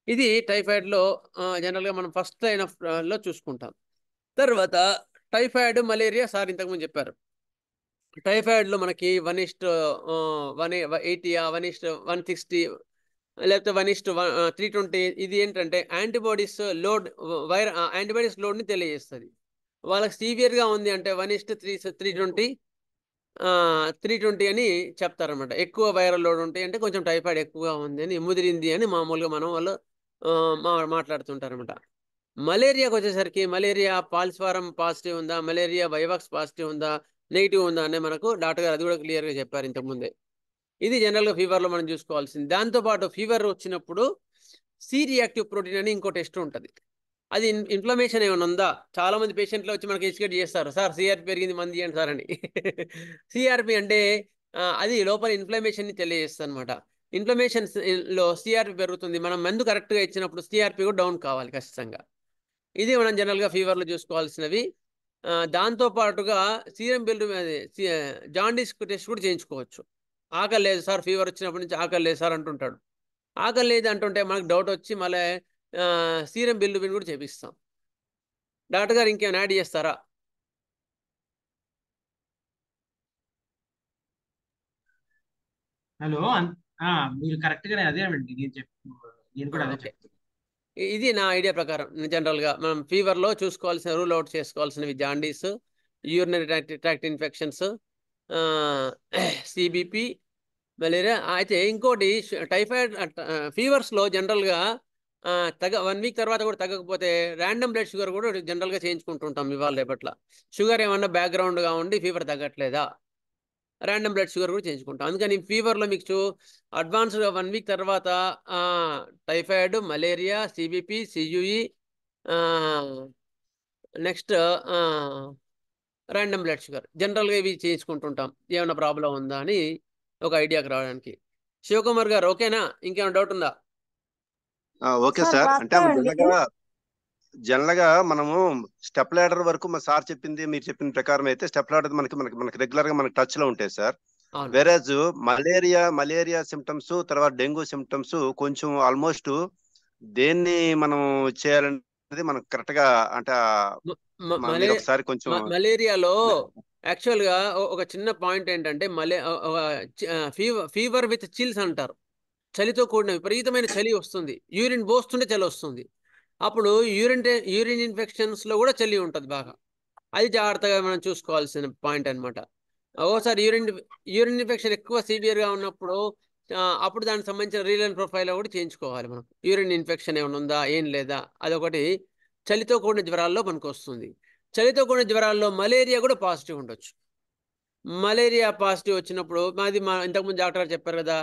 ఇది టైఫాయిడ్లో జనరల్గా మనం ఫస్ట్ లైన్ ఆఫ్ లో చూసుకుంటాం. తర్వాత టైఫాయిడ్, మలేరియా సార్ ఇంతకుముందు చెప్పారు. టైఫాయిడ్లో మనకి 1:180, 1:160 లేకపోతే 1:320. ఇది ఏంటంటే యాంటీబాడీస్ లోడ్, యాంటీబాడీస్ లోడ్ని తెలియజేస్తుంది. వాళ్ళకి సివియర్గా ఉంది అంటే 1:320, 320 అని చెప్తారనమాట. ఎక్కువ వైరల్ లోడ్ ఉంటాయి అంటే కొంచెం టైఫాయిడ్ ఎక్కువగా ఉంది అని, ముదిరింది అని మామూలుగా మనం వాళ్ళు మాట్లాడుతుంటారనమాట. మలేరియాకి వచ్చేసరికి మలేరియా పాల్స్ఫారం పాజిటివ్ ఉందా, మలేరియా వైవాక్స్ పాజిటివ్ ఉందా, నెగిటివ్ ఉందా అని మనకు డాక్టర్ గారు అది కూడా క్లియర్గా చెప్పారు ఇంతకుముందే. ఇది జనరల్గా ఫీవర్లో మనం చూసుకోవాల్సింది. దాంతోపాటు ఫీవర్ వచ్చినప్పుడు సి రియాక్టివ్ ప్రోటీన్ అని ఇంకో టెస్ట్ ఉంటుంది. అది ఇన్ఫ్లమేషన్ ఏమైనా ఉందా, చాలా మంది పేషెంట్లు వచ్చి మనకి ఎడ్యుకేట్ చేస్తారు, సార్ సిఆర్పి పెరిగింది మంది చేయండి సార్ అని. సిఆర్పి అంటే అది లోపల ఇన్ఫ్లమేషన్ని తెలియజేస్తుంది అనమాట. ఇన్ఫ్లమేషన్ లో సిఆర్పి పెరుగుతుంది, మనం మందు కరెక్ట్గా ఇచ్చినప్పుడు సిఆర్పి కూడా డౌన్ కావాలి ఖచ్చితంగా. ఇది మనం జనరల్గా ఫీవర్లో చూసుకోవాల్సినవి. దాంతోపాటుగా సీరం బిల్డ్ జాండీస్ టెస్ట్ కూడా చేయించుకోవచ్చు. ఆకలి లేదు సార్, ఫీవర్ వచ్చినప్పటి నుంచి ఆకలి లేదు సార్ అంటుంటాడు. ఆకలి లేదు అంటుంటే మనకు డౌట్ వచ్చి మళ్ళీ సీరం బిల్లుబిన్ కూడా చేపిస్తాం. డాక్టర్ గారు ఇంకేమైనా యాడ్ చేస్తారా? హలో, మీరు కరెక్ట్ గానే అదేనండి నేను కూడా అదే ఓకే, ఇది నా ఐడియా ప్రకారం జనరల్గా మనం ఫీవర్లో చూసుకోవాల్సిన రూల్ అవుట్ చేసుకోవాల్సినవి jaundice, urinary tract infections, CBP, malaria. అయితే ఇంకోటి టైఫాయిడ్ ఫీవర్స్లో జనరల్గా 1 వీక్ తర్వాత కూడా తగ్గకపోతే ర్యాండమ్ బ్లడ్ షుగర్ కూడా జనరల్గా చేయించుకుంటుంటాం ఇవాళ రేపట్ల. షుగర్ ఏమన్నా బ్యాక్గ్రౌండ్గా ఉండి ఫీవర్ తగ్గట్లేదా, ర్యాండమ్ బ్లడ్ షుగర్ కూడా చేయించుకుంటాం. అందుకని ఫీవర్లో మీకు అడ్వాన్స్గా 1 వీక్ తర్వాత typhoid, malaria, CBP, CUE, next random blood sugar జనరల్గా ఇవి చేయించుకుంటుంటాం ఏమైనా ప్రాబ్లం ఉందా అని ఒక ఐడియాకి రావడానికి. శివకుమార్ గారు ఓకేనా, ఇంకేమైనా డౌట్ ఉందా? Okay sir. అంటే జనరల్ గా మనము స్టెప్ లాడర్ వరకు మా సార్ చెప్పింది మీరు చెప్పిన ప్రకారం అయితే స్టెప్ లాడర్ మనకి రెగ్యులర్ గా మనకి టచ్ లో ఉంటాయి సార్. వెరాజ్ మలేరియా సిమ్టమ్స్ తర్వాత డెంగ్యూ సిమ్టమ్స్ కొంచెం ఆల్మోస్ట్ దేన్ని మనం చేయాలనేది మనం కరెక్ట్ గా అంటే ఒకసారి కొంచెం మలేరియాలో యాక్చువల్ గా ఒక చిన్న పాయింట్ ఏంటంటే ఫీవర్ విత్ చిల్స్ అంటారు. చలితో కూడిన విపరీతమైన చలి వస్తుంది, యూరిన్ పోస్తుంటే చలి వస్తుంది. అప్పుడు యూరిన్ ఇన్ఫెక్షన్స్ లో కూడా చలి ఉంటుంది బాగా. అది జాగ్రత్తగా మనం చూసుకోవాల్సిన పాయింట్ అనమాట. ఓసారి యూరిన్ ఇన్ఫెక్షన్ ఎక్కువ సివియర్ గా ఉన్నప్పుడు అప్పుడు దానికి సంబంధించిన రీలన్ ప్రొఫైల్ కూడా చేయించుకోవాలి మనం. యూరిన్ ఇన్ఫెక్షన్ ఏమైనా ఉందా ఏం లేదా అదొకటి. చలితో కూడిన జ్వరాల్లో మనకు వస్తుంది. చలితో కూడిన జ్వరాల్లో మలేరియా కూడా పాజిటివ్ ఉండొచ్చు. మలేరియా పాజిటివ్ వచ్చినప్పుడు ఇంతకుముందు డాక్టర్ చెప్పారు కదా,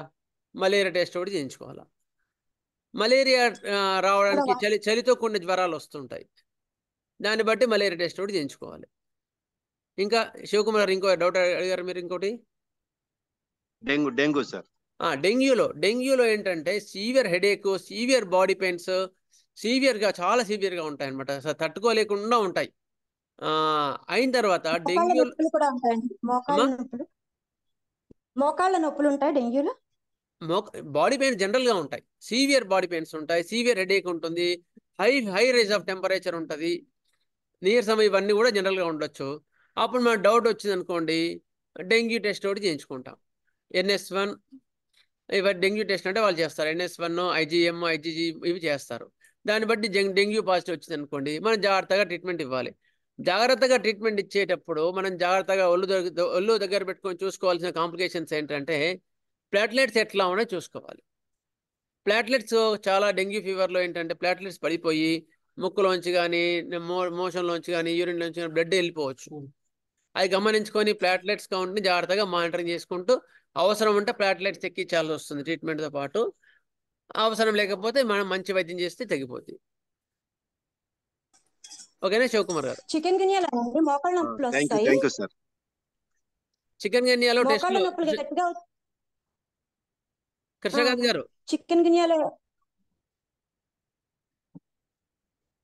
మలేరియా టెస్ట్ కూడా చేయించుకోవాలి. మలేరియా రావడానికి చలితో కూడిన జ్వరాలు వస్తుంటాయి, దాన్ని బట్టి మలేరియా టెస్ట్ కూడా చేయించుకోవాలి. ఇంకా శివకుమార్ ఇంకో డౌట్ అడిగారు మీరు ఇంకోటి. Dengue sir. డెంగ్యూలో ఏంటంటే severe headache, severe body pains, చాలా సివియర్గా ఉంటాయి అనమాట, అసలు తట్టుకోలేకుండా ఉంటాయి. అయిన తర్వాత డెంగ్యూ కూడా ఉంటాయండి, మోకాళ్ళ నొప్పులు ఉంటాయి డెంగ్యూలో. బాడీ పెయిన్స్ జనరల్గా ఉంటాయి, సీవియర్ బాడీ పెయిన్స్ ఉంటాయి, సీవియర్ హెడేక్ ఉంటుంది, హై రైజ్ ఆఫ్ టెంపరేచర్ ఉంటుంది, నీరసం, ఇవన్నీ కూడా జనరల్గా ఉండొచ్చు. అప్పుడు మనకు డౌట్ వచ్చింది అనుకోండి, డెంగ్యూ టెస్ట్ ఒకటి చేయించుకుంటాం. NS1 డెంగ్యూ టెస్ట్ అంటే వాళ్ళు చేస్తారు, NS1, IgM, IgG ఇవి చేస్తారు. దాన్ని బట్టి డెంగ్యూ పాజిటివ్ వచ్చింది అనుకోండి, మనం జాగ్రత్తగా ట్రీట్మెంట్ ఇవ్వాలి. జాగ్రత్తగా ట్రీట్మెంట్ ఇచ్చేటప్పుడు మనం జాగ్రత్తగా ఒళ్ళు దగ్గర పెట్టుకొని చూసుకోవాల్సిన కాంప్లికేషన్స్ ఏంటంటే ప్లాట్లెట్స్ ఎట్లా ఉన్నాయో చూసుకోవాలి. ప్లాట్లెట్స్ చాలా డెంగ్యూ ఫీవర్లో ఏంటంటే ప్లాట్లెట్స్ పడిపోయి ముక్కులోంచి కానీ మోషన్లోంచి కానీ యూరిన్లోంచి కానీ బ్లడ్ వెళ్ళిపోవచ్చు. అది గమనించుకొని ప్లాట్లెట్స్ కౌంట్ని జాగ్రత్తగా మానిటరింగ్ చేసుకుంటూ అవసరం ఉంటే ప్లాట్లెట్స్ ఎక్కించాల్సి వస్తుంది ట్రీట్మెంట్తో పాటు. అవసరం లేకపోతే మనం మంచి వైద్యం చేస్తే తగ్గిపోతుంది. ఓకేనా శివకుమార్ గారు? చికెన్ గినియాలో మోకాళ్ళ నొప్పులు వస్తాయి. చికెన్ గినియాలో మోకాళ్ళ నొప్పులు గట్టిగా కృష్ణకాంత్ గారు, చికెన్ గినియాలో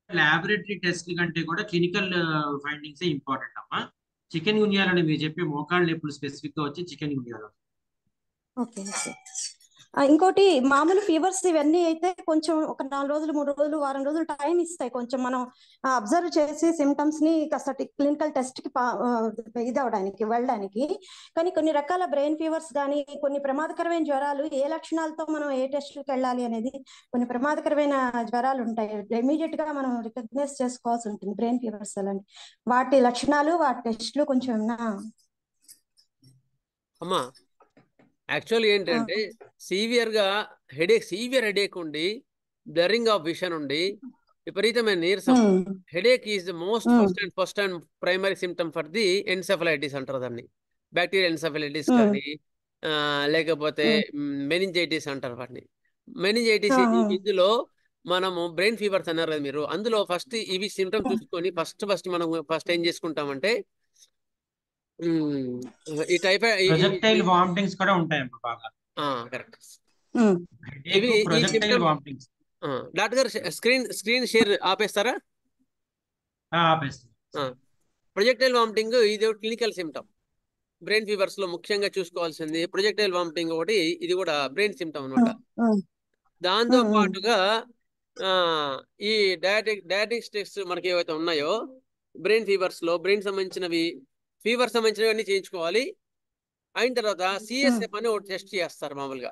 ల్యాబొరేటరీ టెస్ట్ల కంటే కూడా క్లినికల్ ఫైండింగ్స్ ఇంపార్టెంట్ అమ్మా. చికెన్ గున్యాలని మీరు చెప్పే మోకాళ్ళ నొప్పులు స్పెసిఫిక్ గా వచ్చి చికెన్ గున్యాలు. ఓకే. ఇంకోటి మామూలు ఫీవర్స్ ఇవన్నీ అయితే కొంచెం ఒక 4 రోజులు 3 రోజులు వారం రోజులు టైం ఇస్తాయి, కొంచెం మనం అబ్జర్వ్ చేసి సిమ్టమ్స్ ని కాస్త క్లినికల్ టెస్ట్ కి వెళ్ళడానికి. కానీ కొన్ని రకాల బ్రెయిన్ ఫీవర్స్ కానీ కొన్ని ప్రమాదకరమైన జ్వరాలు ఏ లక్షణాలతో మనం ఏ టెస్ట్కి వెళ్ళాలి అనేది, కొన్ని ప్రమాదకరమైన జ్వరాలు ఉంటాయి, ఇమీడియట్ గా మనం రికగ్నైజ్ చేసుకోవాల్సి ఉంటుంది బ్రెయిన్ ఫీవర్స్. అలాంటి వాటి లక్షణాలు వాటి టెస్ట్లు కొంచెం అమ్మా యాక్చువల్గా ఏంటంటే సివియర్ హెడేక్ ఉండి బ్లరింగ్ ఆఫ్ విషన్ ఉండి విపరీతమైన నీరసం. Headache is the first and primary symptom for the encephalitis అంటారు దాన్ని. బ్యాక్టీరియల్ ఎన్సెఫలైటిస్ కానీ లేకపోతే మెనింజైటిస్ అంటారు వాటిని. మెనింజైటిస్ ఇందులో మనము బ్రెయిన్ ఫీవర్స్ అన్నారు కదా మీరు, అందులో ఫస్ట్ ఇవి సిమ్టమ్స్ చూసుకొని మనం ఏం చేసుకుంటామంటే ఈ ప్రొజెక్టైల్ వామిటింగ్స్ కూడా ఉంటాయమ్మా బాగా. కరెక్ట్. ఇవి ప్రొజెక్టైల్ వామిటింగ్స్. డాక్టర్ గారు స్క్రీన్ షేర్ ఆపేస్తారా? ఆపేస్తాం. ప్రొజెక్టైల్ వామిటింగ్ ఇది ఒక క్లినికల్ సిమ్టమ్. బ్రెయిన్ ఫీవర్స్ లో ముఖ్యంగా చూసుకోవాల్సింది ప్రొజెక్టైల్ వామిటింగ్ ఒకటి, ఇది కూడా బ్రెయిన్ సిమ్టమ్ అనమాట. దాంతో పాటుగా ఈ డయాగ్నోస్టిక్స్ మనకి ఏవైతే ఉన్నాయో బ్రెయిన్ ఫీవర్స్ లో బ్రెయిన్ సంబంధించినవి ఫీవర్ సంబంధించినవి అన్ని చేయించుకోవాలి. అయిన తర్వాత సిఎస్ఎఫ్ అని ఒకటి టెస్ట్ చేస్తారు మామూలుగా.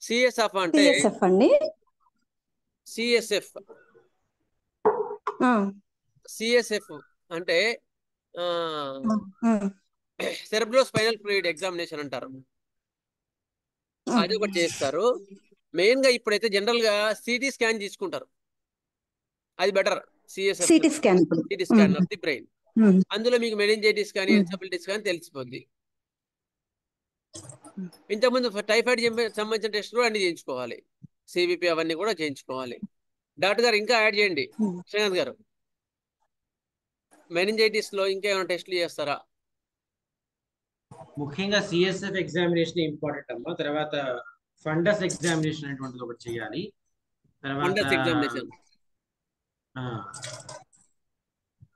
సిఎస్ఎఫ్ అంటే సిఎస్ఎఫ్ అంటే సెరెబ్రోస్పైనల్ ఫ్లూయిడ్ ఎగ్జామినేషన్ అంటారు. అది ఒకటి చేస్తారు. మెయిన్ గా ఇప్పుడైతే జనరల్ గా సిటీ స్కాన్ తీసుకుంటారు, అది better. CT scan of the brain. అందులో మీకు మెనింజైటిస్ కానీ ఎన్సెఫలైటిస్ కానీ తెలిసిపోద్ది. ఇంతకుముందు టైఫాయిడ్ సంబంధించిన టెస్టులు అన్ని చేయించుకోవాలి, సివిపి అవన్నీ కూడా చేయించుకోవాలి. డాక్టర్ గారు ఇంకా యాడ్ చేయండి శ్రీనాథ్ గారు. మెనింజైటిస్ లో ఇంకా ఏమైనా టెస్టులు చేస్తారా? ముఖ్యంగా సిఎస్ఎఫ్ ఎగ్జామినేషన్ ఇంపార్టెంట్ అమ్మా. తర్వాత ఫండస్ ఎగ్జామినేషన్ అనేటువంటిది ఒకటి చేయాలి.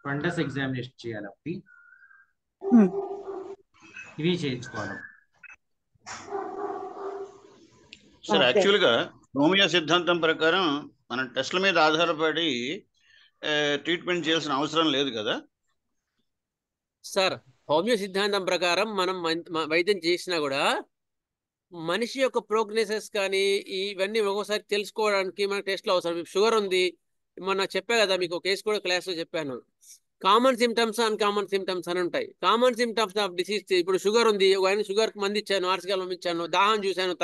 ఫండస్ ఎగ్జామినేషన్ చేయాలి, ఒకటి ఇవి చేయించుకోవాలి. సార్ యాక్చువల్గా హోమియో సిద్ధాంతం ప్రకారం మనం టెస్ట్ల మీద ఆధారపడి ట్రీట్మెంట్ చేయాల్సిన అవసరం లేదు కదా సార్? హోమియో సిద్ధాంతం ప్రకారం మనం వైద్యం చేసినా కూడా మనిషి యొక్క ప్రోగ్నోసిస్ కానీ ఇవన్నీ ఒక్కోసారి తెలుసుకోవడానికి మనకు టెస్ట్లు అవసరం. షుగర్ ఉంది, మొన్న చెప్పా కదా మీకు, కేసు కూడా క్లాస్లో చెప్పాను. కామన్ సిమ్టమ్స్ అన్కామన్ సిమ్టమ్స్ అని ఉంటాయి. కామన్ సిమ్టమ్స్ ఆఫ్ డిసీజ్, ఇప్పుడు షుగర్ ఉంది, ఆయన షుగర్కి మంది ఇచ్చాను, ఆర్సిగలం ఇచ్చాను, దాహం చూశాను,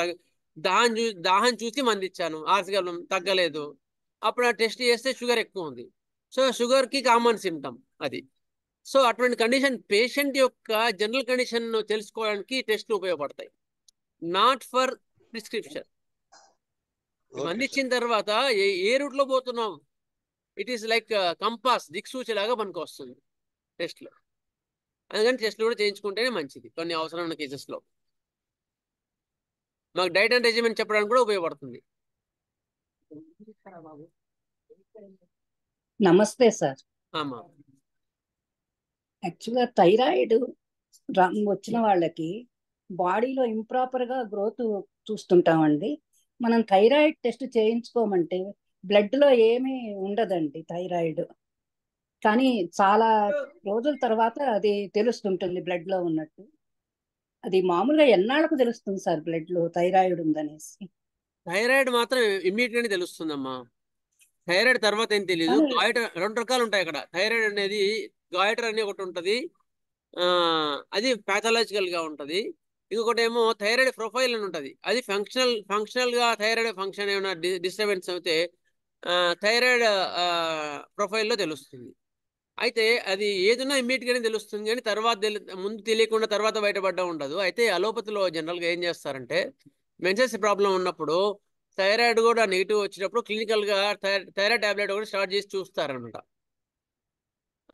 దాహం చూసి మంది ఇచ్చాను, ఆర్సిగలం తగ్గలేదు, అప్పుడు ఆ టెస్ట్ చేస్తే షుగర్ ఎక్కువ ఉంది. సో షుగర్కి కామన్ సిమ్టమ్ అది. సో అటువంటి కండిషన్ పేషెంట్ యొక్క జనరల్ కండిషన్ తెలుసుకోవడానికి టెస్ట్లు ఉపయోగపడతాయి, నాట్ ఫర్ ప్రిస్క్రిప్షన్. మంది ఇచ్చిన తర్వాత ఏ రూట్ లో పోతున్నాం, ఇట్ ఈస్ లైక్ కంపాస్, దిక్సూచిలాగా మనకు వస్తుంది టెస్ట్లో. అందుకని టెస్ట్లు కూడా చేయించుకుంటేనే మంచిది కొన్ని అవసరమైన కేసెస్లో. మాకు డైట్ అండ్ రెజిమెంట్ చెప్పడానికి కూడా ఉపయోగపడుతుంది. నమస్తే సార్. ఆమా, యాక్చువల్గా థైరాయిడ్ వచ్చిన వాళ్ళకి బాడీలో ఇంప్రాపర్ గా గ్రోత్ చూస్తుంటామండి. మనం థైరాయిడ్ టెస్ట్ చేయించుకోమంటే బ్లడ్ లో ఏమీ ఉండదండి థైరాయిడ్, కానీ చాలా రోజుల తర్వాత అది తెలుస్తుంటుంది బ్లడ్ లో ఉన్నట్టు. అది మామూలుగా ఎన్నాళ్ళకు తెలుస్తుంది సార్ బ్లడ్ లో థైరాయిడ్ ఉందనేసి? థైరాయిడ్ మాత్రం ఇమ్మీడియట్ గా తెలుస్తుందమ్మా. థైరాయిడ్ తర్వాత ఏం తెలియదు. గాయటర్ 2 రకాలు ఉంటాయి అక్కడ. థైరాయిడ్ అనేది గాయటర్ అనే ఒకటి ఉంటుంది, అది ప్యాథలాజికల్ గా ఉంటుంది. ఇంకొకటి ఏమో థైరాయిడ్ ప్రొఫైల్ అని ఉంటుంది, అది ఫంక్షనల్ గా థైరాయిడ్ ఫంక్షన్ ఏమైనా డిస్టర్బెన్స్ అయితే థైరాయిడ్ ప్రొఫైల్లో తెలుస్తుంది. అయితే అది ఏదైనా ఇమ్మీడియట్ గానే తెలుస్తుంది, కానీ తర్వాత ముందు తెలియకుండా తర్వాత బయటపడ్డా ఉండదు. అయితే అలోపతిలో జనరల్ గా ఏం చేస్తారంటే, మెన్సెస్ ప్రాబ్లం ఉన్నప్పుడు థైరాయిడ్ కూడా నెగిటివ్ వచ్చినప్పుడు క్లినికల్ గా థైరాయిడ్ టాబ్లెట్ కూడా స్టార్ట్ చేసి చూస్తారనమాట.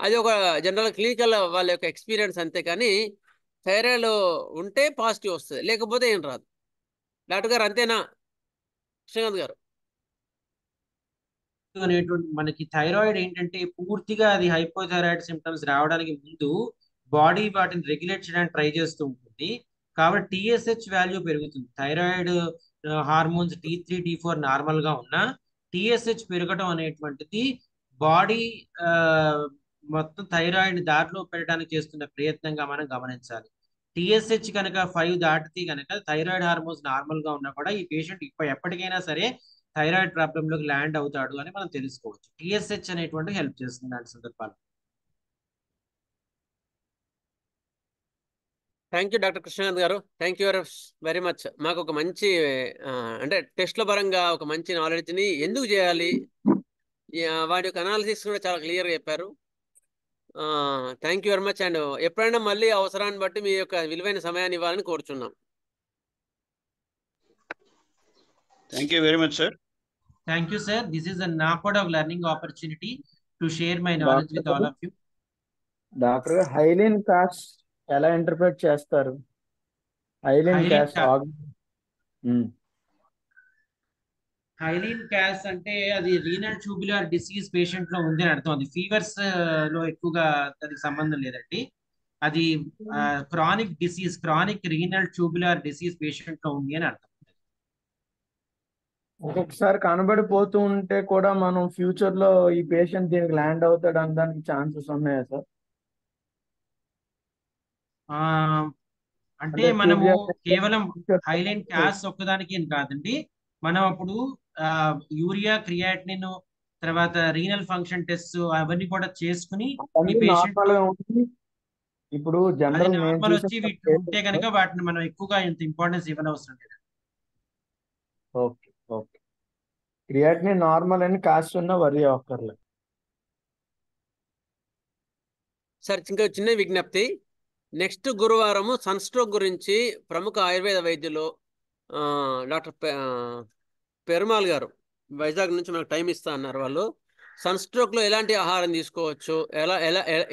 అది ఒక జనరల్ క్లినికల్ వాళ్ళ యొక్క ఎక్స్పీరియన్స్ అంతే. కానీ థైరాయిడ్ ఉంటే పాజిటివ్ వస్తుంది, లేకపోతే ఏం రాదు. డాక్టర్ గారు అంతేనా శ్రీకాంత్ గారు? మనకి థైరాయిడ్ ఏంటంటే పూర్తిగా అది హైపోథైరాయిడ్ సిమ్టమ్స్ రావడానికి ముందు బాడీ వాటిని రెగ్యులేట్ చేయడానికి ట్రై చేస్తూ ఉంటుంది. కాబట్టి టీఎస్హెచ్ వాల్యూ పెరుగుతుంది. Thyroid hormones T3 T4 normal గా ఉన్నా టీఎస్హెచ్ పెరగడం అనేటువంటిది బాడీ మొత్తం థైరాయిడ్ దారిలో పెట్టడానికి చేస్తున్న ప్రయత్నంగా మనం గమనించాలి. టీఎస్హెచ్ కనుక 5 దాటితే కనుక థైరాయిడ్ హార్మోన్స్ నార్మల్ గా ఉన్నా కూడా ఈ పేషెంట్ ఎప్పటికైనా సరే థైరాయిడ్ ప్రాబ్లంలోకి ల్యాండ్ అవుతాడు అని మనం తెలుసుకోవచ్చు. టీఎస్హెచ్ అనేటువంటి హెల్ప్ చేస్తుంది అలాంటి సందర్భాలు. థ్యాంక్ యూ డాక్టర్ కృష్ణకాంత్ గారు. Thank you very much. మాకు ఒక మంచి అంటే టెస్ట్ల పరంగా ఒక మంచి నాలెడ్జ్ని ఎందుకు చేయాలి, వాటి యొక్క అనాలిసిస్ కూడా చాలా క్లియర్గా చెప్పారు. Thank you very much. And ఎప్పుడైనా మళ్ళీ అవసరాన్ని బట్టి మీ యొక్క విలువైన సమయాన్ని ఇవ్వాలని కోరుచున్నాం. Thank you very much, sir. Thank you, sir. This is a NAPOD of learning opportunity to share my knowledge with all of you. Doctor హైలిన్ cos ఎలా ఇంటర్ప్రిట్ చేస్తారు? హైలిన్ కాస్ హైలిన్ క్యాస్ అంటే అది రీనల్ ట్యూబులర్ డిసీజ్ పేషెంట్ లో ఉంది అని అర్థం. అది fevers లో ఎక్కువగా దానికి సంబంధం లేదండి. అది chronic disease, chronic renal tubular disease patient లో ఉంది అని అర్థం. ఒక్కొక్కసారి కనబడిపోతూ ఉంటే కూడా మనం ఫ్యూచర్ లో ఈ పేషెంట్ దీనికి ల్యాండ్ అవుతాడు అనడానికి ఛాన్సెస్ ఉన్నాయా సార్? అంటే మనము కేవలం హైలైన్ క్యాస్ ఒక్కదానికి ఏం కాదండి. మనం అప్పుడు యూరియా, క్రియాటినిన్, తర్వాత రీనల్ ఫంక్షన్ టెస్ట్ అవన్నీ కూడా చేసుకుని ఈ పేషెంట్ ఇప్పుడు జనరల్ నార్మల్ వచ్చి వీటిని ఉంటే కనుక వాటిని మనం ఎక్కువగా ఇంత ఇంపార్టెన్స్ ఇవ్వనవసరం లేదు. Okay okay. క్రియాటినిన్ నార్మల్ అని కాస్ట్ ఉన్న వరి అవ్వక్కర్లేదు సార్. ఇంకా చిన్న విజ్ఞప్తి, నెక్స్ట్ గురువారము సన్ స్ట్రోక్ గురించి ప్రముఖ ఆయుర్వేద వైద్యులు డాక్టర్ పెరుమాల్ గారు వైజాగ్ నుంచి మనకు టైం ఇస్తా అన్నారు. వాళ్ళు సన్ స్ట్రోక్లో ఎలాంటి ఆహారం తీసుకోవచ్చు,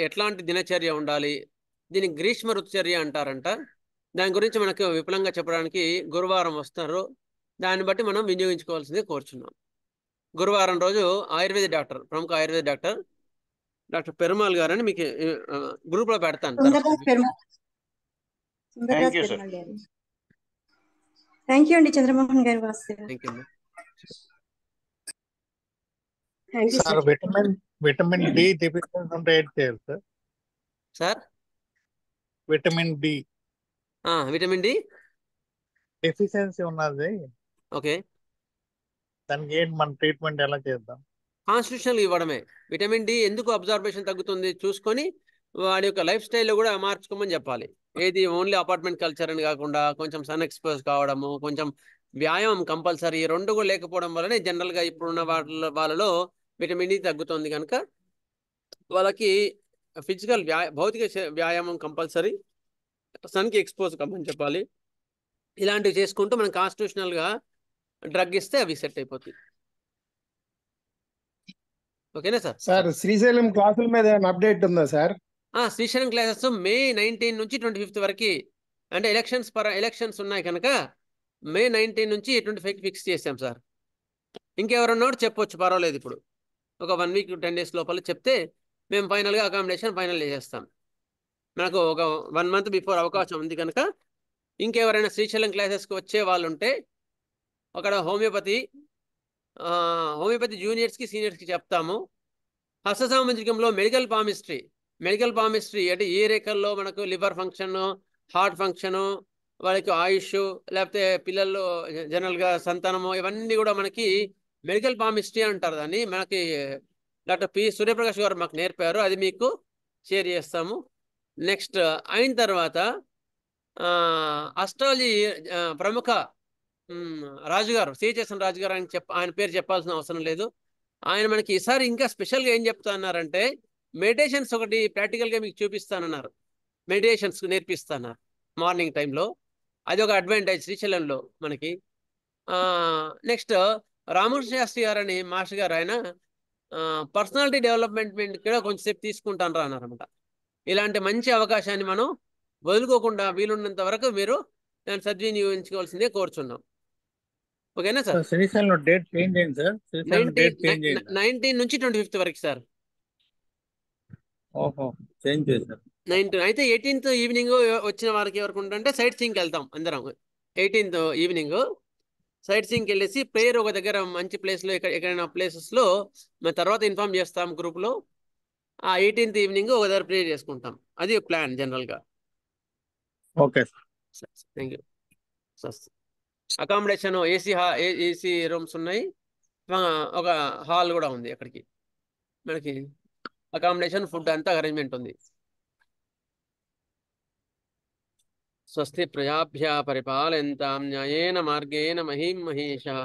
ఎట్లాంటి దినచర్య ఉండాలి, దీనికి గ్రీష్మ ఋతుచర్య అంటారంట. దాని గురించి మనకు విపులంగా చెప్పడానికి గురువారం వస్తున్నారు. దాన్ని బట్టి మనం వినియోగించుకోవాల్సిందే కోరుచున్నాం. గురువారం రోజు ఆయుర్వేద డాక్టర్, ప్రముఖ ఆయుర్వేద డాక్టర్ పెరుమాల్ గారు అని మీకు గ్రూప్ లో పెడతాను. థ్యాంక్ యూ అండి చంద్రమోహన్ గారు. సార్ విటమిన్ డి డెఫిషియన్సీ ఉంటే ఏంటి చేయాలి sir? Sir vitamin D deficiency ఉన్నది. ఓకే, దానికి ఏంటి మన ట్రీట్మెంట్ ఎలా చేద్దాం? కాన్స్టిట్యూషనల్ ఇవ్వడమే. విటమిన్ డి ఎందుకు అబ్జర్వేషన్ తగ్గుతుంది చూసుకొని వాడి యొక్క లైఫ్ స్టైల్లో కూడా మార్చుకోమని చెప్పాలి. ఏది ఓన్లీ అపార్ట్మెంట్ కల్చర్ అని కాకుండా కొంచెం సన్ ఎక్స్పోజ్ కావడము, కొంచెం వ్యాయామం కంపల్సరీ, రెండు కూడా లేకపోవడం వల్లనే జనరల్గా ఇప్పుడున్న వాళ్ళలో విటమిన్ డి తగ్గుతుంది. కనుక వాళ్ళకి ఫిజికల్ భౌతిక వ్యాయామం కంపల్సరీ, సన్కి ఎక్స్పోజ్ కమ్మని చెప్పాలి. ఇలాంటివి చేసుకుంటూ మనం కాన్స్టిట్యూషనల్గా డ్రగ్ ఇస్తే అవి సెట్ అయిపోతుంది. ఓకేనా సార్? సార్ శ్రీశైలం క్లాసుల మీద అప్డేట్ ఉందా సార్? శ్రీశైలం క్లాసెస్ మే 19 నుంచి 25 వరకు, అంటే ఎలక్షన్స్ ఉన్నాయి కనుక మే 19 నుంచి 25 ఫిక్స్ చేసాం సార్. ఇంకెవరన్నా చెప్పొచ్చు, పర్వాలేదు. ఇప్పుడు ఒక 1 వీక్ 10 డేస్ లోపల చెప్తే మేము ఫైనల్గా అకామిడేషన్ ఫైనల్ చేసేస్తాం. మనకు ఒక 1 మంత్ బిఫోర్ అవకాశం ఉంది కనుక ఇంకెవరైనా శ్రీశైలం క్లాసెస్కి వచ్చే వాళ్ళు ఉంటే అక్కడ హోమియోపతి జూనియర్స్కి సీనియర్స్కి చెప్తాము. హస్తసాముద్రికంలో మెడికల్ పామిస్ట్రీ అంటే ఏ రేఖల్లో మనకు లివర్ ఫంక్షన్, హార్ట్ ఫంక్షను, వాళ్ళకి ఆయుష్, లేకపోతే పిల్లల్లో జనరల్గా సంతానము, ఇవన్నీ కూడా మనకి మెడికల్ పామిస్ట్రీ అంటారు. దాన్ని మనకి డాక్టర్ పి సూర్యప్రకాష్ గారు మాకు నేర్పారు. అది మీకు షేర్ చేస్తాము. నెక్స్ట్ అయిన తర్వాత అస్ట్రాలజీ ప్రముఖ రాజుగారు, సిహెచ్ఎస్ఎన్ రాజు గారు, ఆయన పేరు చెప్పాల్సిన అవసరం లేదు. ఆయన మనకి ఈసారి ఇంకా స్పెషల్గా ఏం చెప్తాన్నారంటే మెడిటేషన్స్ ఒకటి ప్రాక్టికల్గా మీకు చూపిస్తానన్నారు. మెడిటేషన్స్ నేర్పిస్తున్నారు మార్నింగ్ టైంలో. అది ఒక అడ్వాంటేజ్ శ్రీశైలంలో మనకి. నెక్స్ట్ రామకృష్ణ శాస్త్రి గారు అని మాస్టర్ గారు, ఆయన పర్సనాలిటీ డెవలప్మెంట్ కూడా కొంచెంసేపు తీసుకుంటాను అన్నారన్నమాట. ఇలాంటి మంచి అవకాశాన్ని మనం వదులుకోకుండా వీలున్నంత వరకు మీరు దాన్ని సద్వినియోగించుకోవాల్సిందే కోరుచున్నాం. ఓకేనా సార్? శ్రీశైలంలో డేట్ చేంజ్ అయింది సార్. 19 నుంచి 25 వరకు సార్. ఓహో, చేంజ్ చేశారు. 19 అయితే 18th ఈవినింగ్ వచ్చిన వారికి ఎవరికి ఉంటుంటే సైట్ సీయింగ్కి వెళ్తాం అందరం. 18th ఈవినింగ్ సైట్ సీయింగ్కి వెళ్ళేసి ప్రేయర్ ఒక దగ్గర మంచి ప్లేస్లో ఎక్కడైనా ప్లేసెస్లో మేము తర్వాత ఇన్ఫార్మ్ చేస్తాం గ్రూప్లో. ఆ 18th ఈవినింగ్ ఒక దగ్గర ప్రేయర్ చేసుకుంటాం. అది ప్లాన్ జనరల్గా. Okay sir, thank you sir. Accommodation AC rooms ఉన్నాయి, ఒక హాల్ కూడా ఉంది. అక్కడికి మనకి అకామిడేషన్, ఫుడ్ అంతా అరేంజ్మెంట్ ఉంది. స్వస్తి ప్రజాభ్య పరిపాలయంతాం న్యాయేన మార్గేణ మహీం మహేషా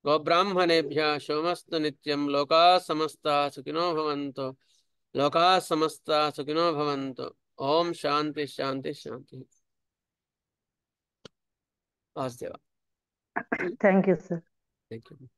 గోబ్రాహ్మణేభ్య శోమస్తు నిత్యం లోకా సమస్త సుఖినో భవంతు లోకా సమస్త సుఖినో భవంతు. ఓం శాంతి శాంతి శాంతి. Vasudeva. Thank you sir. Thank you.